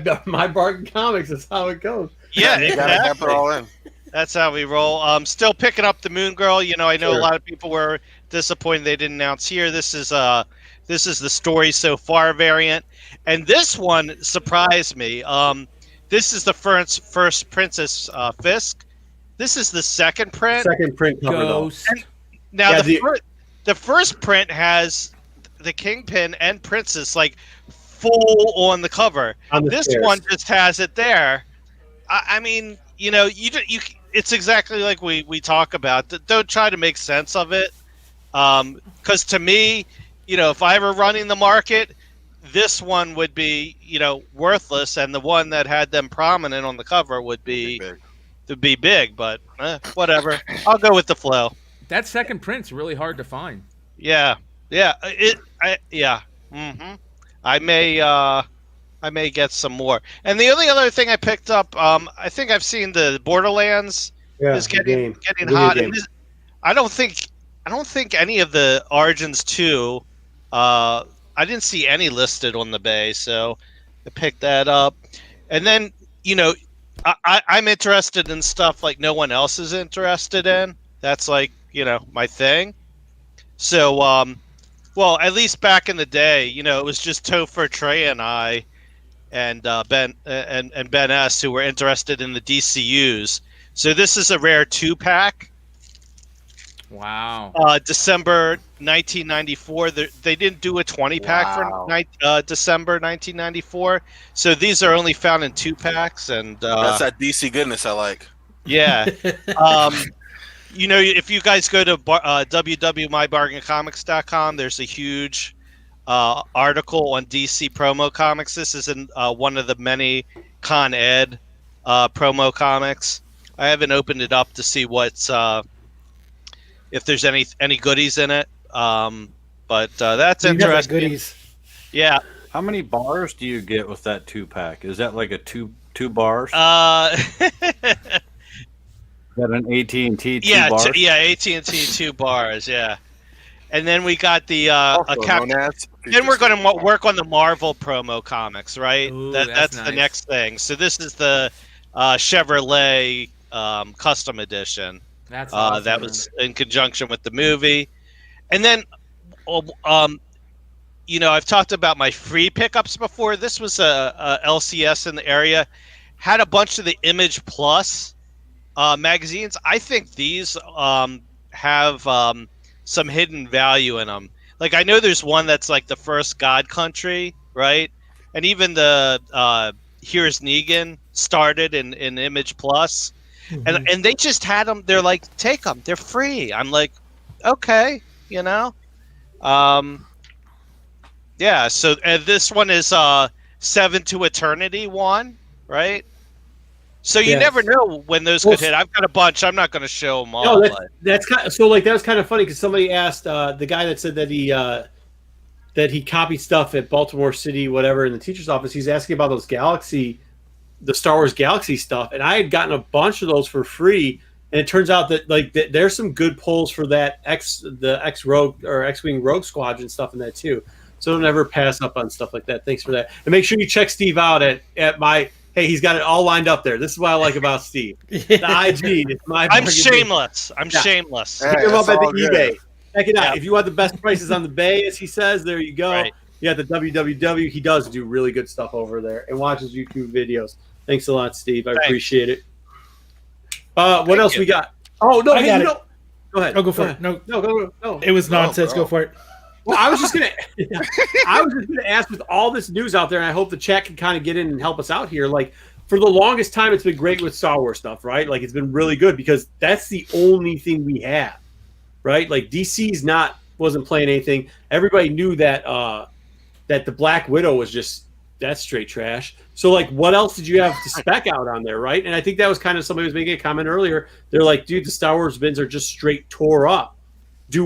bargain comics is how it goes. Yeah, you gotta have it all in. That's how we roll. Still picking up the Moon Girl. I know a lot of people were disappointed they didn't announce here. This is the story so far variant, and this one surprised me. This is the first Princess Fisk. This is the second print. Second print cover Ghost. Now the first print has the Kingpin and Princess like full on the cover. This one just has it there. I mean, you it's exactly like we talk about. Don't try to make sense of it, because to me, if I were running the market, this one would be worthless, and the one that had them prominent on the cover would be big. But whatever, I'll go with the flow. That second print's really hard to find. Yeah. Mm-hmm. I may get some more. And the only other thing I picked up, I think I've seen the Borderlands is getting hot. And I don't think any of the Origins 2. I didn't see any listed on the Bay, so I picked that up. And then I'm interested in stuff like no one else is interested in. That's like my thing. So well, at least back in the day, it was just Topher, Trey, and I. And Ben and Ben S, who were interested in the DCUs. So this is a rare 2-pack. Wow. December 1994. They didn't do a 20-pack for December 1994. So these are only found in 2-packs, and that's that DC goodness I like. Yeah. If you guys go to www.mybargaincomics.com, there's a huge article on DC promo comics. This is in one of the many Con Ed promo comics. I haven't opened it up to see what's if there's any goodies in it, but that's interesting. Goodies. Yeah. How many bars do you get with that 2-pack? Is that like a two bars? Is that an AT&T 2 bars? AT&T 2 bars. Yeah. And then we got the then we're going to work on the Marvel promo comics, right? Ooh, that's nice. The next thing. So this is the Chevrolet custom edition. That's awesome, that was in conjunction with the movie. And then I've talked about my free pickups before. This was a LCS in the area. Had a bunch of the Image Plus magazines. I think these have some hidden value in them. Like I know there's one that's like the first God Country, right? And even the Here's Negan started in Image Plus. Mm-hmm. And they just had them. They're like, take them. They're free. I'm like, okay, Yeah. So this one is 7 to Eternity 1, right? So you never know when those could hit. I've got a bunch. I'm not going to show them all. No, that's kind of, so like that was kind of funny because somebody asked the guy that said that he copied stuff at Baltimore City, whatever, in the teacher's office. He's asking about those the Star Wars Galaxy stuff, and I had gotten a bunch of those for free. And it turns out that there's some good pulls for that the X-Wing Rogue Squadron stuff in that too. So don't ever pass up on stuff like that. Thanks for that, and make sure you check Steve out at my. Hey, he's got it all lined up there. This is what I like about Steve. The IG is my. I'm shameless. I'm shameless. Pick him up at the eBay. Check it out. If you want the best prices on the Bay, as he says, there you go. Right. Yeah, the www. He does do really good stuff over there and watches YouTube videos. Thanks a lot, Steve. I appreciate it. What else we got? Oh no, I got it. Go ahead. Oh, go for it. No. It was nonsense. Go for it. Well, I was just gonna ask, with all this news out there, and I hope the chat can kind of get in and help us out here. Like, for the longest time, it's been great with Star Wars stuff, right? Like, it's been really good because that's the only thing we have, right? Like, DC's not wasn't playing anything. Everybody knew that that the Black Widow was just that's straight trash. So like, what else did you have to spec out on there, right? And I think that was kind of somebody was making a comment earlier. They're like, dude, the Star Wars bins are just straight tore up.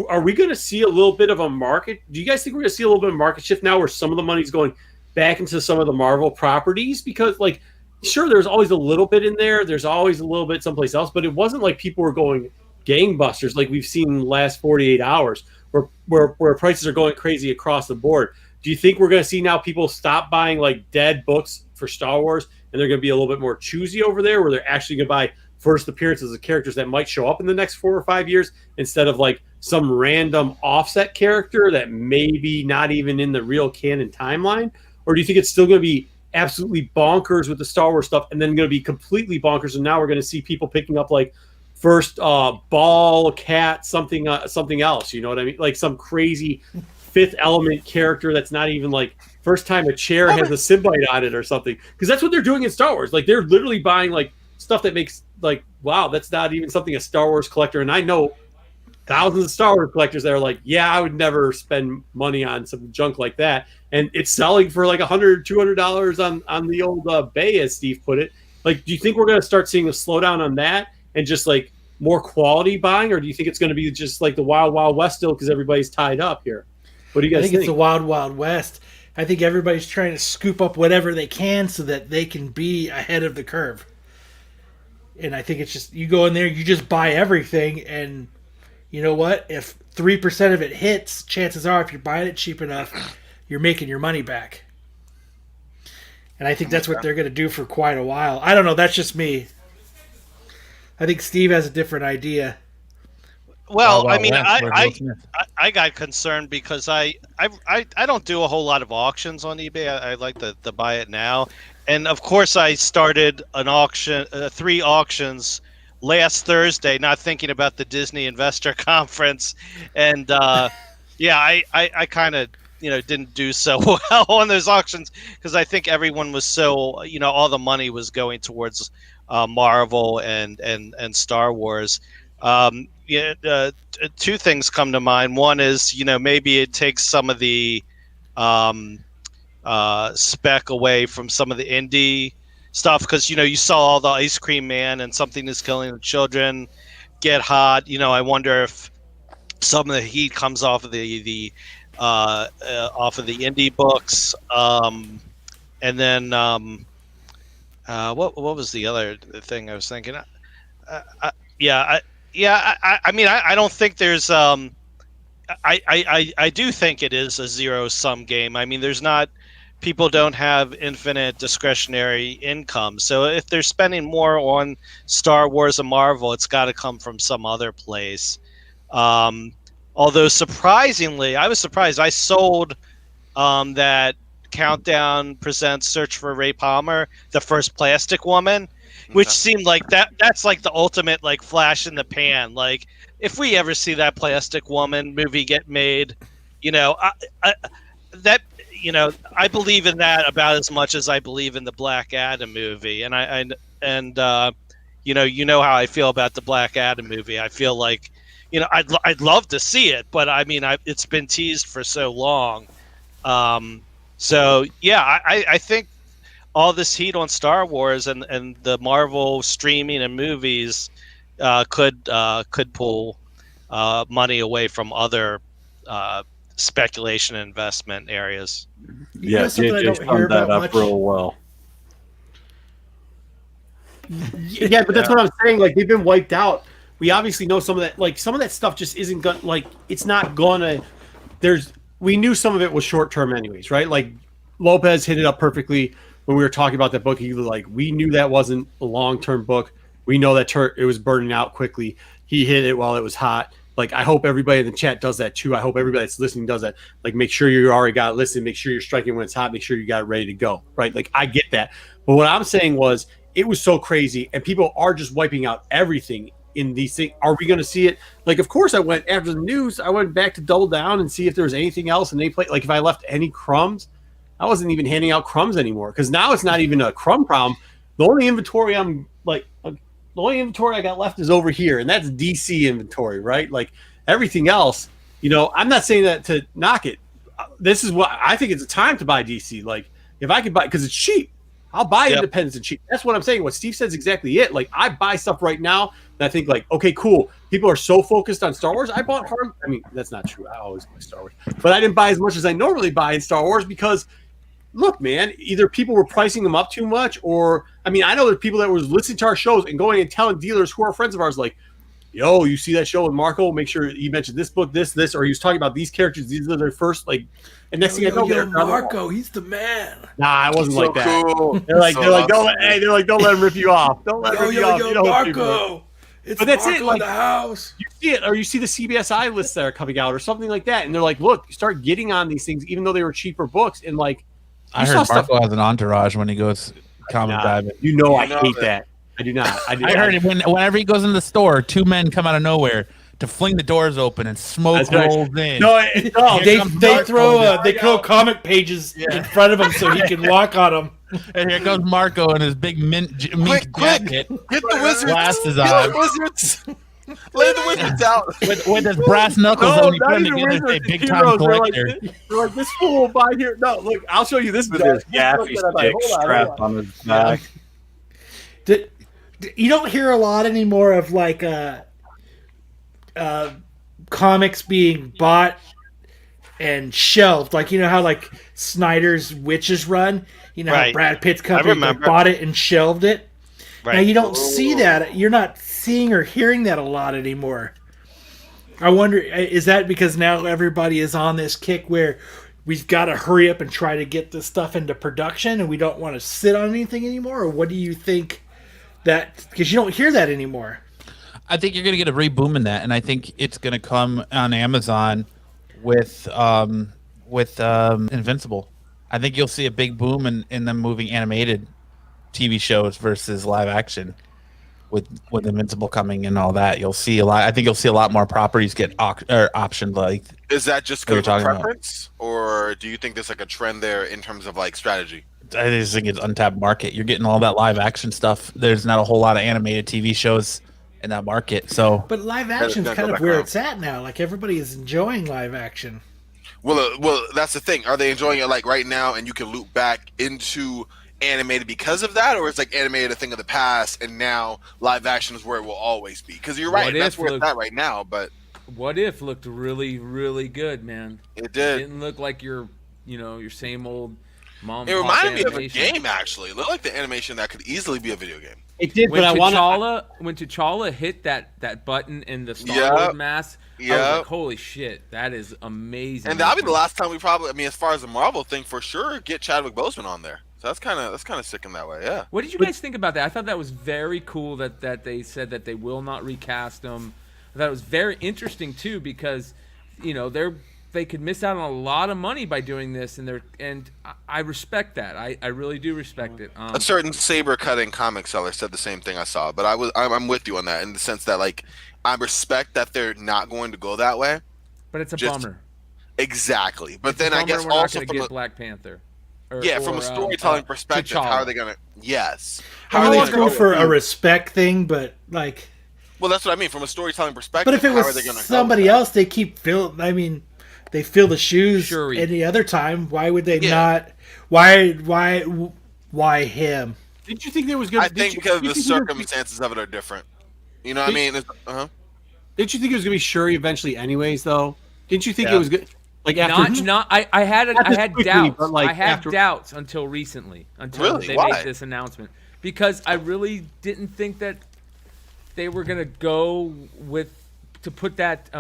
Are we going to see a little bit of a market? Do you guys think we're going to see a little bit of market shift now, where some of the money's going back into some of the Marvel properties? Because like, sure, there's always a little bit in there. There's always a little bit someplace else, but it wasn't like people were going gangbusters like we've seen in the last 48 hours, where prices are going crazy across the board. Do you think we're going to see now people stop buying like dead books for Star Wars, and they're going to be a little bit more choosy over there, where they're actually going to buy first appearances of characters that might show up in the next 4 or 5 years, instead of like some random offset character that maybe not even in the real canon timeline? Or do you think it's still going to be absolutely bonkers with the Star Wars stuff, and then going to be completely bonkers, and now we're going to see people picking up like first ball cat something else, you know what I mean, like some crazy Fifth Element character that's not even like first time a chair has a symbiote on it or something? Because that's what they're doing in Star Wars. Like they're literally buying like stuff that makes like, wow, that's not even something a Star Wars collector, and I know thousands of Star Wars collectors that are like, yeah, I would never spend money on some junk like that, and it's selling for like $100-$200 on the old bay, as Steve put it. Like, do you think we're going to start seeing a slowdown on that and just like more quality buying, or do you think it's going to be just like the wild west still because everybody's tied up here? What do you guys think? It's the wild west. I think everybody's trying to scoop up whatever they can so that they can be ahead of the curve. And I think it's just, you go in there, you just buy everything, and you know what? If 3% of it hits, chances are, if you're buying it cheap enough, you're making your money back. And I think that's what they're going to do for quite a while. I don't know. That's just me. I think Steve has a different idea. Well, I mean, I got concerned because I don't do a whole lot of auctions on eBay. I like to buy it now, and of course I started an auction, 3 auctions last Thursday, not thinking about the Disney Investor Conference, and I kind of didn't do so well on those auctions because I think everyone was so all the money was going towards Marvel and Star Wars. 2 things come to mind. One is, maybe it takes some of the spec away from some of the indie stuff, because you saw all the Ice Cream Man and Something Is Killing the Children get hot. I wonder if some of the heat comes off of the indie books. And then what was the other thing I was thinking? I mean, I don't think there's I do think it is a zero-sum game. I mean, people don't have infinite discretionary income. So if they're spending more on Star Wars and Marvel, it's got to come from some other place. Although surprisingly, I was surprised. I sold that Countdown Presents Search for Ray Palmer, the first Plastic Woman, which seemed like that's like the ultimate like flash in the pan. Like if we ever see that Plastic Woman movie get made, I believe in that about as much as I believe in the Black Adam movie. And how I feel about the Black Adam movie. I feel like, I'd love to see it, but I mean, it's been teased for so long. I think all this heat on Star Wars and the Marvel streaming and movies could pull money away from other speculation and investment areas. Yeah, JJ summed that up real well. Yeah, but that's what I'm saying. Like, they've been wiped out. We obviously know some of that. Like, some of that stuff just isn't going. Like, it's not gonna. We knew some of it was short term, anyways, right? Like, Lopez hit it up perfectly when we were talking about that book. He was like, we knew that wasn't a long term book. We know that it was burning out quickly. He hit it while it was hot. Like, I hope everybody in the chat does that too. I hope everybody that's listening does that. Like, make sure you already got it listened. Make sure you're striking when it's hot. Make sure you got it ready to go, right? Like, I get that. But what I'm saying was, it was so crazy, and people are just wiping out everything in these things. Are we going to see it? Like, of course, I went after the news. I went back to double down and see if there was anything else. And they play, like, if I left any crumbs, I wasn't even handing out crumbs anymore, because now it's not even a crumb problem. The only inventory I got left is over here, and that's DC inventory, right? Like, everything else I'm not saying that to knock it. This is what I think it's a time to buy DC. Like, if I could buy, because it's cheap, I'll buy independents and cheap. That's what I'm saying. What Steve says is exactly it. Like, I buy stuff right now that I think, like, okay, cool. People are so focused on Star Wars. I bought hard. I mean, that's not true. I always buy Star Wars, but I didn't buy as much as I normally buy in Star Wars because, look, man, either people were pricing them up too much, or I mean, I know there's people that were listening to our shows and going and telling dealers who are friends of ours, like, yo, you see that show with Marco? Make sure you mention this book, this, or he was talking about these characters. These are their first, like, and next thing I know, Marco, he's the man. Nah, I wasn't So like that. cool. They're like, Awesome. don't let him rip you off. Don't let him rip you off. You know Marco. It's But that's Marco it, like- in the house. You see it, or you see the CBSI lists that are coming out, or something like that, and they're like, look, start getting on these things, even though they were cheaper books, and like, I heard Marco has an entourage when he goes comic diving. I hate that. I do not. I heard it whenever he goes in the store, 2 men come out of nowhere to fling the doors open and smoke That's right. rolls in. No, They throw comic pages in front of him so he can walk on them. And here goes Marco in his big mink Quick, jacket, get the wizards. glasses Get on, the wizards. Lay the wizards out. with his brass knuckles No, on. He's not putting even together a wizards, big heroes. time They're like, collector. they're like, this fool will buy here. No, look, I'll show you this. With his Jack. gaffy Look at that. stick Hold on, strapped hold on. on his back. You don't hear a lot anymore of like comics being bought and shelved. Like, you know how like Snyder's Witches run? You know how Right. Brad Pitt's company remember. bought it and shelved it? Right. Now you don't see that. You're not seeing or hearing that a lot anymore. I wonder, is that because now everybody is on this kick where we've got to hurry up and try to get this stuff into production and we don't want to sit on anything anymore? Or what do you think that, because you don't hear that anymore? I think you're going to get a reboom in that, and I think it's going to come on Amazon with Invincible. I think you'll see a big boom in them moving animated TV shows versus live action. With Invincible coming and all that, you'll see a lot. I think you'll see a lot more properties get optioned. Like, Is that just What you're because of talking about. preference, or do you think there's like a trend there in terms of like strategy? I just think it's untapped market. You're getting all that live action stuff. There's not a whole lot of animated TV shows in that market. So, But live action's gonna kind go of back where around. it's at now. Like, everybody is enjoying live action. Well, that's the thing. Are they enjoying it like right now, and you can loop back into animated because of that, or is like animated a thing of the past, and now live action is where it will always be? Because you're right, What that's if where look- it's at right now. But What If looked really, really good, man. it It did. didn't look like your same old mom. It reminded me of a game, actually. It looked like the animation that could easily be a video game. It did, When but I want when T'Challa hit that button in the Star Yep. Wars mask, I was Yep. like, holy shit, that is amazing. And that'll be the last time we probably, I mean, as far as the Marvel thing, for sure, get Chadwick Boseman on there. So that's kind of sick in that way, yeah. What did you guys think about that? I thought that was very cool that they said that they will not recast him. I thought it was very interesting too because, they could miss out on a lot of money by doing this, and I respect that. I really do respect it. A certain saber cutting comic seller said the same thing I saw, but I'm with you on that in the sense that like I respect that they're not going to go that way. but it's a just- bummer. Exactly, but It's a then I bummer guess we're not also gonna from get a, Black Panther. Or from a storytelling perspective, T'Challa. how are they gonna? Yes, I how are they always gonna go for a respect thing, but like, Well, that's what I mean from a storytelling perspective. but if it how are was they gonna go somebody with that? else, they keep filling. I mean, they fill the shoes Shuri. any other time. Why would they Yeah. not? Why him? Did you think there was going? I think because the circumstances of it are different. You know what I mean? Did you think it was going to be Shuri eventually, anyways? Though, didn't you think Yeah. it was good? Like after I had Not this quickly, doubts. but, like, I had after- doubts until recently, until Really? they Why? made this announcement, because I really didn't think that they were gonna go to put that.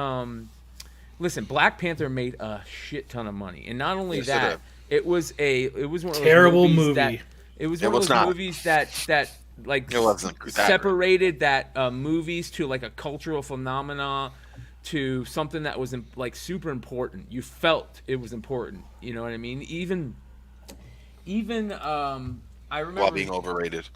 Listen, Black Panther made a shit ton of money, and not only Yes, it that, it was one of Terrible those movies movie. that it was It one of was those not. movies that like It wasn't that separated that movies to like a cultural phenomena to something that was like super important. You felt it was important. You know what I mean? Even I remember While being overrated.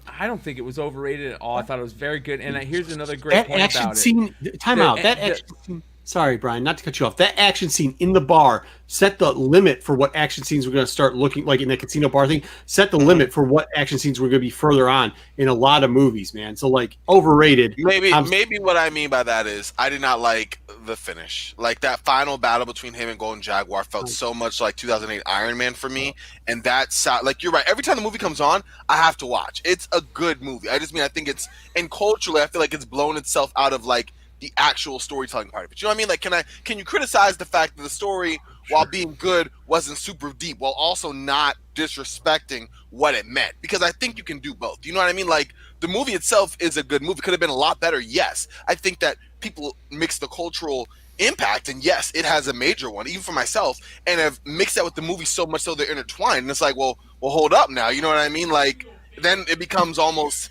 I don't think it was overrated at all. I thought it was very good. And here's another great that point action about it. scene. Time out. That The- action scene. sorry, Brian, not to cut you off. That action scene in the bar set the limit for what action scenes we're going to start looking like in the casino bar thing. Set the limit for what action scenes we're going to be further on in a lot of movies, man. So like overrated. Maybe what I mean by that is I did not like the finish. Like that final battle between him and Golden Jaguar felt so much like 2008 Iron Man for me. And that's like, you're right. Every time the movie comes on, I have to watch. It's a good movie. I think it's, and culturally, I feel like it's blown itself out of like the actual storytelling part of it. You know what I mean? Like, can you criticize the fact that the story, while being good, wasn't super deep, while also not disrespecting what it meant? Because I think you can do both. You know what I mean? Like, the movie itself is a good movie. Could have been a lot better, yes. I think that people mix the cultural impact, and yes, it has a major one, even for myself, and have mixed that with the movie so much so they're intertwined. And it's like, well, hold up now. You know what I mean? Like, then it becomes almost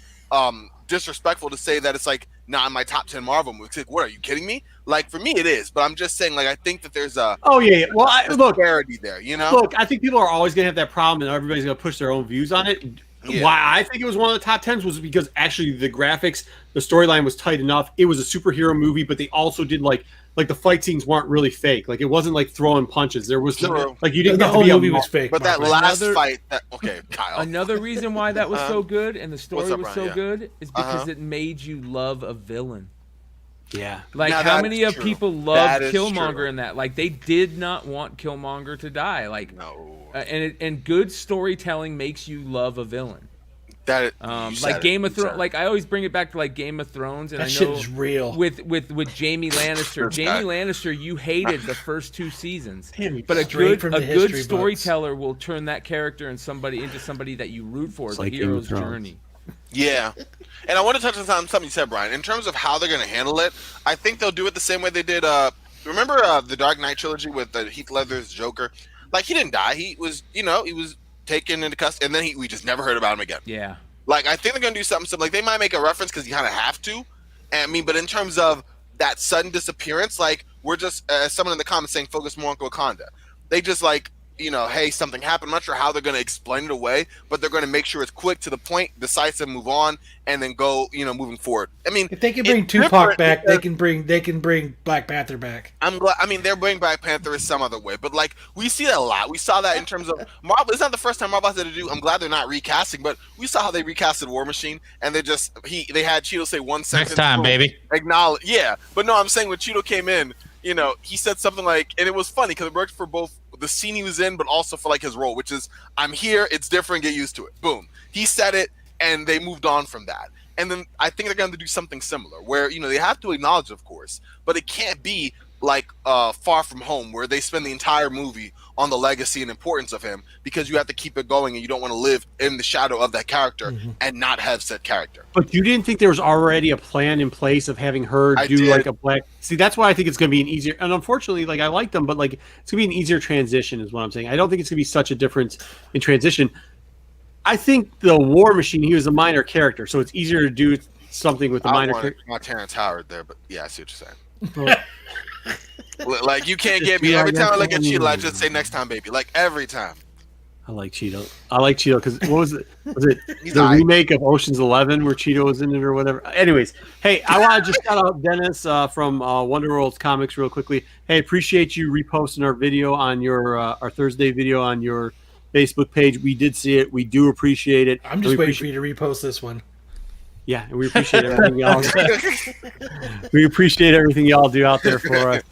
disrespectful to say that it's like not in my top 10 Marvel movies. Like, what, are you kidding me? Like, for me it is, but I'm just saying, like, I think that there's a look, parity there, you know? Look, I think people are always gonna have that problem and everybody's gonna push their own views on it. Yeah. Why I think it was one of the top 10s was because actually the graphics, the storyline was tight enough. It was a superhero movie, but they also did like the fight scenes weren't really fake. Like, it wasn't like throwing punches. There was no, like, you didn't the get whole to be movie was fake. But that last fight, Kyle. Another reason why that was so good and the story was so good is because it made you love a villain. Yeah. Like, now, how many of people loved Killmonger true. in that? Like, they did not want Killmonger to die. Like, no. And good storytelling makes you love a villain. That like Game of Thrones, like I always bring it back to like Game of Thrones, and that I know shit is real. With Jamie Lannister. Jamie Lannister, you hated the first 2 seasons, but a good storyteller will turn that character into somebody that you root for, the hero's journey. Yeah, and I want to touch on something you said, Brian. In terms of how they're going to handle it, I think they'll do it the same way they did. Remember the Dark Knight trilogy with Heath Ledger's Joker? Like, he didn't die. He was taken into custody, and then we just never heard about him again. Yeah. Like, I think they're going to do something similar. Like, they might make a reference because you kind of have to. And, I mean, but in terms of that sudden disappearance, like, we're just, as someone in the comments saying, focus more on Wakanda. They just, like, hey, something happened. I'm not sure how they're going to explain it away, but they're going to make sure it's quick, to the point, decisive, move on, and then go, moving forward. I mean, if they can bring Tupac back, they can bring Black Panther back. I'm glad. I mean, they're bringing Black Panther some other way, but like, we see that a lot. We saw that in terms of Marvel. It's not the first time Marvel has had to do. I'm glad they're not recasting, but we saw how they recasted War Machine, and they had Cheeto say one sentence. Next time, baby. Acknowledge, yeah. But no, I'm saying when Cheeto came in, he said something like, and it was funny because it worked for both the scene he was in, but also for like his role, which is, I'm here, it's different, get used to it. Boom. He said it, and they moved on from that. And then I think they're going to do something similar, where they have to acknowledge, of course, but it can't be like Far From Home, where they spend the entire movie on the legacy and importance of him, because you have to keep it going, and you don't want to live in the shadow of that character and not have said character. But you didn't think there was already a plan in place of having her like a black? See, that's why I think it's going to be an easier. And unfortunately, like, I like them, but like, it's going to be an easier transition, is what I'm saying. I don't think it's going to be such a difference in transition. I think the War Machine, he was a minor character, so it's easier to do something with a minor character. Not Terrence Howard there, but yeah, I see what you're saying. Like, you can't get me every time I look at Cheeto, I just say next time, baby. Like, every time. I like Cheeto because what was it? Was it the remake of Ocean's 11 where Cheeto was in it or whatever? Anyways, hey, I want to just shout out Dennis from Wonder World's Comics real quickly. Hey, appreciate you reposting our video on your our Thursday video on your Facebook page. We did see it. We do appreciate it. I'm just waiting for you to repost this one. Yeah, and we appreciate everything y'all. We appreciate everything y'all do out there for us.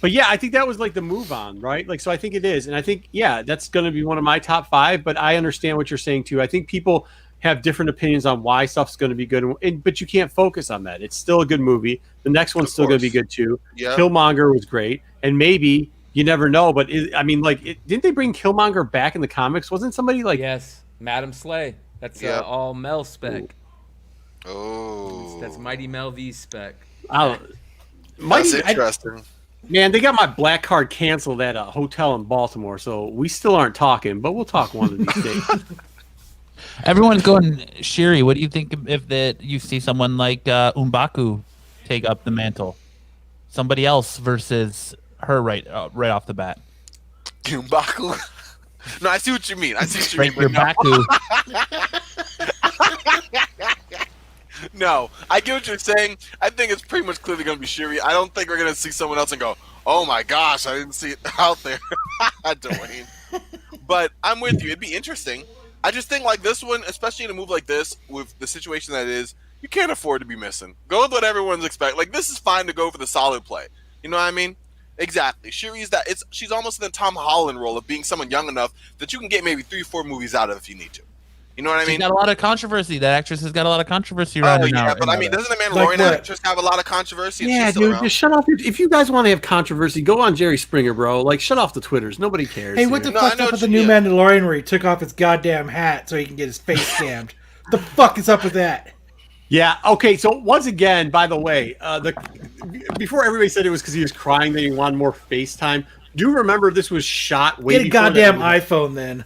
But yeah, I think that was like the move on, right? Like, so I think it is, and I think that's going to be one of my top 5. But I understand what you're saying too. I think people have different opinions on why stuff's going to be good, but you can't focus on that. It's still a good movie. The next one's still going to be good too. Yeah. Killmonger was great, and maybe you never know. But didn't they bring Killmonger back in the comics? Wasn't somebody like Madam Slay? That's all Mel spec. Oh, that's Mighty Mel V spec. That's interesting. Man, they got my black card canceled at a hotel in Baltimore, so we still aren't talking, but we'll talk one of these days. Everyone's going, Shiri, what do you think if you see someone like M'Baku take up the mantle? Somebody else versus her right off the bat. M'Baku? No, I see what you mean. Your Baku. No, I get what you're saying. I think it's pretty much clearly going to be Shuri. I don't think we're going to see someone else and go, oh my gosh, I didn't see it out there. Dwayne. But I'm with you. It'd be interesting. I just think like this one, especially in a move like this, with the situation that it is, you can't afford to be missing. Go with what everyone's expecting. Like, this is fine to go for the solid play. You know what I mean? Exactly. Shuri's that. She's almost in the Tom Holland role of being someone young enough that you can get maybe 3-4 movies out of if you need to. You know what I mean? She's got a lot of controversy. That actress has got a lot of controversy around her now. Yeah, but I mean, doesn't the Mandalorian actress have a lot of controversy? Yeah, dude, just shut off. If you guys want to have controversy, go on Jerry Springer, bro. Like, shut off the Twitters. Nobody cares. Hey, what the fuck's up with the new Mandalorian where he took off his goddamn hat so he can get his face scammed? The fuck is up with that? Yeah. Okay. So once again, by the way, before everybody said it was because he was crying that he wanted more FaceTime. Do you remember this was shot way? Get a goddamn iPhone then.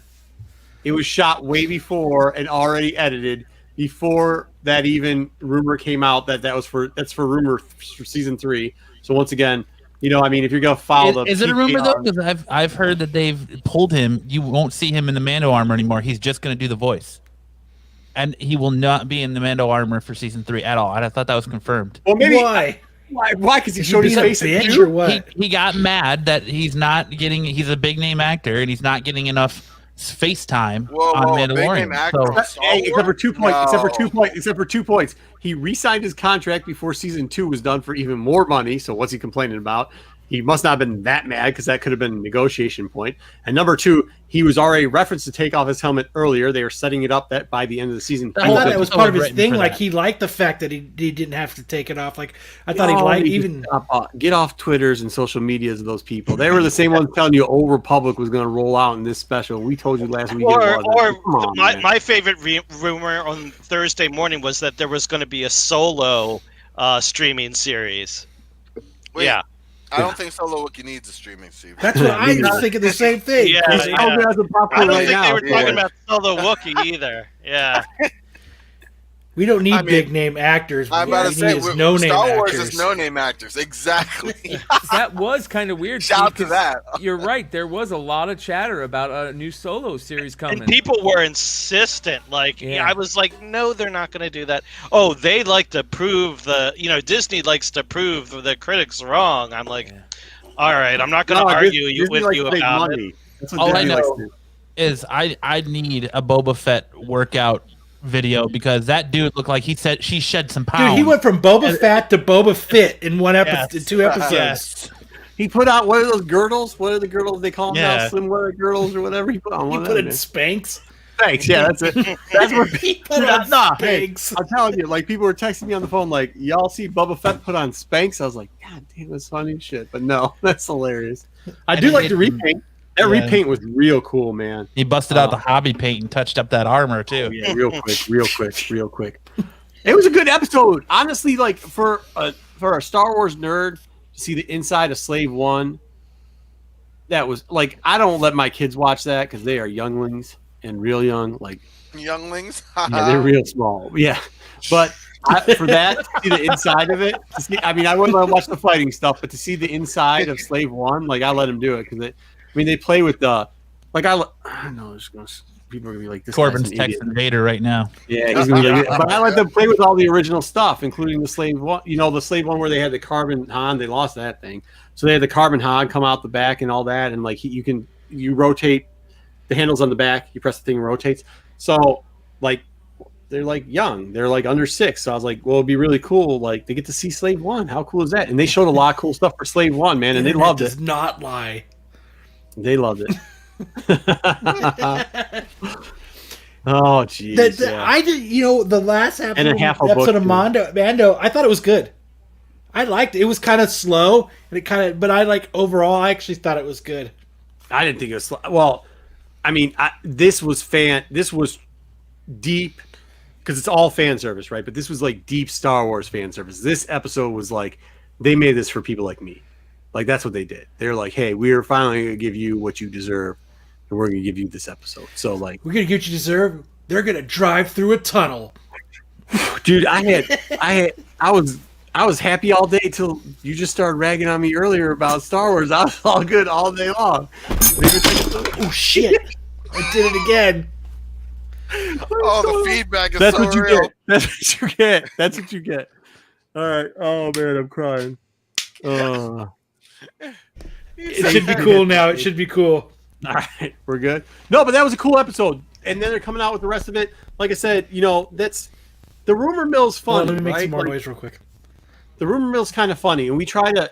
It was shot way before and already edited before that even rumor came out that's for rumor for season 3. So once again, you know, I mean, if you're gonna follow is it a rumor though? Because I've heard that they've pulled him. You won't see him in the Mando armor anymore. He's just gonna do the voice. And he will not be in the Mando armor for season 3 at all. I thought that was confirmed. Well, maybe why? Why? Because he showed his face. Or what? He got mad that he's not getting. He's a big name actor and he's not getting enough FaceTime on Mandalorian. Except for 2 points. He re-signed his contract before season 2 was done for even more money. So what's he complaining about? He must not have been that mad because that could have been a negotiation point. And number 2, he was already referenced to take off his helmet earlier. They were setting it up that by the end of the season. I thought that was part of his thing. Like, he liked the fact that he didn't have to take it off. Like, I thought he liked even... Get off Twitters and social medias of those people. They were the same ones telling you Old Republic was going to roll out in this special. We told you last week. My favorite rumor on Thursday morning was that there was going to be a solo streaming series. Wait. Yeah. I don't think Solo Wookiee needs a streaming series. That's what I was thinking the same thing. Yeah, I don't think they were talking about Solo Wookiee either. Yeah. We don't need big name actors. I'm about to say, no name Star Wars actors. is no name actors. Exactly. That was kind of weird. Shout out to that. You're right. There was a lot of chatter about a new Solo series coming. And people were insistent. Like, I was like, no, they're not going to do that. Oh, they like to prove Disney likes to prove the critics wrong. I'm like, all right, I'm not going to argue with you about it. All I know is I need a Boba Fett workout video because that dude looked like she shed some pounds. Dude, he went from Boba Fett to Boba Fit in one episode, in 2 episodes. Yes. He put out one of those girdles. What are the girdles they call them now? Slim weather girdles or whatever. He put on one. He put in Spanx. Spanx, yeah, that's it. That's what people put on Spanx. Hey, I'm telling you, like people were texting me on the phone, like, y'all see Boba Fett put on Spanx? I was like, God damn, that's funny shit. But no, that's hilarious. I do like the repaint. That repaint was real cool, man. He busted out the hobby paint and touched up that armor too. Yeah, real quick. It was a good episode, honestly. Like for a Star Wars nerd to see the inside of Slave One. That was like, I don't let my kids watch that because they are younglings and real young. Like younglings, yeah, they're real small. Yeah, but for that, to see the inside of it. I wouldn't let them watch the fighting stuff, but to see the inside of Slave One, like I let them do it because they play with the, like I know people are gonna be like, this Corbin's texting Vader right now. Yeah, he's gonna be like, but I let them play with all the original stuff, including the Slave One. You know, the Slave One where they had the carbon Han. They lost that thing, so they had the carbon Han come out the back and all that, and like you rotate the handles on the back. You press the thing, and rotates. So like they're like young, they're like under 6. So I was like, well, it'd be really cool. Like they get to see Slave One. How cool is that? And they showed a lot of cool stuff for Slave One, man, and they loved it. Does not lie. They loved it. Oh, jeez. I did, the last and a half episode of Mando, I thought it was good. I liked it. It was kind of slow, and but I overall, I actually thought it was good. I didn't think it was slow. Well, I mean, this was deep because it's all fan service, right? But this was like deep Star Wars fan service. This episode was like they made this for people like me. Like that's what they did. They're like, hey, we are finally going to give you what you deserve, and we're going to give you this episode. So like, we're going to get what you deserve. They're going to drive through a tunnel. Dude, I was happy all day till you just started ragging on me earlier about Star Wars. I was all good all day long. Oh shit! I did it again. Oh, the feedback is That's so what you real. get. That's what you get. That's what you get. All right. Oh man, I'm crying. It should be cool now. It should be cool. All right, we're good. No, but that was a cool episode, and then they're coming out with the rest of it. Like I said, that's the rumor mill's fun. Let me make right? some more Like, noise real quick. the rumor mill's kind of funny, and we try to,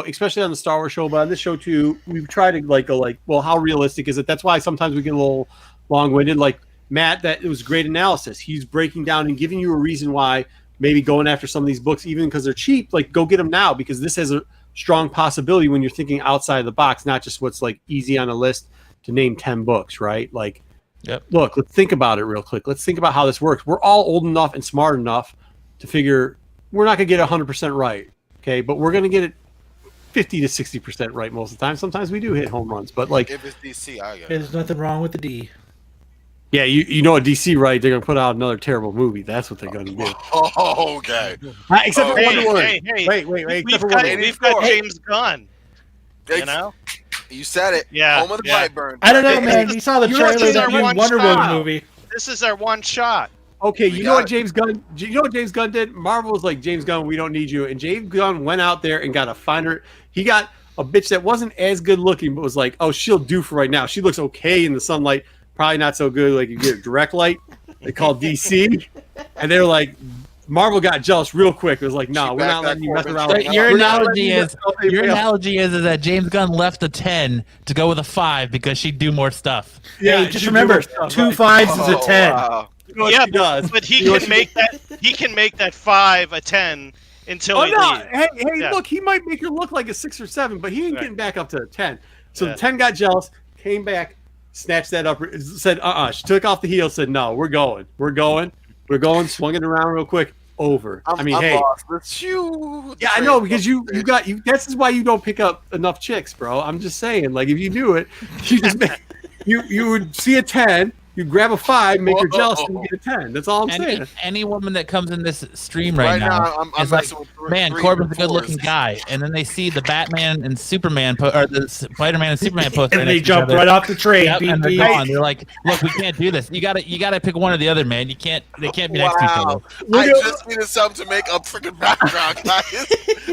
especially on the Star Wars show, but on this show too, we try to go well, how realistic is it? That's why sometimes we get a little long-winded. Like Matt, that it was great analysis. He's breaking down and giving you a reason why maybe going after some of these books, even because they're cheap, like go get them now, because this has a strong possibility when you're thinking outside of the box, not just what's like easy on a list to name 10 books, right? Like, Look, let's think about it real quick. Let's think about how this works. We're all old enough and smart enough to figure we're not going to get 100% right, okay? But we're going to get it 50 to 60% right most of the time. Sometimes we do hit home runs, but like If it's DC, I get it. There's nothing wrong with the D. yeah, you know a DC, right? They're going to put out another terrible movie. That's what they're going to do. Oh, okay. Except for Hey, Wonder Woman. hey, hey. Wait. We've Except for got, Wonder Woman. we've got James Gunn. You It's- know? You said it. Yeah, Home of the yeah. Brightburn. I don't know, man. You saw the You know trailer what's of that our new one Wonder Woman shot? movie. This is our one shot. Okay, We you know got what it. James Gunn? You know what James Gunn did? Marvel was like, James Gunn, we don't need you. And James Gunn went out there and got a finer. He got a bitch that wasn't as good looking, but was like, oh, she'll do for right now. She looks okay in the sunlight, probably not so good. Like you get a direct light. They called DC, and they were like, Marvel got jealous real quick. It was like, no, She we're not backed letting that you mess Corbin around. shit. But your We're not letting analogy you is mess around with your anybody else. analogy is that James Gunn left a 10 to go with a 5 because she'd do more stuff. Hey, just remember, 2 5s is a 10. Wow. You know what Yeah, she does. But he You know what can she make that. He can make that 5 a 10 until Oh he no! leaves. Hey, Yeah. look, he might make her look like a 6 or 7, but he ain't Right. getting back up to a 10. So Yeah. the 10 got jealous, came back, snatched that up, said, She took off the heel, said, no, we're going, swung it around real quick, over. I'm Hey, lost. It's you. yeah, I know, because you got you. That's why you don't pick up enough chicks, bro. I'm just saying, like if you do it, you just make you would see a 10. You grab a 5, make her jealous, and you get a 10. That's all I'm saying. Any woman that comes in this stream right, Right now, I'm is like, messing with man, three Corbin's a fours. good-looking guy, and then they see the Batman and Superman or the Spider-Man and Superman poster, And they jump right off the train. Yep, beep, and they're beep. gone. They're like, look, we can't do this. You gotta pick one or the other, man. They can't be next to each other. Wow. I just needed something to make a freaking background, guys.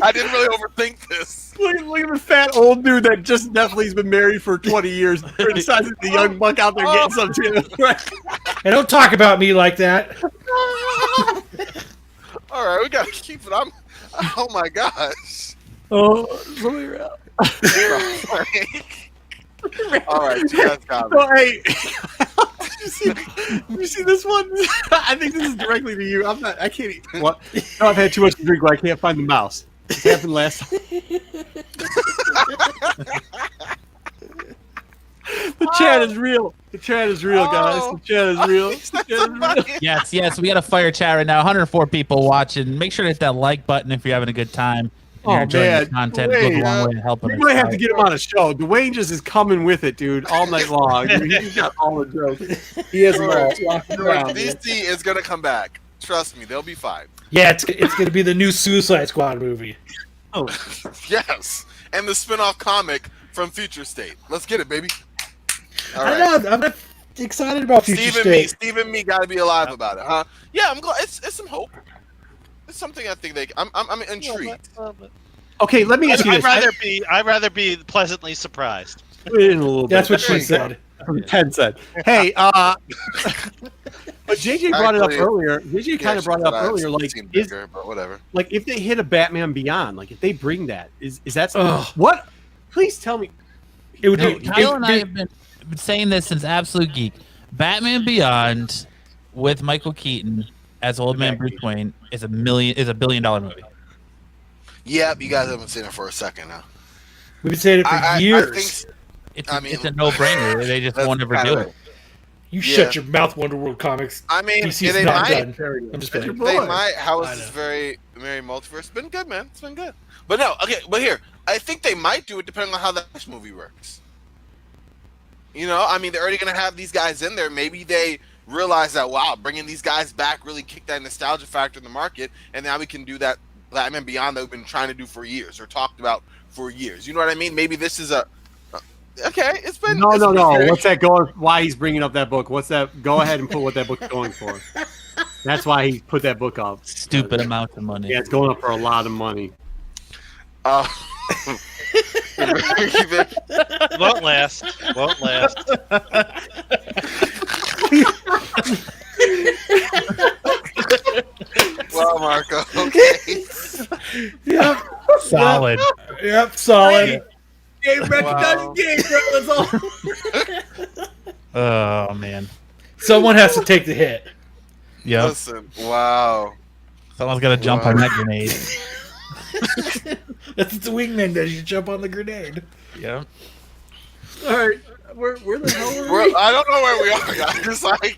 I didn't really overthink this. Look at the fat old dude that just definitely's been married for 20 years, criticizing the young buck out there getting some too. Right? And don't talk about me like that. All right, we gotta keep it. Oh my gosh. Oh, somebody around. All right, you guys got me. So, hey, you see this one? I think this is directly to you. I can't eat. What? No, I've had too much to drink where I can't find the mouse. This happened last time. The chat is real. The chat is real, guys. The chat is real. The chat is real. Yes, we got a fire chat right now. 104 people watching. Make sure to hit that like button if you're having a good time. And you're enjoying the content. It goes a long way to helping We us might have out. to get him on a show. Dwayne just is coming with it, dude, all night long. Dude, he's got all the jokes. He has them all locked down. DC is gonna come back. Trust me, they'll be fine. Yeah, it's going to be the new Suicide Squad movie. Oh, Yes, and the spin-off comic from Future State. Let's get it, baby. All I right. don't know. I'm not excited about Future Steve and me gotta be alive about it, huh? Yeah, I'm glad. It's some hope. It's something I think I'm intrigued. okay, let me ask you I'd rather be pleasantly surprised. That's what she There you said. 10 said. Hey, but JJ brought it up Actually, earlier. JJ kind of brought it up earlier. Like, bigger, but whatever. like if they hit a Batman Beyond, like if they bring that, is that Ugh. what? Please tell me. It would No, be. Kyle and I have been saying this since Absolute Geek. Batman Beyond with Michael Keaton as Old Man Bruce Wayne is $1 billion movie. Yeah, you guys haven't seen it for a second now. We've been saying it for years. I think It's a no-brainer. They just that's won't ever kind do of- it. You Yeah. shut your mouth, Wonder World Comics. I mean, DC's they not might. done. I'm just playing. They might. How I is this know. very multiverse? It's been good, man. It's been good. But no, okay. But here, I think they might do it depending on how the next movie works. You know, I mean, they're already gonna have these guys in there. Maybe they realize that wow, bringing these guys back really kicked that nostalgia factor in the market, and now we can do that Batman Beyond that we've been trying to do for years or talked about for years. You know what I mean? Maybe this is Okay, it's been No. very- What's that going? Why he's bringing up that book? What's that? Go ahead and put what that book's going for. That's why he put that book up. Stupid amount of money. Yeah, it's going up for a lot of money. Uh, Won't last. Won't last. well, Marco. Okay. Yep. Solid. Yep. Solid. Game Wow. game, bro. That's all. Oh man. Someone has to take the hit. Yep. Listen. Wow. Someone's got to jump on that grenade. That's what the wingman does. You jump on the grenade. Yep. All right, where the hell are we? I don't know where we are, guys. It's like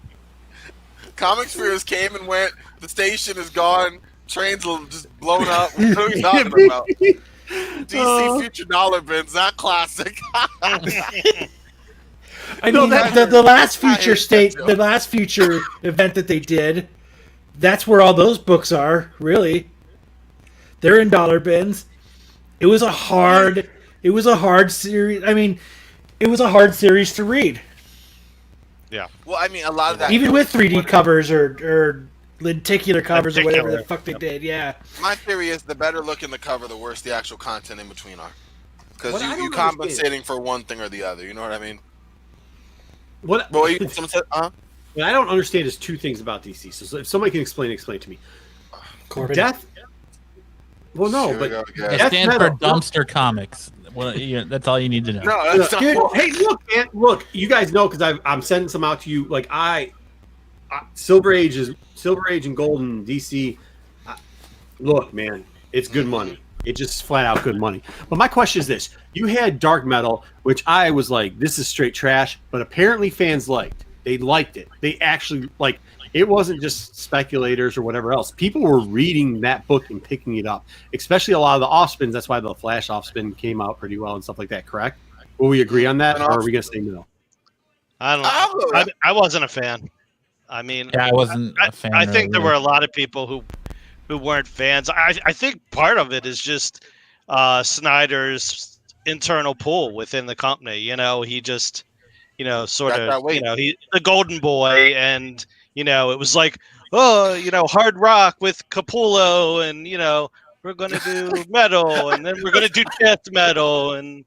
Comic Spheres came and went. The station is gone. Trains just blown up. What are we talking about? DC Future Dollar Bins, that classic. I mean, the last future state, the last future event that they did, that's where all those books are. Really, they're in dollar bins. It was a hard series. I mean, it was a hard series to read, Yeah. Well, I mean, a lot of that. even with 3D covers or lenticular covers or whatever the fuck they did. Yeah. My theory is the better looking the cover, the worse the actual content in between are. Because What I you're don't compensating for one thing or the other. You know what I mean? What? Well, someone said, What I don't understand is two things about DC. So if somebody can explain to me. Corbin. Death. Well, no, Here we but go again. It Death stands for Metal. dumpster comics. Well, yeah, that's all you need to know. No, that's Dude, not. hey, look, man, look. You guys know because I'm sending some out to you. Like Silver Age and Golden DC. Look, man, it's good money. It's just flat out good money. But my question is this: you had Dark Metal, which I was like, this is straight trash, but apparently fans liked. They liked it. They actually like. It wasn't just speculators or whatever else. People were reading that book and picking it up, especially a lot of the off-spins. That's why the Flash off-spin came out pretty well and stuff like that, correct? Will we agree on that, or are we going to say no? I don't know. I wasn't a fan. I mean, Yeah, I wasn't a fan. I think there earlier. were a lot of people who weren't fans. I think part of it is just Snyder's internal pull within the company. You know, he just, sort Got that of, weight. he's the golden boy, and it was like, oh, hard rock with Capullo, and we're gonna do metal, and then we're gonna do death metal, and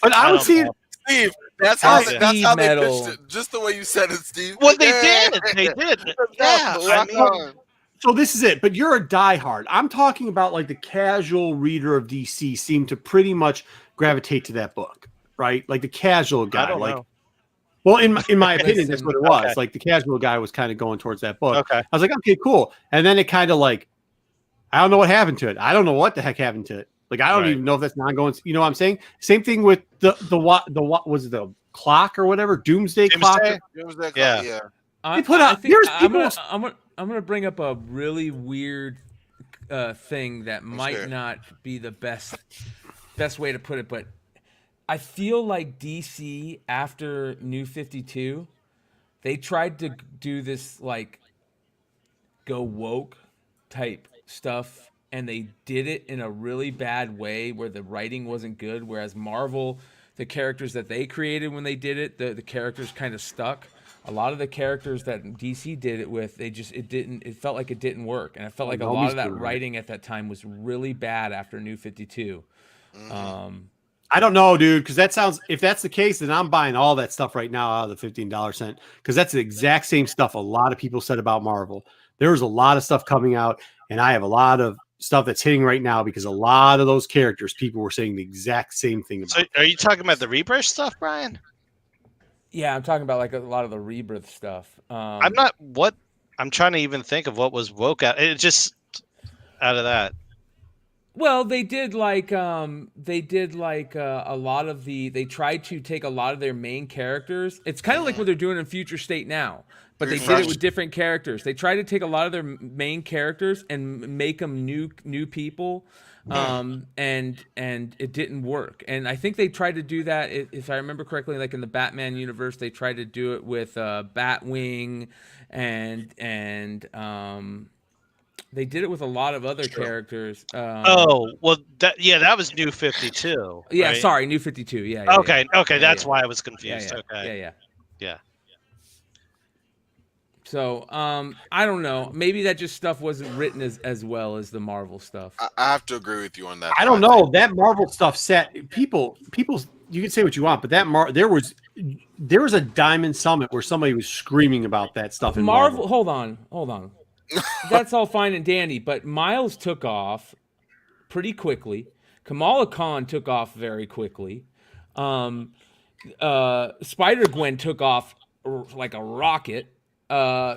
But I would see. Steve, that's how Speed they metal. pitched it. Just the way you said it, Steve. well, they Yeah. did. They did. Yeah, I rock mean, on. So this is it. But you're a diehard. I'm talking about like the casual reader of DC seemed to pretty much gravitate to that book, right? Like the casual guy. I don't like, know. well, in my opinion, that's Listen, what it was. okay. Like the casual guy was kind of going towards that book. Okay. I was like, okay, cool. And then it kind of like, I don't know what happened to it. I don't know what the heck happened to it. Like I don't Right. even know if that's not going. You know what I'm saying? Same thing with the what was it, the clock or whatever? Doomsday clock. Doomsday? It was that Yeah. yeah. They put out- there's I'm people- gonna bring up a really weird thing that might sure. not be the best way to put it, but I feel like DC after New 52, they tried to do this like go woke type stuff, and they did it in a really bad way where the writing wasn't good, whereas Marvel, the characters that they created when they did it, the characters kind of stuck. A lot of the characters that DC did it with, it felt like it didn't work, and I felt like a lot of that writing at that time was really bad after New 52. I don't know, dude, because that sounds. If that's the case, then I'm buying all that stuff right now out of the $15 because that's the exact same stuff a lot of people said about Marvel. There's a lot of stuff coming out, and I have a lot of stuff that's hitting right now because a lot of those characters, people were saying the exact same thing about. So, are you talking about the Rebirth stuff, Brian? Yeah, I'm talking about like a lot of the Rebirth stuff. I'm trying to even think of what was woke out. It just out of that. Well, they did like a lot of they tried to take a lot of their main characters. It's kind of like what they're doing in Future State now, but they did it with different characters. They tried to take a lot of their main characters and make them new people, and it didn't work. And I think they tried to do that, if I remember correctly, like in the Batman universe, they tried to do it with Batwing and They did it with a lot of other characters. That was New 52. Yeah, right? sorry, New 52. Yeah. Okay, Yeah, that's yeah. why I was confused. Yeah. Okay. Yeah. So, I don't know. Maybe that just stuff wasn't written as well as the Marvel stuff. I have to agree with you on that. I don't know. That Marvel stuff set people. You can say what you want, but there was a Diamond Summit where somebody was screaming about that stuff in Marvel. Hold on. That's all fine and dandy, but Miles took off pretty quickly. Kamala Khan took off very quickly. Spider-Gwen took off like a rocket.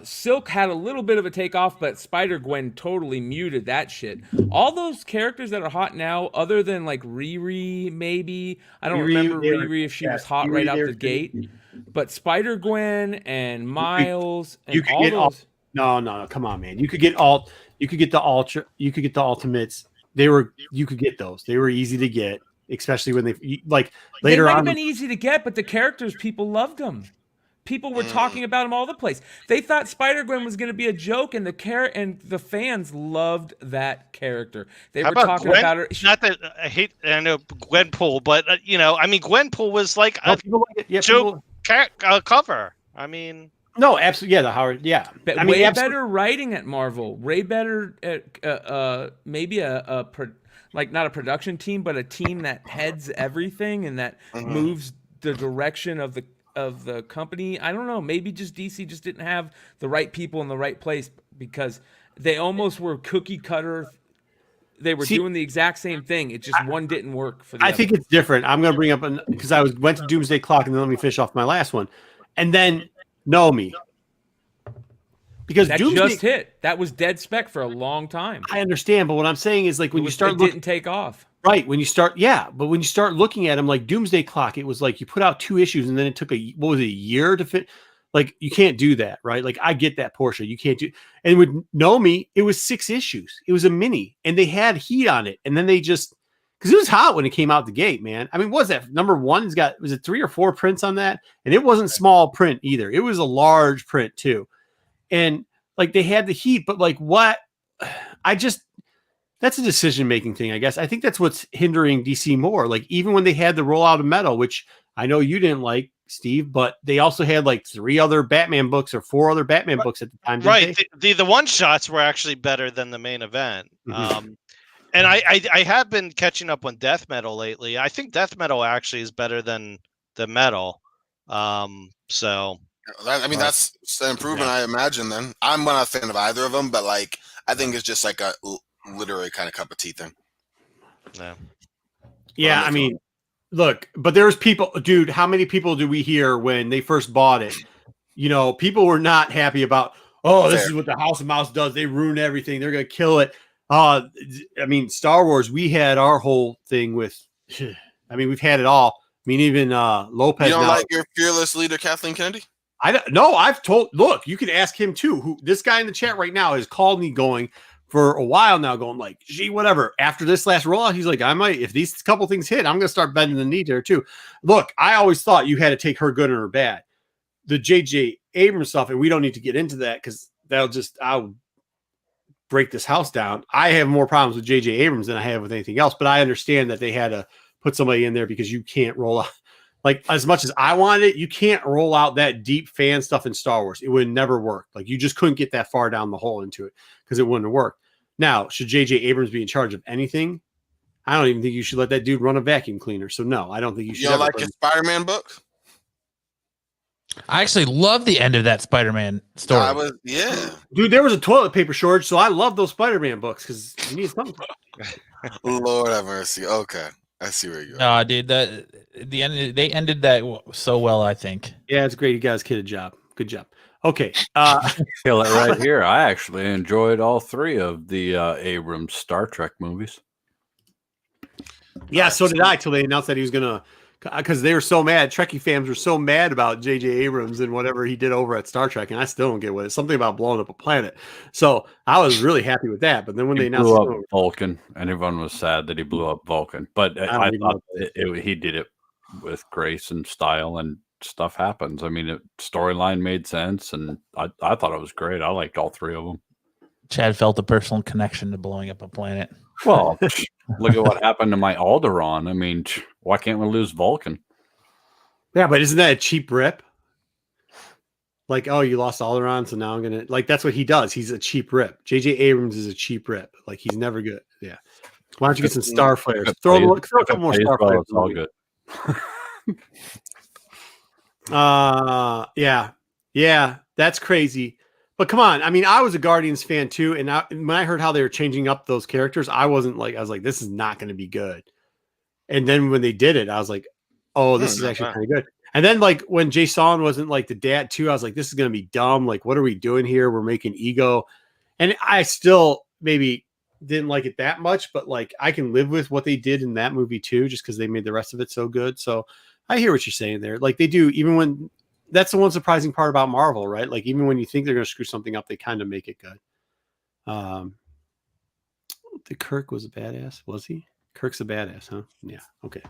Silk had a little bit of a takeoff, but Spider-Gwen totally muted that shit. All those characters that are hot now, other than like Riri, maybe. I don't remember Riri if she was hot right out the gate. But Spider-Gwen and Miles and all those. No, come on, man. You could get the Ultimates. You could get those. They were easy to get, especially when they later on. They might have been easy to get, but the characters, people loved them. People were talking about him all the place. They thought Spider-Gwen was going to be a joke, and the fans loved that character. They were talking about her. Not that I know Gwenpool, but Gwenpool was like a joke cover. I mean, no, absolutely, yeah, the Howard, yeah. Way better writing at Marvel. Way better at maybe not a production team, but a team that heads everything and that moves the direction of the company. I don't know. Maybe just DC just didn't have the right people in the right place because they almost were cookie cutter. They were doing the exact same thing. It just one didn't work for the other. I think it's different. I'm going to bring up because I went to Doomsday Clock and then let me finish off my last one, and then Nomi. Because that just hit. That was dead spec for a long time. I understand, but what I'm saying is like when you start looking, didn't take off. Right, when you start looking at them like Doomsday Clock, it was like you put out 2 issues and then it took a year to fit. Like you can't do that, right? Like I get that portion. You can't do. And with Nomi, it was 6 issues. It was a mini, and they had heat on it, and then they just because it was hot when it came out the gate, man. I mean, what was that number 1's got? Was it 3 or 4 prints on that? And it wasn't small print either. It was a large print too, and like they had the heat, but like what? That's a decision-making thing, I guess. I think that's what's hindering DC more. Like, even when they had the rollout of Metal, which I know you didn't like, Steve, but they also had like 3 other Batman books or 4 other Batman books at the time. Right. The one-shots were actually better than the main event. And I have been catching up on Death Metal lately. I think Death Metal actually is better than the Metal. So... that's an improvement, I imagine, then. I'm not a fan of either of them, but like I think it's just like a literary kind of cup of tea thing. Yeah, I mean, look, but there's people, dude, how many people do we hear when they first bought it? You know, people were not happy about, this is what the House of Mouse does. They ruin everything. They're going to kill it. I mean, Star Wars, we had our whole thing with, we've had it all. I mean, even Lopez. You don't like your fearless leader, Kathleen Kennedy? Look, you can ask him too. Who this guy in the chat right now has called me going for a while now, going like, gee, whatever. After this last rollout, he's like, I might, if these couple things hit, I'm going to start bending the knee there too. Look, I always thought you had to take her good and her bad. The J.J. Abrams stuff, and we don't need to get into that because I'll break this house down. I have more problems with J.J. Abrams than I have with anything else, but I understand that they had to put somebody in there because you can't roll out. Like, as much as I wanted it, you can't roll out that deep fan stuff in Star Wars. It would never work. Like, you just couldn't get that far down the hole into it because it wouldn't have worked. Now, should J.J. Abrams be in charge of anything? I don't even think you should let that dude run a vacuum cleaner. So, no, I don't think you should. You don't like his Spider-Man book? I actually love the end of that Spider-Man story. Dude, there was a toilet paper shortage, so I love those Spider-Man books because you need something. Lord have mercy. Okay. I see where you're going. Dude, they ended that so well, I think. Yeah, it's great. You guys did a job. Good job. Okay. Kill it right here. I actually enjoyed all 3 of the Abrams Star Trek movies. Yeah, so did I, till they announced that he was going to, because they were so mad. Trekkie fans were so mad about J.J. Abrams and whatever he did over at Star Trek, and I still don't get what it's something about blowing up a planet. So I was really happy with that. But then when they announced blew up Vulcan, and everyone was sad that he blew up Vulcan. But I thought he did it with grace and style, and stuff happens. I mean, storyline made sense, and I thought it was great. I liked all 3 of them. Chad felt a personal connection to blowing up a planet. Well, look at what happened to my Alderaan. I mean, why can't we lose Vulcan? Yeah, but isn't that a cheap rip? Like, oh, you lost Alderaan, so now I'm gonna like. That's what he does. He's a cheap rip. J.J. Abrams is a cheap rip. Like, he's never good. Yeah. Why don't you get some star flares? Throw a couple more star flares. It's all good. Yeah, that's crazy. But come on, I mean, I was a Guardians fan too, and when I heard how they were changing up those characters, I was like, this is not going to be good. And then when they did it, I was like, oh, this is actually kind of good. And then like when Jason wasn't like the dad too, I was like, this is going to be dumb. Like, what are we doing here? We're making Ego, and I still maybe didn't like it that much, but like I can live with what they did in that movie too, just because they made the rest of it so good. So I hear what you're saying there. Like they do, even when that's the one surprising part about Marvel, right? Like even when you think they're going to screw something up, they kind of make it good. The Kirk was a badass, was he? Kirk's a badass, huh? Yeah. Okay.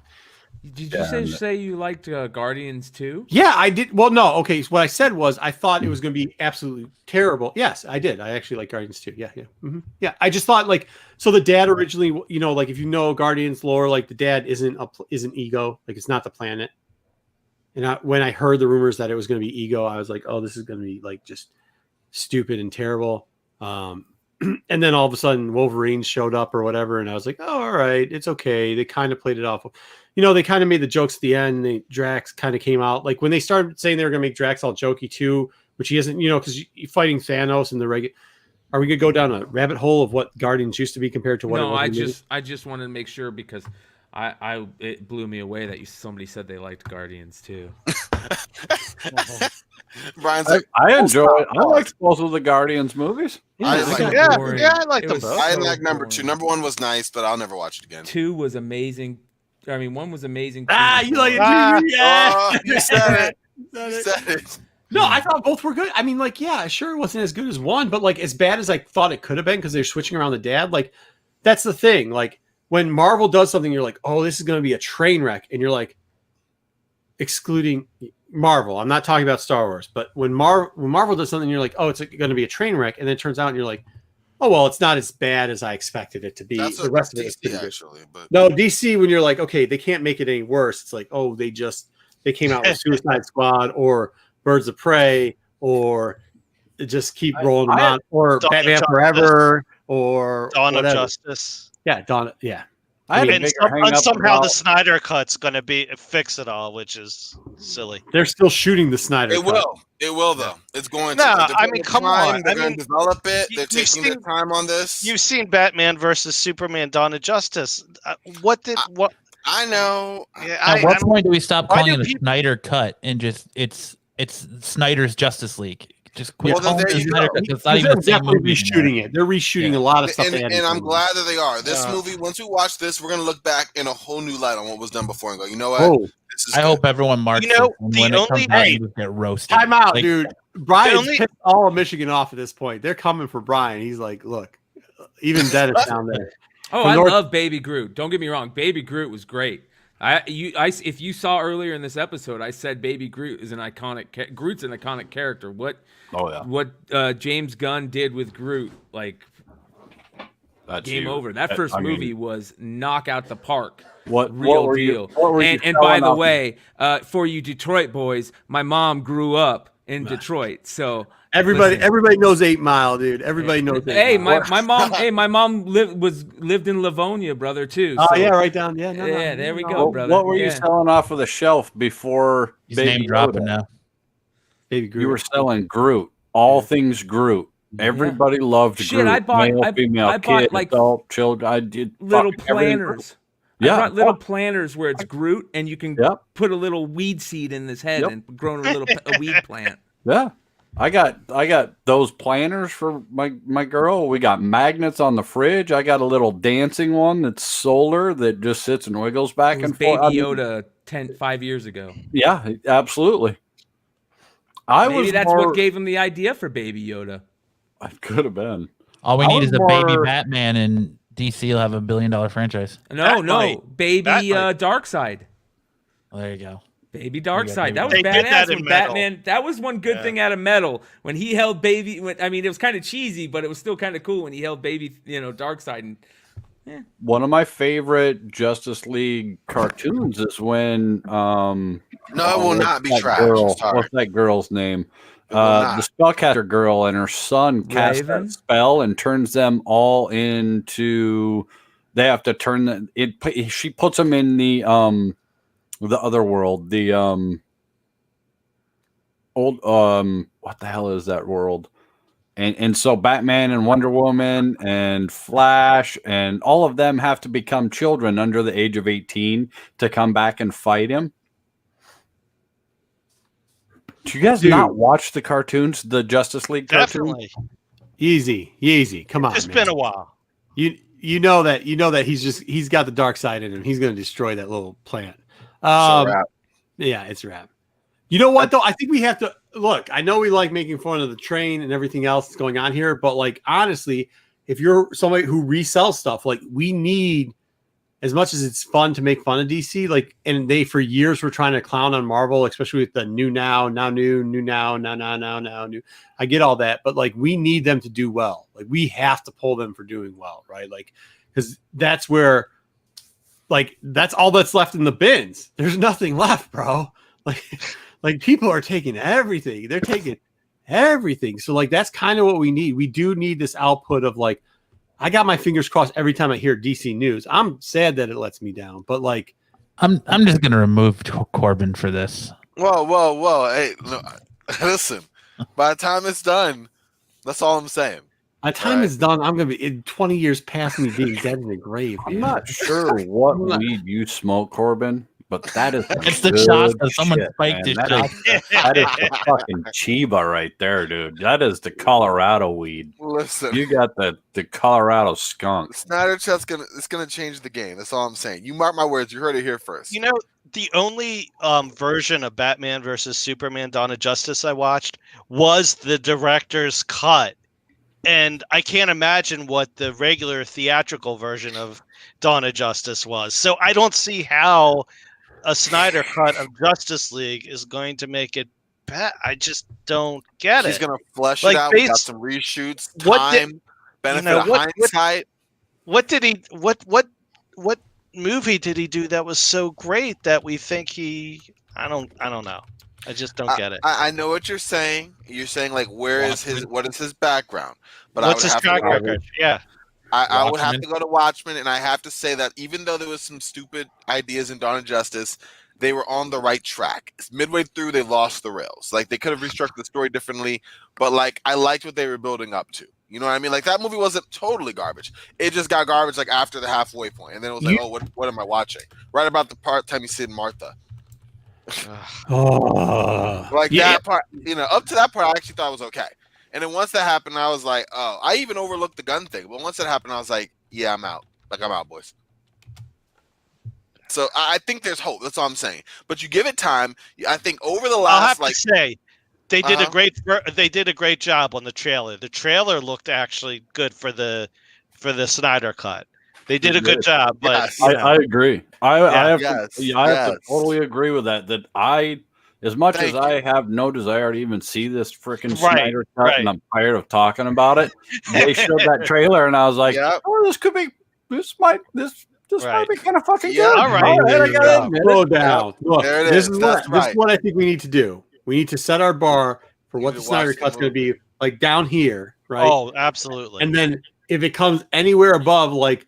Did you say you liked Guardians too? Yeah, I did. Well, no. Okay. So what I said was I thought it was going to be absolutely terrible. Yes, I did. I actually like Guardians too. Yeah. Yeah. Mm-hmm. Yeah. I just thought like, so the dad originally, you know, like if you know Guardians lore, like the dad isn't Ego. Like it's not the planet. And when I heard the rumors that it was going to be Ego, I was like, oh, this is going to be like just stupid and terrible. And then all of a sudden Wolverine showed up or whatever. And I was like, oh, all right, it's okay. They kind of played it off. You know, they kind of made the jokes at the end. Drax kind of came out. Like when they started saying they were going to make Drax all jokey too, which he isn't, you know, because you're fighting Thanos and the regular. Are we going to go down a rabbit hole of what Guardians used to be compared to what it was? I just wanted to make sure because it blew me away that somebody said they liked Guardians too. Brian's like, I liked both of the Guardians movies. I liked them both. I like number 2. Number 1 was nice, but I'll never watch it again. 2 was amazing. I mean, 1 was amazing. You like it? Yeah. You said it. No, I thought both were good. I mean, like, yeah, sure, it wasn't as good as 1, but like as bad as I thought it could have been because they're switching around the dad. Like, that's the thing. Like, when Marvel does something, you're like, oh, this is going to be a train wreck, and you're like, excluding Marvel. I'm not talking about Star Wars, but when Marvel does something, you're like, oh, it's going to be a train wreck, and then it turns out, and you're like, oh, well, it's not as bad as I expected it to be. That's the rest of it is pretty actually, good. But no, DC, when you're like, okay, they can't make it any worse. It's like, oh, they came out with Suicide Squad or Birds of Prey or just keep rolling them out or Batman Forever or Dawn whatever. of Justice. Yeah, Dawn. Yeah. And somehow the Snyder cut's going to fix it all, which is silly. They're still shooting the Snyder cut. It will though. It's going to. No, I mean, come on. They're going to develop it. They're taking their time on this. You've seen Batman versus Superman: Dawn of Justice. I know. At what point do we stop calling it a Snyder cut and just it's Snyder's Justice League? Just quit. Well, then there you go. It's not even the same movie reshooting it. They're reshooting a lot of stuff. And I'm glad that they are. This movie, once we watch this, we're gonna look back in a whole new light on what was done before and go, you know what? I hope everyone marks. You know, when it comes out, you get roasted. Time out, dude. Brian's pissed all of Michigan off at this point. They're coming for Brian. He's like, look, even Dennis down there. I love Baby Groot. Don't get me wrong. Baby Groot was great. If you saw earlier in this episode, I said Baby Groot is an iconic. Groot's an iconic character. What James Gunn did with Groot, like, that's game over. That first movie was knock out the park. Real deal. And by the way, for you Detroit boys, my mom grew up in Detroit, so. Everybody knows 8 Mile, dude. Everybody knows 8 Mile. Hey, my mom lived in Livonia, brother, too. So. Oh yeah, right down. Yeah, there we go, brother. What were you selling off of the shelf before? He's name dropping now. Baby Groot. You were selling Groot. All things Groot. Everybody loved Groot. I bought kid, like adult, children. I did little planners. I brought little planners where it's Groot, and you can put a little weed seed in his head and grow a weed plant. Yeah. I got those planners for my girl. We got magnets on the fridge. I got a little dancing one that's solar that just sits and wiggles back and forth. Baby Yoda 5 years ago. Yeah, absolutely. Maybe that's what gave him the idea for Baby Yoda. It could have been. All we need is a baby Batman, and DC will have $1 billion franchise. No, Baby Darkseid. Well, there you go. Baby Darkseid. That was They did badass that in when Metal. Batman. That was one good thing out of Metal when he held Baby. I mean, it was kind of cheesy, but it was still kind of cool when he held Baby, Darkseid. And One of my favorite Justice League cartoons is when No, it will not be trash. What's that girl's name? not. The spellcaster girl and her son cast Raven? that spell and turns them all into. They have to turn it. She puts them in the other world. The old what the hell is that world? And so Batman and Wonder Woman and Flash and all of them have to become children under the age of 18 to come back and fight him. Do you guys not watch the cartoons, the Justice League cartoons? Definitely. Easy. Come on. It's man. been a while. You know that he's got the dark side in him. He's going to destroy that little plant. Yeah, it's a wrap. You know what though? I think we have to look. I know we like making fun of the train and everything else that's going on here, but like honestly, if you're somebody who resells stuff, like we need, as much as it's fun to make fun of DC, like, and they for years were trying to clown on Marvel, especially with the new. I get all that, but like we need them to do well. Like we have to pull them for doing well, right? Like because that's where, like, that's all that's left in the bins. There's nothing left, bro. Like people are taking everything. They're taking everything. So like that's kind of what we need. We do need this output of like. I got my fingers crossed every time I hear DC news. I'm sad that it lets me down, but like, I'm just gonna remove Corbin for this. Whoa! Hey, no, listen. By the time it's done, that's all I'm saying. by the time it's done, I'm gonna be in 20 years past me being dead in the grave. I'm man. not sure what weed you smoke, Corbin, but that is It's the Shasta. Someone spiked his that Shasta. is the fucking Chiba right there, dude. That is the Colorado weed. Listen, You got the Colorado skunk. Snyder Chat's gonna change the game. That's all I'm saying. You mark my words. You heard it here first. You know, the only version of Batman versus Superman: Dawn of Justice I watched was the director's cut, and I can't imagine what the regular theatrical version of Dawn of Justice was. So I don't see how a Snyder cut of Justice League is going to make it bad. I just don't get He's it. gonna flesh Like, it out. We got some reshoots, what did- time, benefit you know, of what- hindsight. What did he? What movie did he do that was so great that we think he? I don't know. I just don't get it. I know what you're saying. You're saying like, what is his background? But What's I would his have track to go, record? Yeah. I would have to go to Watchmen, and I have to say that even though there was some stupid ideas in Dawn of Justice, they were on the right track. Midway through, they lost the rails. Like they could have restructured the story differently, but like I liked what they were building up to. You know what I mean? Like that movie wasn't totally garbage. It just got garbage like after the halfway point, and then it was like, oh, what am I watching? Right about the part time you see Martha. Like that part, up to that part, I actually thought it was okay. And then once that happened, I was like, oh, I even overlooked the gun thing. But once that happened, I was like, yeah, I'm out. Like, I'm out, boys. So I think there's hope. That's all I'm saying. But you give it time. I think over the last, I'll have to say, they did a great job on the trailer. The trailer looked actually good for the Snyder cut. They did a good job, but Yes. I agree. I have Yes. to totally agree with that. That as much Thank as I have no desire to even see this freaking Right, Snyder cut, right. and I'm tired of talking about it, they showed that trailer, and I was like, Yep. "Oh, this might Right. be kind of fucking Yeah, good." all right. I There gotta you go. admit it. Slow down. Look, There it this is. is That's what this right. is what I think we need to do. We need to set our bar for You what need the to watch Snyder the cut's going to movie. be like down here, right? Oh, absolutely. And then if it comes anywhere above, like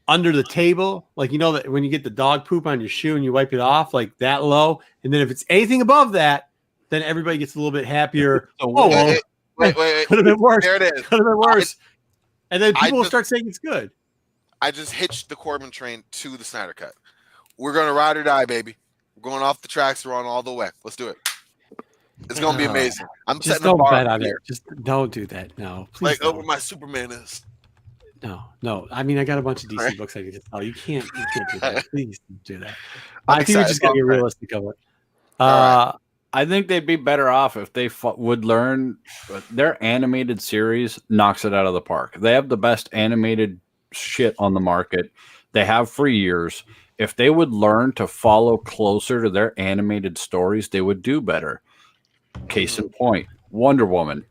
under the table, like that when you get the dog poop on your shoe and you wipe it off, like that low, and then if it's anything above that, then everybody gets a little bit happier. Oh, well, Wait. could have been worse. There it is. Could have been worse. And then people will just- start saying it's good. I just hitched the Corbin train to the Snyder cut. We're gonna ride or die, baby. We're going off the tracks. We're on all the way. Let's do it. It's gonna be amazing. I'm Just setting the don't bar bet on here. it. Just don't do that. No, please. Like don't. over my Superman is. No. I mean, I got a bunch of DC Right. books I can just tell. You can't do that. Please don't do that. I'm I think we excited. just got to be All right. realistic of it. All I think they'd be better off if they would learn. Their animated series knocks it out of the park. They have the best animated shit on the market. They have for years, If they would learn to follow closer to their animated stories, they would do better. Case in point, Wonder Woman.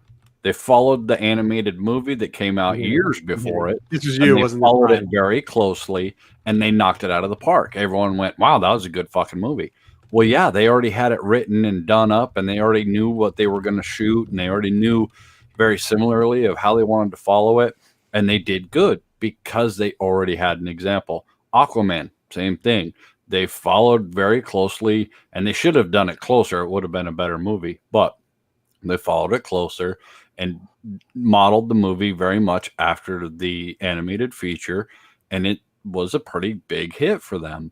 They followed the animated movie that came out years before it. This was and you, they wasn't followed it it? very closely, and they knocked it out of the park. Everyone went, wow, that was a good fucking movie. Well, yeah, they already had it written and done up, and they already knew what they were going to shoot, and they already knew very similarly of how they wanted to follow it, and they did good because they already had an example. Aquaman, same thing. They followed very closely, and they should have done it closer. It would have been a better movie, but they followed it closer and modeled the movie very much after the animated feature, and it was a pretty big hit for them.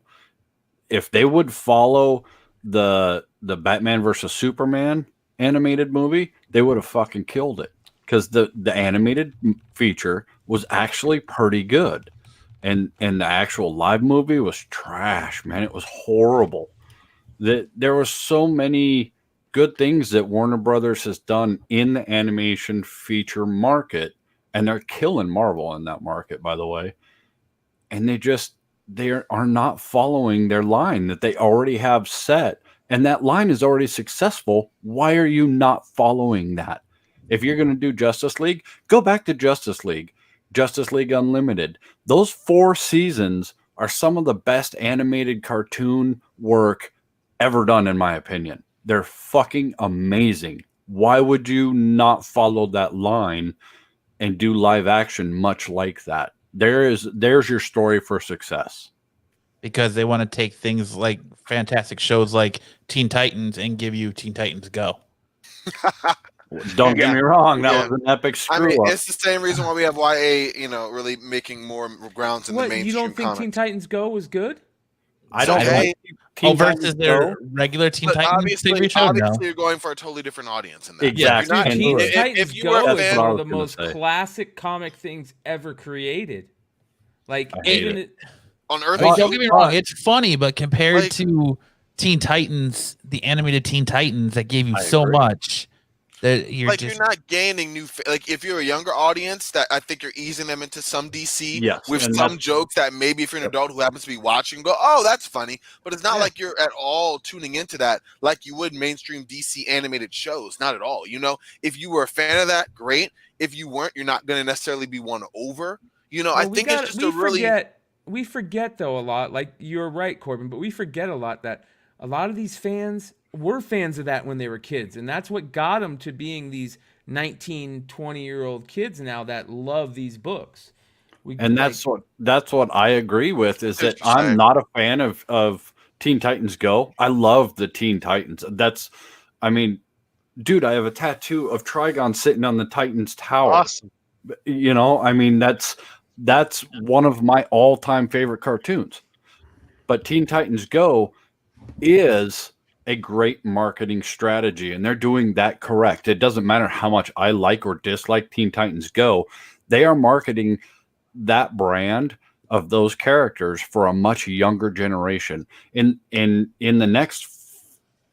If they would follow the Batman versus Superman animated movie, they would have fucking killed it, because the animated feature was actually pretty good, and the actual live movie was trash, man. It was horrible. There was so many good things that Warner Brothers has done in the animation feature market, and they're killing Marvel in that market, by the way. And they are not following their line that they already have set, and that line is already successful. Why are you not following that? If you're going to do Justice League, go back to Justice League Unlimited. Those 4 seasons are some of the best animated cartoon work ever done, in my opinion. They're fucking amazing. Why would you not follow that line and do live action much like that? There's your story for success. Because they want to take things like fantastic shows like Teen Titans and give you Teen Titans Go. Don't get me wrong, that was an epic screw up. It's the same reason why we have YA, really making more grounds in the mainstream. You don't think comics. Teen Titans Go was good? I don't know. Versus their regular Teen Titans obviously, TV show. obviously you're going for a totally different audience in that. Exactly. You're not- Teen if Titans you were Go a is fan, one of the gonna most say. classic comic things ever created. Like, I hate even it. on Earth, I mean, don't get me wrong, it's funny, but compared Like- to Teen Titans, the animated Teen Titans that gave you I so agree. much that you're you're not gaining new. If you're a younger audience, that I think you're easing them into some DC Yes, with and some that's- jokes that maybe if you're an adult who happens to be watching, go, oh, that's funny. But it's not like you're at all tuning into that like you would mainstream DC animated shows. Not at all. If you were a fan of that, great. If you weren't, you're not going to necessarily be won over. I think it's just a really. We forget though a lot. Like, you're right, Corbin, but we forget a lot that a lot of these fans were fans of that when they were kids, and that's what got them to being these 19, 20-year-old kids now that love these books. That's what I agree with, is that 50%. I'm not a fan of Teen Titans Go. I love the Teen Titans. Dude, I have a tattoo of Trigon sitting on the Titans tower. Awesome. That's one of my all-time favorite cartoons. But Teen Titans Go is a great marketing strategy, and they're doing that correct. It doesn't matter how much I like or dislike Teen Titans Go. They are marketing that brand of those characters for a much younger generation. In the next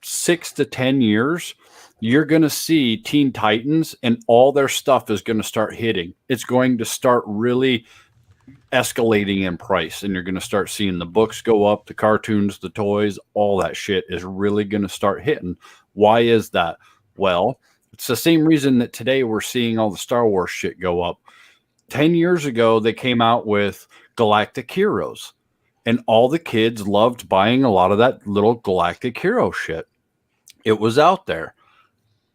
6 to 10 years, you're going to see Teen Titans and all their stuff is going to start hitting. It's going to start really escalating in price, and you're going to start seeing the books go up, the cartoons, the toys, all that shit is really going to start hitting. Why is that? Well, it's the same reason that today we're seeing all the Star Wars shit go up. 10 years ago, they came out with Galactic Heroes, and all the kids loved buying a lot of that little Galactic Hero shit. It was out there.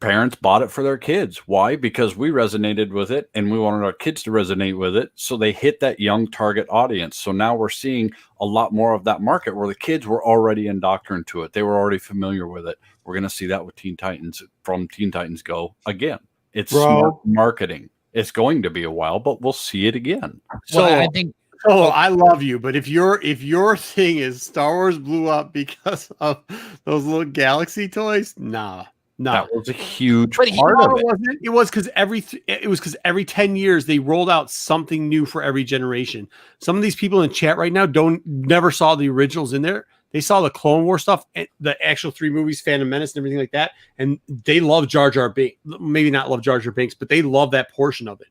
Parents bought it for their kids. Why? Because we resonated with it and we wanted our kids to resonate with it. So they hit that young target audience. So now we're seeing a lot more of that market where the kids were already indoctrinated to it. They were already familiar with it. We're going to see that with Teen Titans from Teen Titans Go again. It's smart marketing. It's going to be a while, but we'll see it again. So I think. Oh, I love you, but if your thing is Star Wars blew up because of those little Galaxy toys, nah. That was a huge But part of it. Wasn't it? It was because every 10 years they rolled out something new for every generation. Some of these people in chat right now never saw the originals in there. They saw the Clone War stuff, the actual 3 movies, Phantom Menace, and everything like that, and they love Jar Jar Binks. Maybe not love Jar Jar Binks, but they love that portion of it.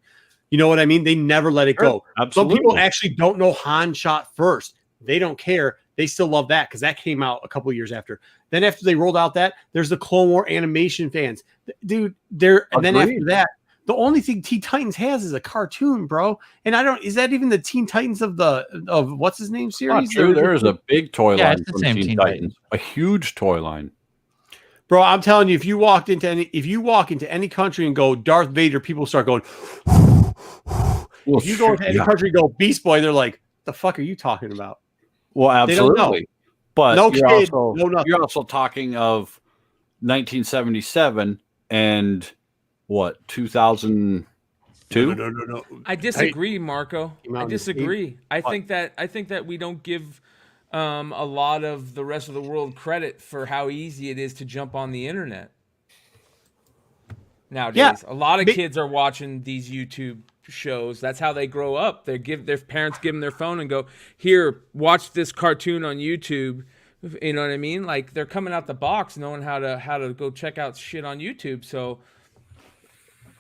You know what I mean? They never let it go. Absolutely. Some people actually don't know Han shot first. They don't care. They still love that because that came out a couple of years after. Then after they rolled out that, there's the Clone War animation fans, dude. Then after that, the only thing Teen Titans has is a cartoon, bro. And is that even the Teen Titans of what's his name series? True. There is a big toy line it's the from same Teen Titans, a huge toy line. Bro, I'm telling you, if you walk into any country and go Darth Vader, people start going. Well, if you go into any country and go Beast Boy, they're like, "The fuck are you talking about?" Well, absolutely. But no you're kid, also, no nothing. You're also talking of 1977 and what 2002? No. I disagree, Marco. I disagree. I think that we don't give a lot of the rest of the world credit for how easy it is to jump on the internet nowadays. A lot of kids are watching these YouTube shows. That's how they grow up. Their parents give them their phone and go, "Here, watch this cartoon on YouTube." You know what I mean? Like, they're coming out the box knowing how to go check out shit on YouTube. So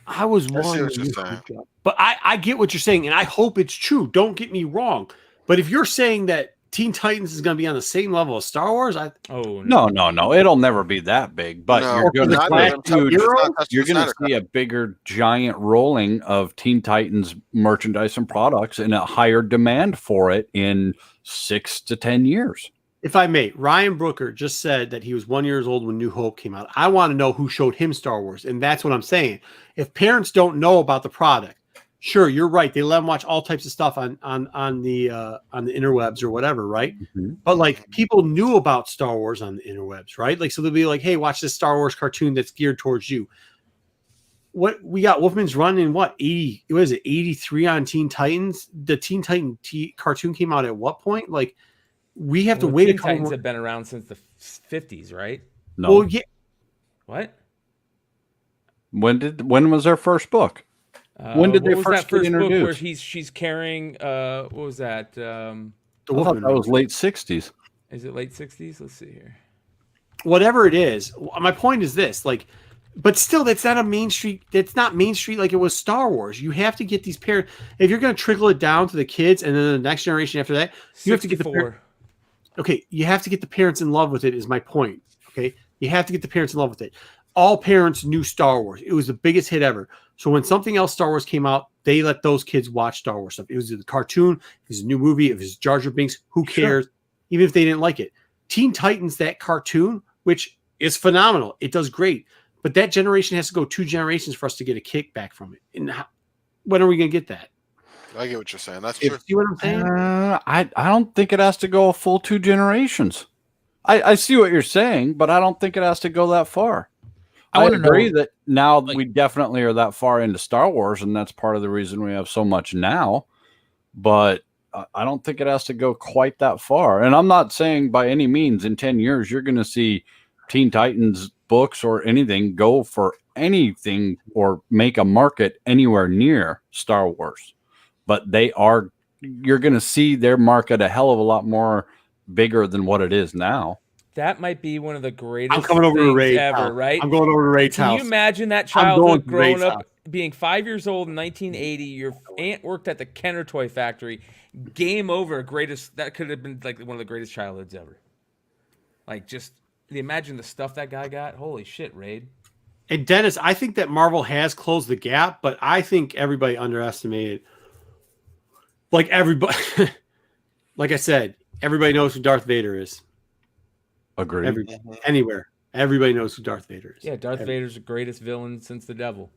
I was wondering, but I get what you're saying, and I hope it's true. Don't get me wrong. But if you're saying that Teen Titans is going to be on the same level as Star Wars, no, it'll never be that big. But you're going to see a bigger, giant rolling of Teen Titans merchandise and products, and a higher demand for it in 6 to 10 years. If I may, Ryan Brooker just said that he was 1 year old when New Hope came out. I want to know who showed him Star Wars, and that's what I'm saying. If parents don't know about the product, sure, you're right. They let them watch all types of stuff on the interwebs or whatever, right? Mm-hmm. But like, people knew about Star Wars on the interwebs, right? Like, so they'll be like, "Hey, watch this Star Wars cartoon that's geared towards you." What we got, Wolfman's Run in what, 83 on Teen Titans? The Teen Titan cartoon came out at what point? Like, we have to wait. Teen Titans have been around since the 50s, right? No. Well, yeah. What? When was their first book? When did they first get introduced? Book where she's carrying what was that? I thought that was late 60s. Is it late 60s? Let's see here. Whatever it is, my point is this: like, but still, that's not Main Street like it was Star Wars. You have to get these parents. If you're going to trickle it down to the kids and then the next generation after that, you have to get the parents. Okay, you have to get the parents in love with it. Is my point. Okay, you have to get the parents in love with it. All parents knew Star Wars. It was the biggest hit ever. So when something else Star Wars came out, they let those kids watch Star Wars stuff. It was the cartoon, it was a new movie, it was Jar Jar Binks. Who cares? Sure. Even if they didn't like it. Teen Titans, that cartoon, which is phenomenal. It does great. But that generation has to go 2 generations for us to get a kickback from it. And when are we going to get that? I get what you're saying. That's true. See what I'm saying? I don't think it has to go a full 2 generations. I see what you're saying, but I don't think it has to go that far. I would agree that now we definitely are that far into Star Wars, and that's part of the reason we have so much now. But I don't think it has to go quite that far. And I'm not saying by any means in 10 years you're going to see Teen Titans books or anything go for anything or make a market anywhere near Star Wars. But you're going to see their market a hell of a lot more bigger than what it is now. That might be one of the greatest I'm coming over to Ray's ever, house. right? I'm going over to Ray's house. Can you imagine that childhood growing up, being 5 years old in 1980? Your aunt worked at the Kenner Toy Factory. Game over. That could have been like one of the greatest childhoods ever. Like, just imagine the stuff that guy got. Holy shit, Raid. And Dennis, I think that Marvel has closed the gap, but I think everybody underestimated. Like everybody, like I said, everybody knows who Darth Vader is. Agreed. Anywhere. Everybody knows who Darth Vader is. Yeah, Darth Vader's the greatest villain since the devil.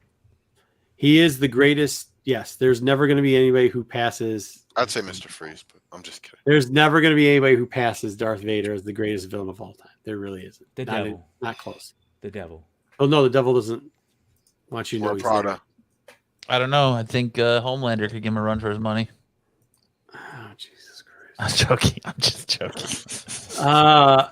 He is the greatest. Yes, there's never going to be anybody who passes. I'd say Mr. Freeze, but I'm just kidding. There's never going to be anybody who passes Darth Vader as the greatest villain of all time. There really isn't. The devil. Not close. The devil. Oh, no, the devil doesn't want you to know. Or Prada. I don't know. I think Homelander could give him a run for his money. Oh, Jesus Christ. I'm joking. I'm just joking.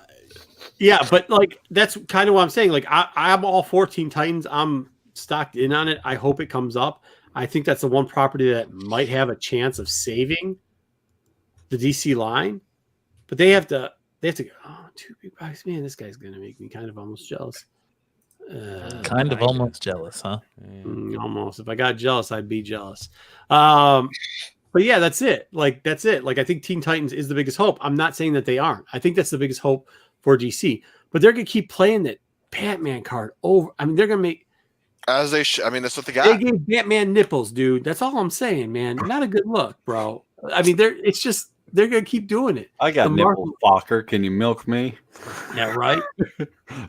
Yeah, but like that's kind of what I'm saying. Like I'm all for Teen Titans. I'm stocked in on it. I hope it comes up. I think that's the one property that might have a chance of saving the DC line. But they have to go, 2 big bucks. Man, this guy's gonna make me kind of almost jealous. Almost jealous, huh? Almost. If I got jealous, I'd be jealous. But yeah, that's it. Like that's it. Like I think Teen Titans is the biggest hope. I'm not saying that they aren't. I think that's the biggest hope for DC. But they're gonna keep playing that Batman card over. I mean, they're gonna make as they. I mean, that's what they got. They gave Batman nipples, dude. That's all I'm saying, man. Not a good look, bro. I mean, they're gonna keep doing it. I got nipples, Fokker. Can you milk me? Yeah, right.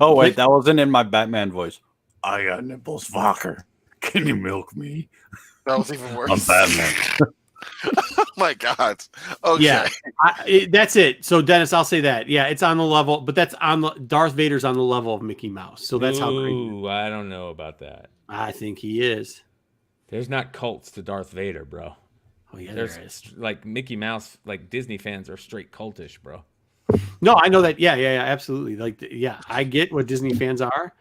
Oh wait, that wasn't in my Batman voice. I got nipples, Fokker. Can you milk me? That was even worse. I'm Batman. Oh my God. Okay. Yeah, that's it. So Dennis, I'll say that. Yeah, it's on the level, but that's on the Darth Vader's on the level of Mickey Mouse. So that's how crazy. Ooh, I don't know about that. I think he is. There's not cults to Darth Vader, bro. Oh yeah, There's there is. like Mickey Mouse, like Disney fans are straight cultish, bro. No, I know that. Yeah, absolutely. Like, yeah, I get what Disney fans are,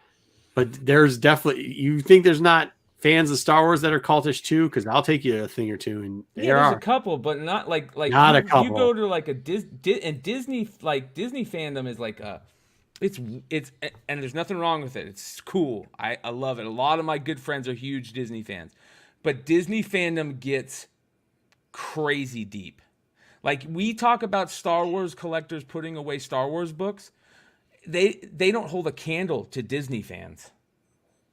but there's definitely. You think there's not fans of Star Wars that are cultish too? Because I'll take you a thing or two, and there there's are a couple, but not like not you, a couple. You go to like a Disney, like Disney fandom is like it's and there's nothing wrong with it. It's cool. I love it. A lot of my good friends are huge Disney fans, but Disney fandom gets crazy deep. Like we talk about Star Wars collectors putting away Star Wars books. They don't hold a candle to Disney fans.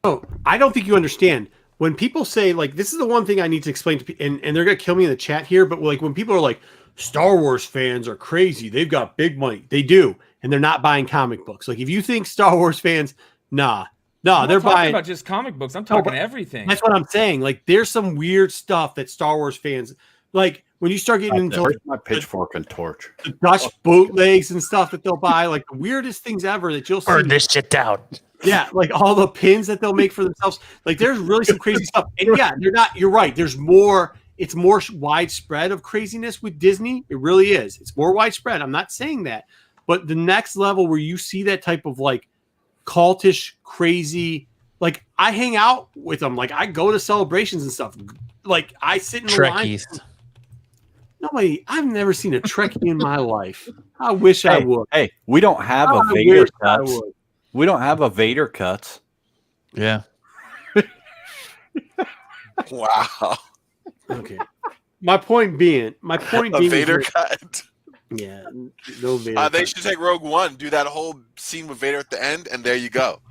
Oh, I don't think you understand. When people say, like, this is the one thing I need to explain to people, and they're going to kill me in the chat here, but like when people are like, Star Wars fans are crazy, they've got big money. They do, and they're not buying comic books. Like, if you think Star Wars fans, nah, they're buying about just comic books. I'm talking everything. That's what I'm saying. Like, there's some weird stuff that Star Wars fans, like, when you start getting into like, my pitchfork and torch, the Dutch bootlegs and stuff that they'll buy, like the weirdest things ever that you'll see. Burn this shit down. Yeah, like all the pins that they'll make for themselves. Like there's really some crazy stuff. And yeah, they're not. You're right. There's more. It's more widespread of craziness with Disney. It really is. It's more widespread. I'm not saying that, but the next level where you see that type of like cultish, crazy. Like I hang out with them. Like I go to celebrations and stuff. Like I sit in the line. Nobody. I've never seen a Trekkie in my life. I wish I would. Hey, we don't have a Vader cuts. We don't have a Vader cuts. Yeah. Wow. Okay. My point being, a Vader cut. Yeah, no Vader. They should take Rogue One, do that whole scene with Vader at the end, and there you go.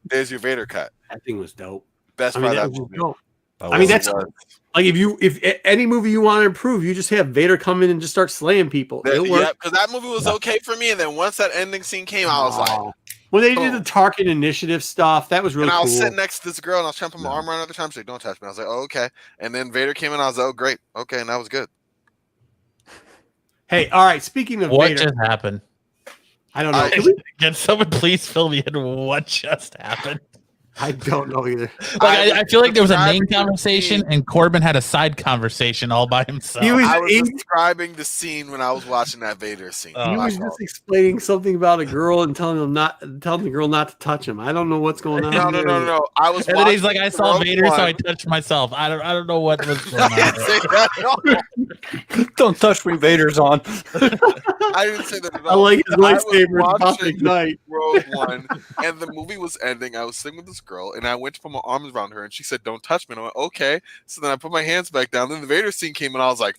There's your Vader cut. That thing was dope. Best part of that movie. Dope. I mean, that's like if any movie you want to improve, you just have Vader come in and just start slaying people. Yeah, because that movie was okay for me, and then once that ending scene came, I was like, when they did the Tarkin Initiative stuff, that was really cool. And I was sitting next to this girl, and I was trying to put my arm around her at the time. She's like, "Don't touch me." I was like, "Oh, okay." And then Vader came in. I was like, "Oh, great, okay," and that was good. Hey, all right. Speaking of what Vader, just happened? I don't know. Can someone please fill me in? What just happened? I don't know either. Like, I feel like there was a main conversation and Corbin had a side conversation all by himself. I was describing the scene when I was watching that Vader scene. He was just explaining something about a girl and telling the girl not to touch him. I don't know what's going on. No. I was. And then he's like, "I saw Vader, so I touched myself." I don't know what was going on. Don't touch me, Vader's on. I didn't say that at all. I like his lightsaber. About to ignite. Rogue One, and the movie was ending. I was sitting with this girl, and I went to put my arms around her, and she said, "Don't touch me." And I went, "Okay." So then I put my hands back down. Then the Vader scene came, and I was like,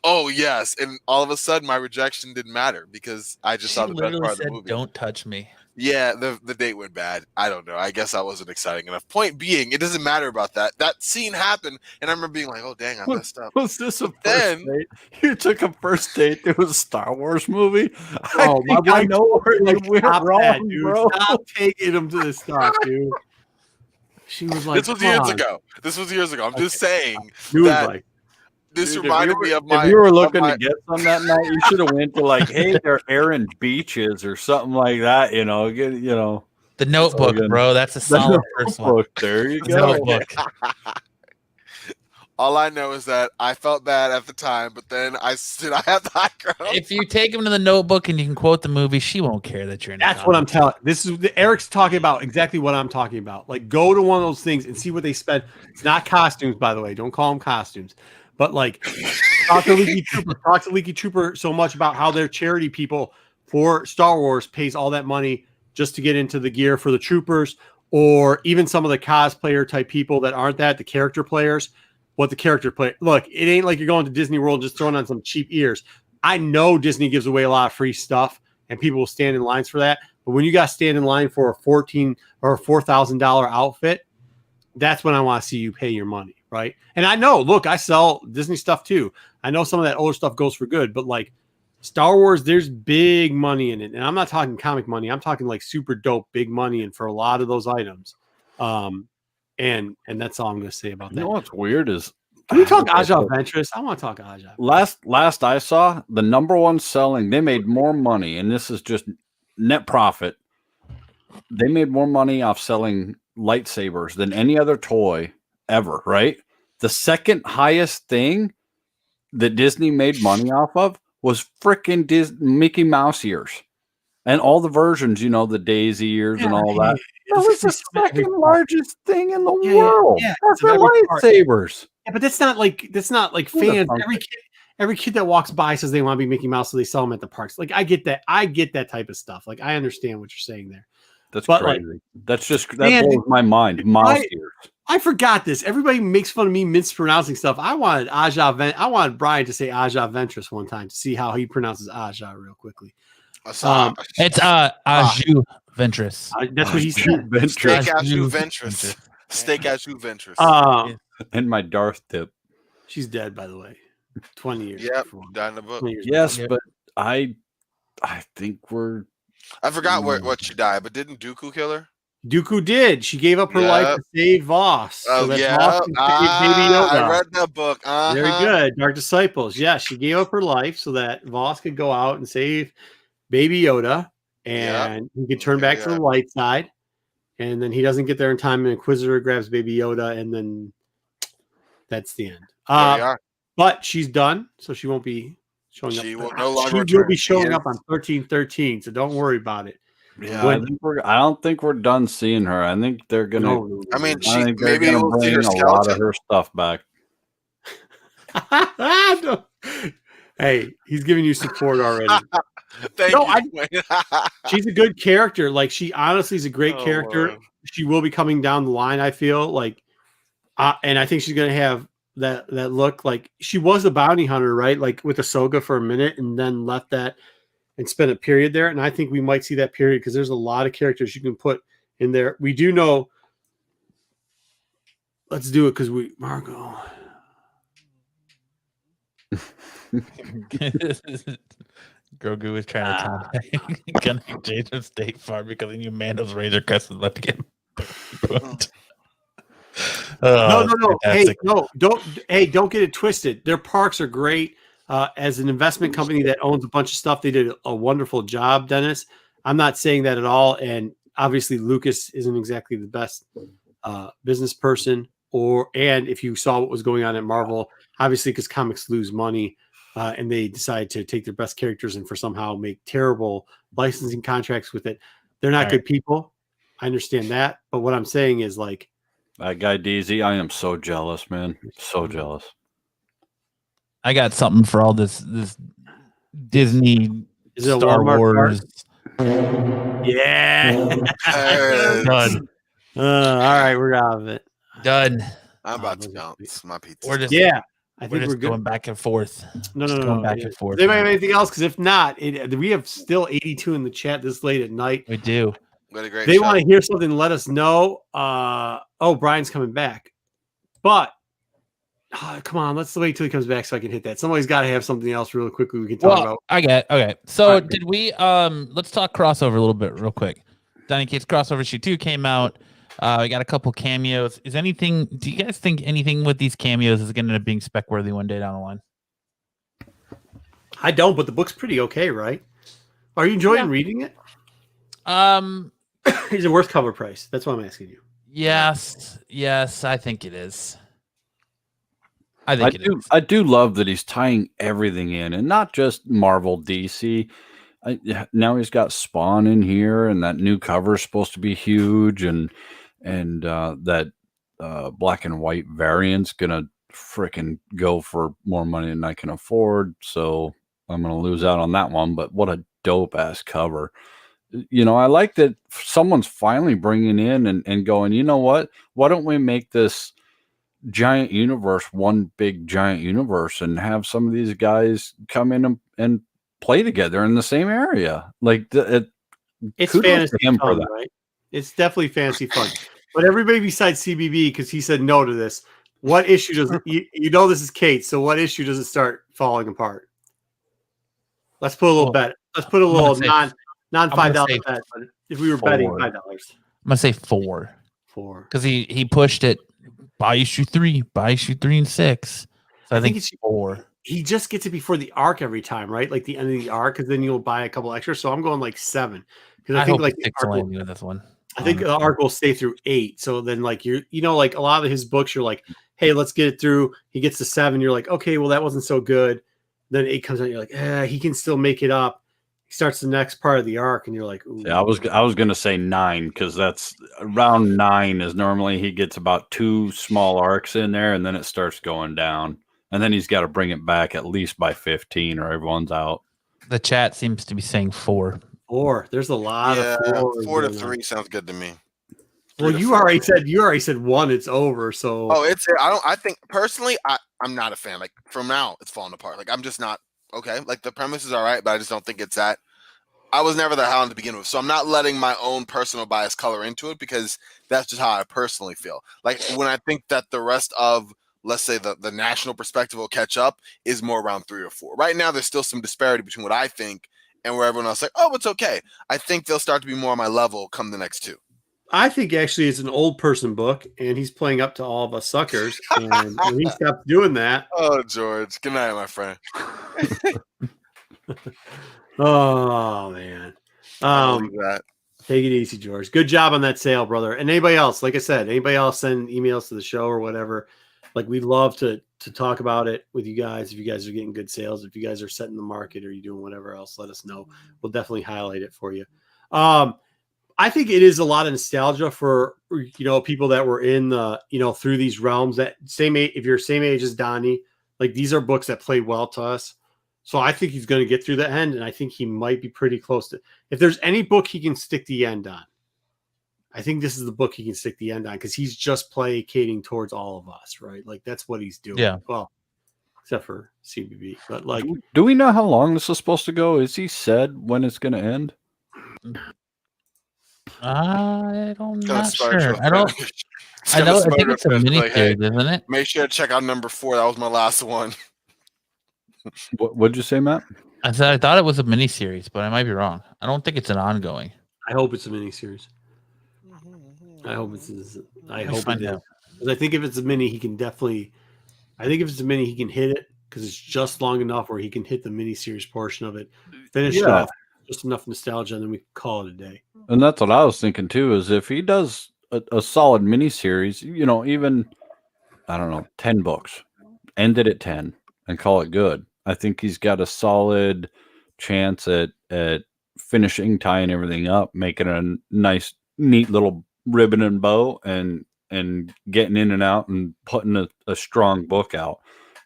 "Oh yes!" And all of a sudden, my rejection didn't matter because I just saw the best part of the movie. "Don't touch me." Yeah, the date went bad. I don't know. I guess I wasn't exciting enough. Point being, it doesn't matter about that. That scene happened, and I remember being like, "Oh dang, I messed up." Was this a first date? You took a first date. It was a Star Wars movie. Oh, I know where you went wrong, dude. Bro. Stop taking him to this stuff, dude. She was like, "This was years ago. I'm just saying dude, that." Like, this reminded me of my. If you were looking to get some that night, you should have went to like, "Hey, they're Aaron Beaches" or something like that. You know, the Notebook, bro. That's a solid first one. There you go. Notebook. All I know is that I felt bad at the time, but then I have the high ground. If you take him to the Notebook and you can quote the movie, she won't care that you're in. That's what I'm telling. This is Eric's talking about exactly what I'm talking about. Like, go to one of those things and see what they spend. It's not costumes, by the way. Don't call them costumes. But like, talk to Leaky Trooper so much about how their charity people for Star Wars pays all that money just to get into the gear for the troopers, or even some of the cosplayer type people that aren't that, the character players. what the character play. Look, it ain't like you're going to Disney World and just throwing on some cheap ears. I know Disney gives away a lot of free stuff, and people will stand in lines for that. But when you got to stand in line for a $14,000 or a $4,000 outfit, that's when I want to see you pay your money, right? And I know, look, I sell Disney stuff too. I know some of that older stuff goes for good, but like Star Wars, there's big money in it. And I'm not talking comic money. I'm talking like super dope, big money and for a lot of those items. And that's all I'm going to say about that. You know what's weird is, can we talk Aja Ventress? I want to talk Aja. Last I saw, the number one selling, they made more money, and this is just net profit. They made more money off selling lightsabers than any other toy ever, right? The second highest thing that Disney made money off of was freaking Mickey Mouse ears. And all the versions, you know, the Daisy ears and all that. That was the second largest thing in the world. Yeah, that's for lightsabers. Yeah, but that's not like fans. Every kid that walks by says they want to be Mickey Mouse, so they sell them at the parks. Like I get that. I get that type of stuff. Like I understand what you're saying there. That's crazy. Like, that blows my mind. Mouse ears. I forgot this. Everybody makes fun of me mispronouncing stuff. I wanted Brian to say Aja Ventress one time to see how he pronounces Aja real quickly. It's Aju Ventress. That's what he said. Steak Aju Ventress. Steak Aju Ventress. And my Darth tip. She's dead, by the way. 20 years. Yep, died in the book. Yes, but I think I forgot what she died, but didn't Dooku kill her? Dooku did. She gave up her life to save Voss. Oh, so yeah. Voss Baby Yoda. I read that book. Very good. Dark Disciples. Yeah, she gave up her life so that Voss could go out and save Baby Yoda, and he could turn back to the light side. And then he doesn't get there in time, and Inquisitor grabs Baby Yoda, and then that's the end. But she's done, so she won't be showing up. She will no longer She will be showing up on 1313, so don't worry about it. Yeah, I don't think we're done seeing her. I think they're gonna. No. I mean, maybe we'll bring a lot of her stuff back. Hey, he's giving you support already. Thank you. She's a good character. Like she honestly is a great character. Lord. She will be coming down the line. I feel like, and I think she's gonna have that look. Like she was a bounty hunter, right? Like with Ahsoka for a minute, and then left that and spent a period there. And I think we might see that period because there's a lot of characters you can put in there. We do know. Let's do it because Marco. Grogu is trying to connect Jason State Farm because he knew Mando's Razor Crest was about to get booked. No. Hey, don't get it twisted. Their parks are great. As an investment company that owns a bunch of stuff, they did a wonderful job, Dennis. I'm not saying that at all. And obviously, Lucas isn't exactly the best business person. And if you saw what was going on at Marvel, obviously, because comics lose money, and they decide to take their best characters and for somehow make terrible licensing contracts with it. They're not good people. I understand that. But what I'm saying is like that guy DZ, I am so jealous, man. So jealous. I got something for all this Disney Star Wars. Yeah. Done. All right, we're out of it. Done. I'm about to bounce my pizza. I think we're going back and forth. No. Back and forth. Does anybody have anything else? Because if not, we have still 82 in the chat this late at night. We do. They want to hear something. Let us know. Brian's coming back, but come on, let's wait till he comes back so I can hit that. Somebody's got to have something else real quickly we can talk about. Okay. So did we? Let's talk crossover a little bit real quick. Donny Cates crossover issue 2 came out. We got a couple cameos. Do you guys think anything with these cameos is going to end up being spec worthy one day down the line? I don't, but the book's pretty okay, right? Are you enjoying reading it? Is it worth cover price? That's what I'm asking you. Yes, I think it is. I do love that he's tying everything in, and not just Marvel, DC. Now he's got Spawn in here, and that new cover is supposed to be huge, and that black and white variant's gonna freaking go for more money than I can afford. So I'm gonna lose out on that one. But what a dope ass cover! You know, I like that someone's finally bringing in and going. You know what? Why don't we make this giant universe, one big giant universe, and have some of these guys come in and play together in the same area. Like it's kudos fantasy to him for fun, that. right? It's definitely fantasy fun. But everybody besides CBB, because he said no to this, what issue does you know this is Kate? So what issue does it start falling apart? Let's put a little bet. Let's put a little non $5 bet. But if we were betting $5, I'm gonna say 4. 4. Because he pushed it by issue 3 and 6. So I think it's 4. He just gets it before the arc every time, right? Like the end of the arc, because then you'll buy a couple extras. So I'm going like 7 because I think like the arc will, with this one. I think the arc will stay through 8. So then like like a lot of his books, you're like, hey, let's get it through. He gets to 7. You're like, okay, well that wasn't so good. Then 8 comes out. You're like, he can still make it up. He starts the next part of the arc, and you're like, ooh. Yeah, I was gonna say 9 because that's around 9 is normally he gets about 2 small arcs in there, and then it starts going down, and then he's got to bring it back at least by 15, or everyone's out. The chat seems to be saying 4. 4. There's a lot of 4 to 3 sounds good to me. Well, you already said 1. It's over. So I think personally, I'm not a fan. Like from now, it's falling apart. Like I'm just not okay. Like the premise is all right, but I just don't think it's that. I was never the Hound to begin with, so I'm not letting my own personal bias color into it because that's just how I personally feel. Like when I think that the rest of, let's say, the national perspective will catch up is more around 3 or 4. Right now, there's still some disparity between what I think and where everyone else is like, oh, it's okay. I think they'll start to be more on my level come the next 2. I think actually it's an old person book, and he's playing up to all of us suckers. And when he stops doing that, oh, George, good night, my friend. Oh man, take it easy, George. Good job on that sale, brother. And anybody else, like I said, anybody else send emails to the show or whatever. Like we'd love to talk about it with you guys. If you guys are getting good sales, if you guys are setting the market or you doing whatever else, let us know. We'll definitely highlight it for you. I think it is a lot of nostalgia for people that were in the through these realms that same age. If you're same age as Donnie, like these are books that played well to us. So I think he's going to get through the end, and I think he might be pretty close to. If there's any book he can stick the end on, I think this is the book he can stick the end on because he's just placating towards all of us, right? Like that's what he's doing. Yeah. Well, except for CBB, but like, do we know how long this is supposed to go? Is he said when it's going to end? I'm not sure. I think it's a mini series, isn't it? Make sure to check out number 4. That was my last one. What'd you say, Matt? I thought it was a mini series, but I might be wrong. I don't think it's an ongoing. I hope it's a mini series. I hope it is. Because I think if it's a mini, he can definitely. I think if it's a mini, he can hit it because it's just long enough where he can hit the mini series portion of it, finish it off, just enough nostalgia, and then we can call it a day. And that's what I was thinking too. Is if he does a solid mini series, even I don't know, 10 books, end it at 10 and call it good. I think he's got a solid chance at finishing, tying everything up, making a nice, neat little ribbon and bow, and getting in and out and putting a strong book out.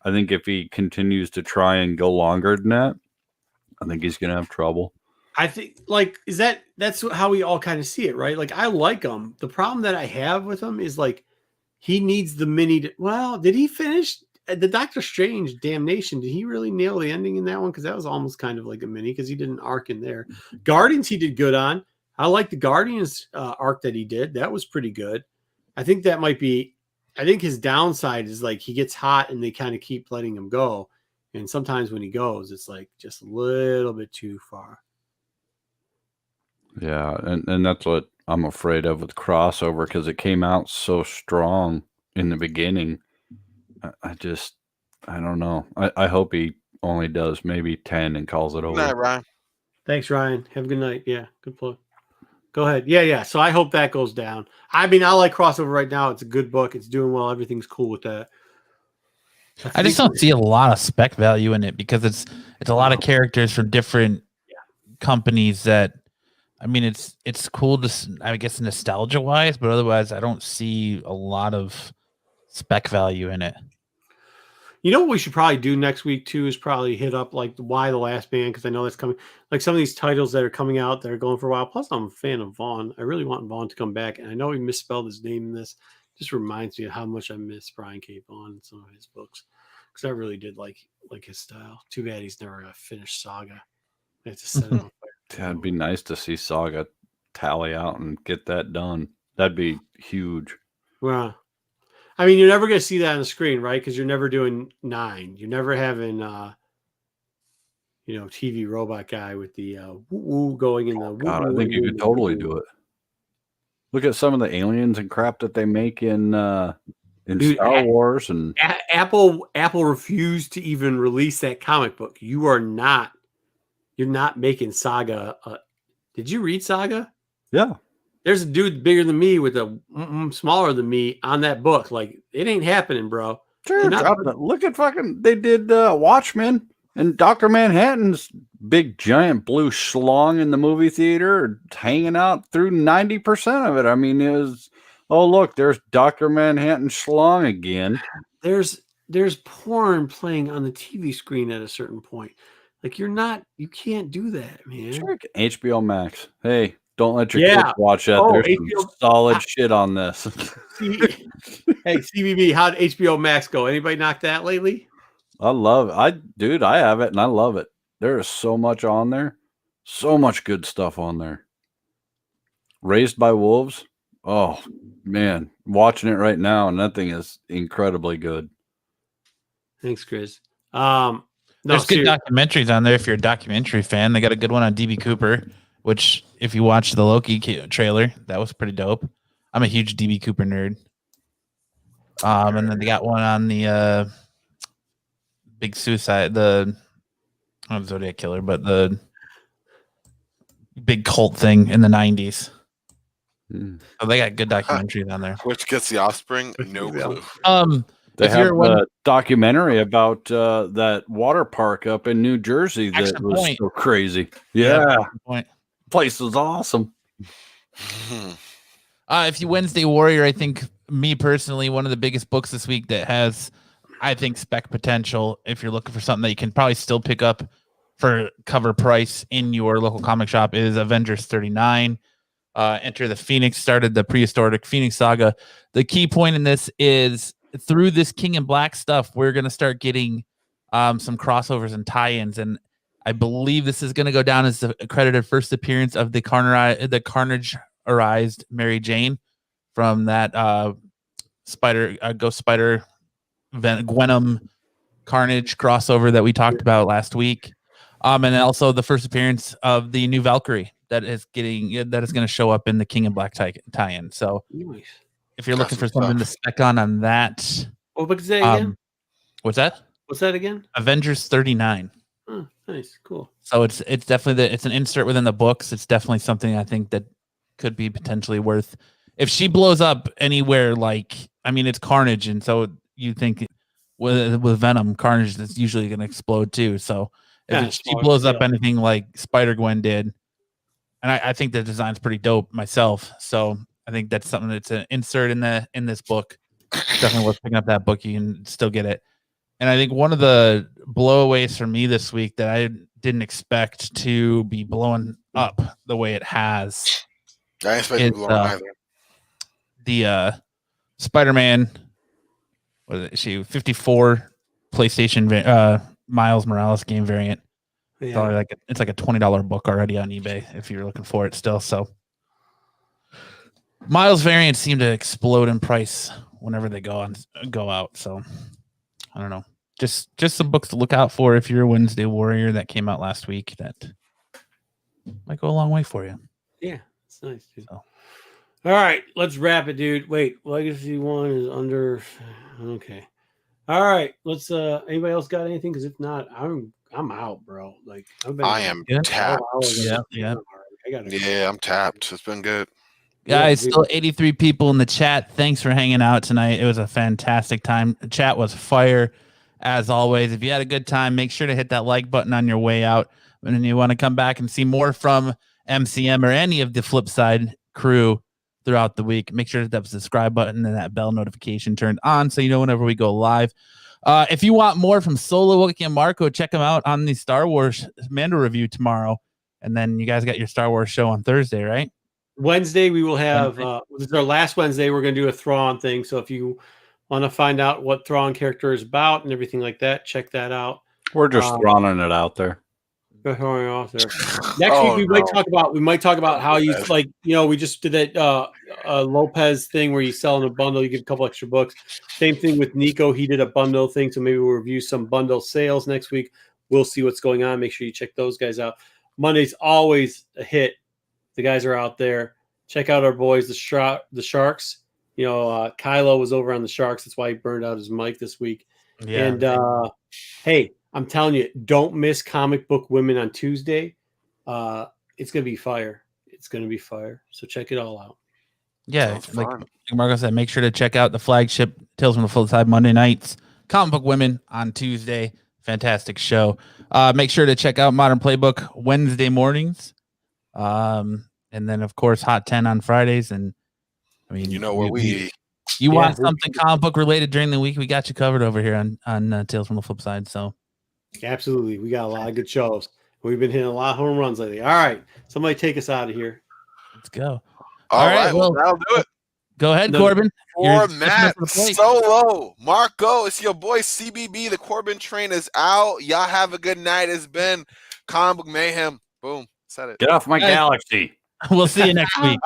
I think if he continues to try and go longer than that, I think he's going to have trouble. I think that's how we all kind of see it, right? Like I like him. The problem that I have with him is like he needs the mini. Did he finish the Doctor Strange Damnation? Did he really nail the ending in that one? Because that was almost kind of like a mini because he did an arc in there. Guardians he did good on. I like the Guardians arc that he did. That was pretty good. I think that might be. I think his downside is like he gets hot and they kind of keep letting him go, and sometimes when he goes, it's like just a little bit too far. Yeah, and that's what I'm afraid of with crossover because it came out so strong in the beginning. I don't know. I hope he only does maybe 10 and calls it over. Good night, Ryan. Thanks, Ryan. Have a good night. Yeah, good plug. Go ahead. Yeah. So I hope that goes down. I mean, I like crossover right now. It's a good book. It's doing well. Everything's cool with that. I just don't see a lot of spec value in it because it's a lot of characters from different companies that. I mean, it's cool to, I guess, nostalgia wise, but otherwise, I don't see a lot of spec value in it. You know what we should probably do next week too is probably hit up like Why the Last Man, because I know that's coming. Like some of these titles that are coming out that are going for a while. Plus, I'm a fan of Vaughn. I really want Vaughn to come back, and I know he misspelled his name in this. just reminds me of how much I miss Brian K. Vaughan and some of his books, because I really did like his style. Too bad he's never gonna finish Saga. I have to set it on fire. Yeah, it'd be nice to see Saga tally out and get that done. That'd be huge. Well, I mean, you're never gonna see that on the screen, right? Because you're never doing 9. You're never having TV robot guy with the woo going in the. God, I think you could totally do it. Look at some of the aliens and crap that they make in Star Wars, and Apple refused to even release that comic book. You're not making Saga. Did you read Saga? Yeah. There's a dude bigger than me with a smaller than me on that book. Like, it ain't happening, bro. Sure, look at they did Watchmen and Dr. Manhattan's big giant blue schlong in the movie theater hanging out through 90% of it. I mean, it was, oh, look, there's Dr. Manhattan schlong again. There's porn playing on the TV screen at a certain point. Like, you can't do that, man. Sure. HBO Max. Hey, don't let your kids watch that. There's some solid shit on this. Hey, CBB, how'd HBO Max go? Anybody knock that lately? I love it. I have it and I love it. There is so much on there. So much good stuff on there. Raised by Wolves. Oh, man. Watching it right now, and that thing is incredibly good. Thanks, Chris. There's good documentaries on there if you're a documentary fan. They got a good one on DB Cooper, which if you watch the Loki trailer, that was pretty dope. I'm a huge DB Cooper nerd. And then they got one on the big suicide, not Zodiac Killer, but the big cult thing in the 90s. So they got good documentaries on there. Which gets the Offspring? No clue. They have a documentary about that water park up in New Jersey that was so crazy. Yeah. Place was awesome. If you Wednesday Warrior, I think me personally, one of the biggest books this week that has, I think, spec potential, if you're looking for something that you can probably still pick up for cover price in your local comic shop, is Avengers 39. Enter the Phoenix, started the prehistoric Phoenix saga. The key point in this is through this King in Black stuff, we're going to start getting some crossovers and tie-ins. And I believe this is going to go down as the accredited first appearance of the Carnage-arized Mary Jane from that Ghost Spider Gwenom Carnage crossover that we talked about last week. And also the first appearance of the new Valkyrie that is going to show up in the King in Black tie-in. So nice. If you're looking for something to spec on that. Oh, what's that again? What's that? What's that again? Avengers 39. Oh, nice. Cool. So it's definitely it's an insert within the books. It's definitely something I think that could be potentially worth. If she blows up anywhere, it's Carnage, and so you think with Venom, Carnage is usually going to explode too. So if she blows up anything like Spider-Gwen did, and I think the design's pretty dope myself. So I think that's something that's an insert in this book. Definitely worth picking up that book. You can still get it. And I think one of the blowaways for me this week that I didn't expect to be blowing up the way it has. I expect it to blow up either. The SpiderMan, what is it? 54 PlayStation Miles Morales game variant. Yeah. It's like a $20 book already on eBay if you're looking for it still. So Miles variants seem to explode in price whenever they go out. So I don't know. Just some books to look out for if you're a Wednesday Warrior that came out last week. That might go a long way for you. Yeah, it's nice, dude. So. All right, let's wrap it, dude. Wait, Legacy 1 is under. Okay. All right, let's. Anybody else got anything? Because if not, I'm out, bro. Like I am tapped. Yeah. I'm tapped. It's been good. Guys, still 83 people in the chat. Thanks for hanging out tonight. It was a fantastic time. The chat was fire, as always. If you had a good time, make sure to hit that like button on your way out. And then you want to come back and see more from MCM or any of the Flipside crew throughout the week, make sure to hit that subscribe button and that bell notification turned on so you know whenever we go live. If you want more from Solo, Wookie, and Marco, check them out on the Star Wars Mando review tomorrow. And then you guys got your Star Wars show on Thursday, right? Wednesday we will have. This is our last Wednesday. We're going to do a Thrawn thing. So if you want to find out what Thrawn character is about and everything like that, check that out. We're just throwing it out there. Throwing off there. Next week we might talk about how you we just did that Lopez thing where you sell in a bundle, you get a couple extra books. Same thing with Nico. He did a bundle thing, so maybe we'll review some bundle sales next week. We'll see what's going on. Make sure you check those guys out. Monday's always a hit. The guys are out there. Check out our boys, the Sharks. Kylo was over on the Sharks. That's why he burned out his mic this week. Yeah. And hey, I'm telling you, don't miss Comic Book Women on Tuesday. It's gonna be fire. It's gonna be fire. So check it all out. Yeah, like Marco said, make sure to check out the flagship Tales from the Flipside Monday nights. Comic Book Women on Tuesday. Fantastic show. Make sure to check out Modern Playbook Wednesday mornings. And then of course Hot 10 on Fridays. And I mean, you want something comic book related during the week, we got you covered over here on Tales from the Flipside. So absolutely, we got a lot of good shows. We've been hitting a lot of home runs lately. All right, somebody take us out of here. Let's go. All right, well, that'll do it. Go ahead, Corbin. For Matt Solo, Marco, it's your boy CBB. The Corbin train is out. Y'all have a good night. It's been Comic Book Mayhem. Boom. Said it. Get off my galaxy. We'll see you next week.